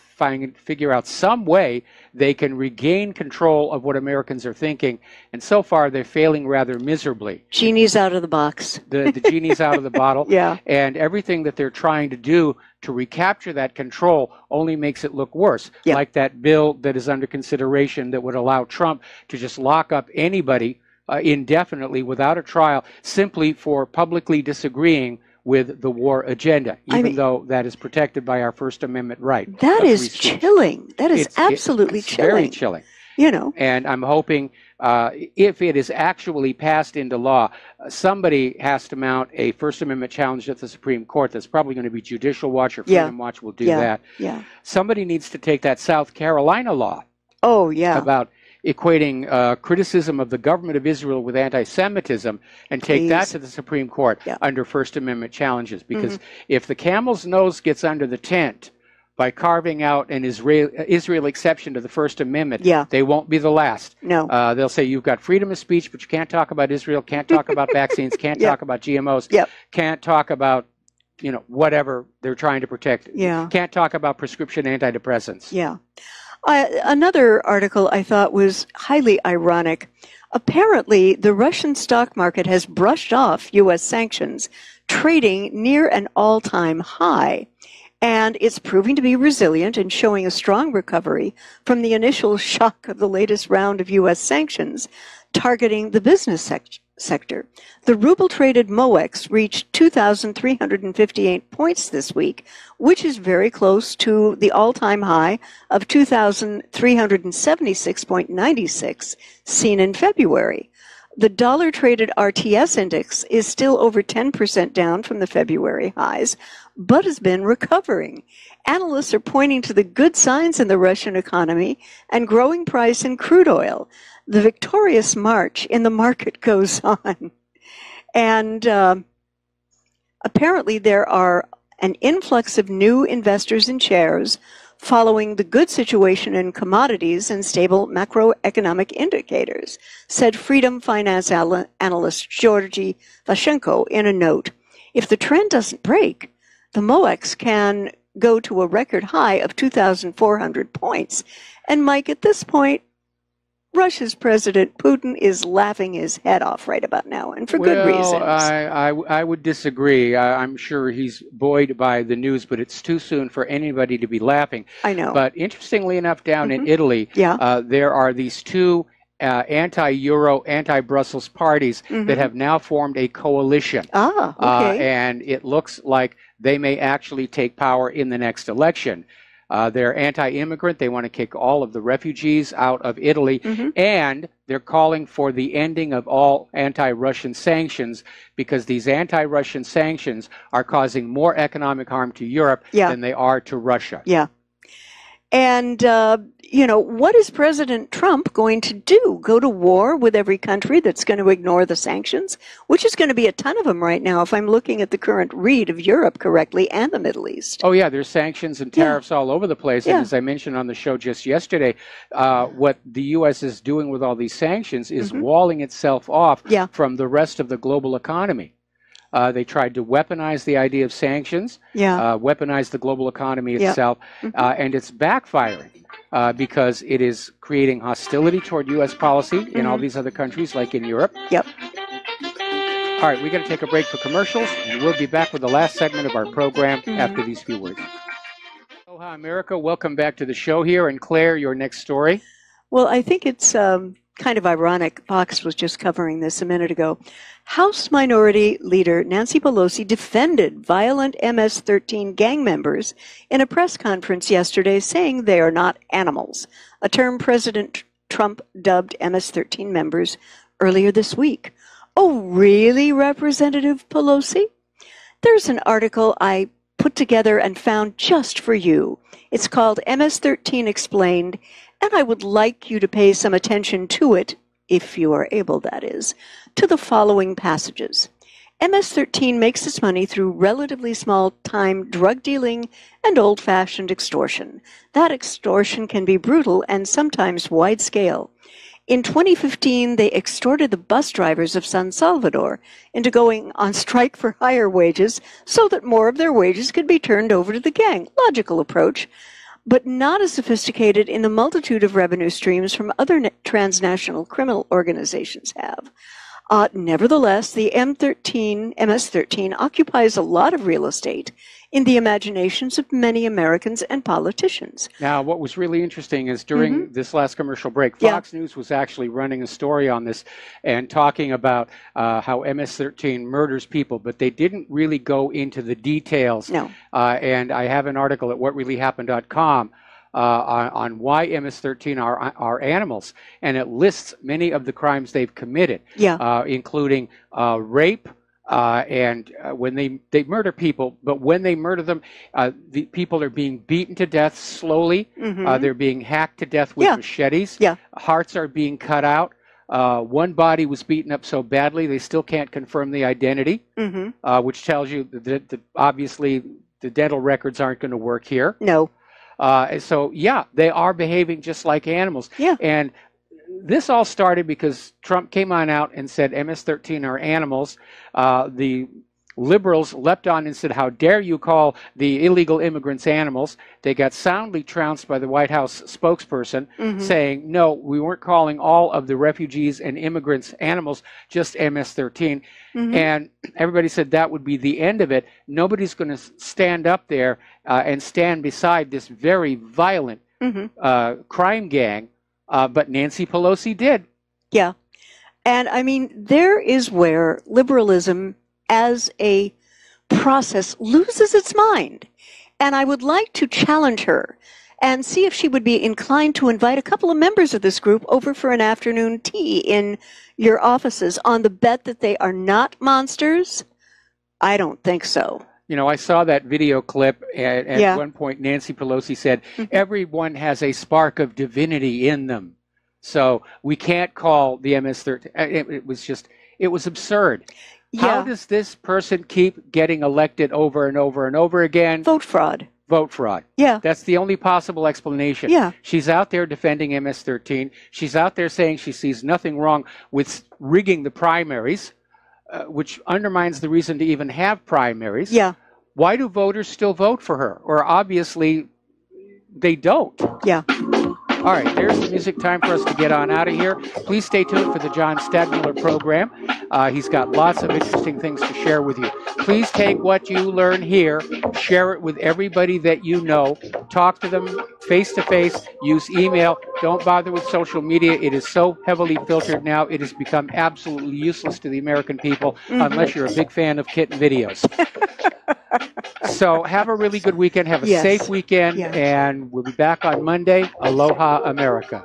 figure out some way they can regain control of what Americans are thinking. And so far, they're failing rather miserably. Genie's out of the box. The genie's out of the bottle. Yeah. And everything that they're trying to do to recapture that control only makes it look worse. Yeah. Like that bill that is under consideration that would allow Trump to just lock up anybody indefinitely without a trial simply for publicly disagreeing with the war agenda, even though that is protected by our First Amendment right. That is chilling. That is absolutely it's chilling. Very chilling. You know. And I'm hoping if it is actually passed into law, somebody has to mount a First Amendment challenge at the Supreme Court. That's probably going to be Judicial Watch or Freedom Watch will do that. Yeah. Somebody needs to take that South Carolina law. Oh, yeah. About equating criticism of the government of Israel with anti-Semitism and take that to the Supreme Court under First Amendment challenges. Because if the camel's nose gets under the tent by carving out an Israel exception to the First Amendment, they won't be the last. No. They'll say you've got freedom of speech, but you can't talk about Israel, can't talk about vaccines, can't talk about GMOs, can't talk about whatever they're trying to protect. Can't talk about prescription antidepressants. Yeah. Another article I thought was highly ironic. Apparently, the Russian stock market has brushed off U.S. sanctions, trading near an all-time high. And it's proving to be resilient and showing a strong recovery from the initial shock of the latest round of U.S. sanctions targeting the business sector. The ruble-traded MOEX reached 2,358 points this week, which is very close to the all-time high of 2,376.96 seen in February. The dollar-traded RTS index is still over 10% down from the February highs, but has been recovering. Analysts are pointing to the good signs in the Russian economy and growing price in crude oil. The victorious march in the market goes on. And apparently there are an influx of new investors in shares following the good situation in commodities and stable macroeconomic indicators, said Freedom Finance analyst Georgy Vashenko in a note. If the trend doesn't break, the MOEX can go to a record high of 2,400 points. And Mike, at this point, Russia's President Putin is laughing his head off right about now, and for good reasons. I would disagree. I'm sure he's buoyed by the news, but it's too soon for anybody to be laughing. I know. But interestingly enough, down in Italy, there are these two anti-Euro, anti-Brussels parties that have now formed a coalition. Ah, okay. And it looks like they may actually take power in the next election. They're anti-immigrant. They want to kick all of the refugees out of Italy. And they're calling for the ending of all anti-Russian sanctions because these anti-Russian sanctions are causing more economic harm to Europe than they are to Russia. Yeah. And, what is President Trump going to do? Go to war with every country that's going to ignore the sanctions, which is going to be a ton of them right now, if I'm looking at the current read of Europe correctly and the Middle East. Oh, yeah, there's sanctions and tariffs all over the place. And as I mentioned on the show just yesterday, what the U.S. is doing with all these sanctions is walling itself off from the rest of the global economy. They tried to weaponize the idea of sanctions, weaponize the global economy itself, and it's backfiring because it is creating hostility toward U.S. policy in all these other countries, like in Europe. Yep. All right, we're going to take a break for commercials, and we'll be back with the last segment of our program after these few words. Aloha, America. Welcome back to the show here. And Claire, your next story. Well, I think it's kind of ironic. Fox was just covering this a minute ago. House Minority Leader Nancy Pelosi defended violent MS-13 gang members in a press conference yesterday, saying they are not animals, a term President Trump dubbed MS-13 members earlier this week. Oh, really, Representative Pelosi? There's an article I put together and found just for you. It's called MS-13 Explained, and I would like you to pay some attention to it, if you are able, that is, to the following passages. MS-13 makes its money through relatively small-time drug dealing and old-fashioned extortion. That extortion can be brutal and sometimes wide-scale. In 2015, they extorted the bus drivers of San Salvador into going on strike for higher wages so that more of their wages could be turned over to the gang. Logical approach, but not as sophisticated in the multitude of revenue streams from other transnational criminal organizations have. Nevertheless, the MS-13 occupies a lot of real estate in the imaginations of many Americans and politicians. Now, what was really interesting is during this last commercial break, Fox News was actually running a story on this and talking about how MS-13 murders people, but they didn't really go into the details. No. And I have an article at whatreallyhappened.com on why MS-13 are animals, and it lists many of the crimes they've committed, including rape, and when they murder people, but when they murder them, the people are being beaten to death slowly. They're being hacked to death with machetes. Hearts are being cut out. One body was beaten up so badly they still can't confirm the identity, which tells you that obviously the dental records aren't going to work here. No. So, they are behaving just like animals. And this all started because Trump came on out and said MS-13 are animals. The liberals leapt on and said, how dare you call the illegal immigrants animals? They got soundly trounced by the White House spokesperson saying, no, we weren't calling all of the refugees and immigrants animals, just MS-13. And everybody said that would be the end of it. Nobody's going to stand up there and stand beside this very violent crime gang. But Nancy Pelosi did. Yeah. And I mean, there is where liberalism as a process loses its mind. And I would like to challenge her and see if she would be inclined to invite a couple of members of this group over for an afternoon tea in your offices on the bet that they are not monsters. I don't think so. You know, I saw that video clip, and at one point Nancy Pelosi said, everyone has a spark of divinity in them. So we can't call the MS-13. It was absurd. How does this person keep getting elected over and over and over again? Vote fraud. Vote fraud. Yeah. That's the only possible explanation. Yeah. She's out there defending MS-13. She's out there saying she sees nothing wrong with rigging the primaries, which undermines the reason to even have primaries. Yeah. Why do voters still vote for her? Or obviously they don't. Yeah. All right, there's the music. Time for us to get on out of here. Please stay tuned for the John Stadmiller program. He's got lots of interesting things to share with you. Please take what you learn here, share it with everybody that you know, talk to them face-to-face, use email. Don't bother with social media. It is so heavily filtered now, it has become absolutely useless to the American people unless you're a big fan of kitten videos. So have a really good weekend. Have a safe weekend, and we'll be back on Monday. Aloha, America.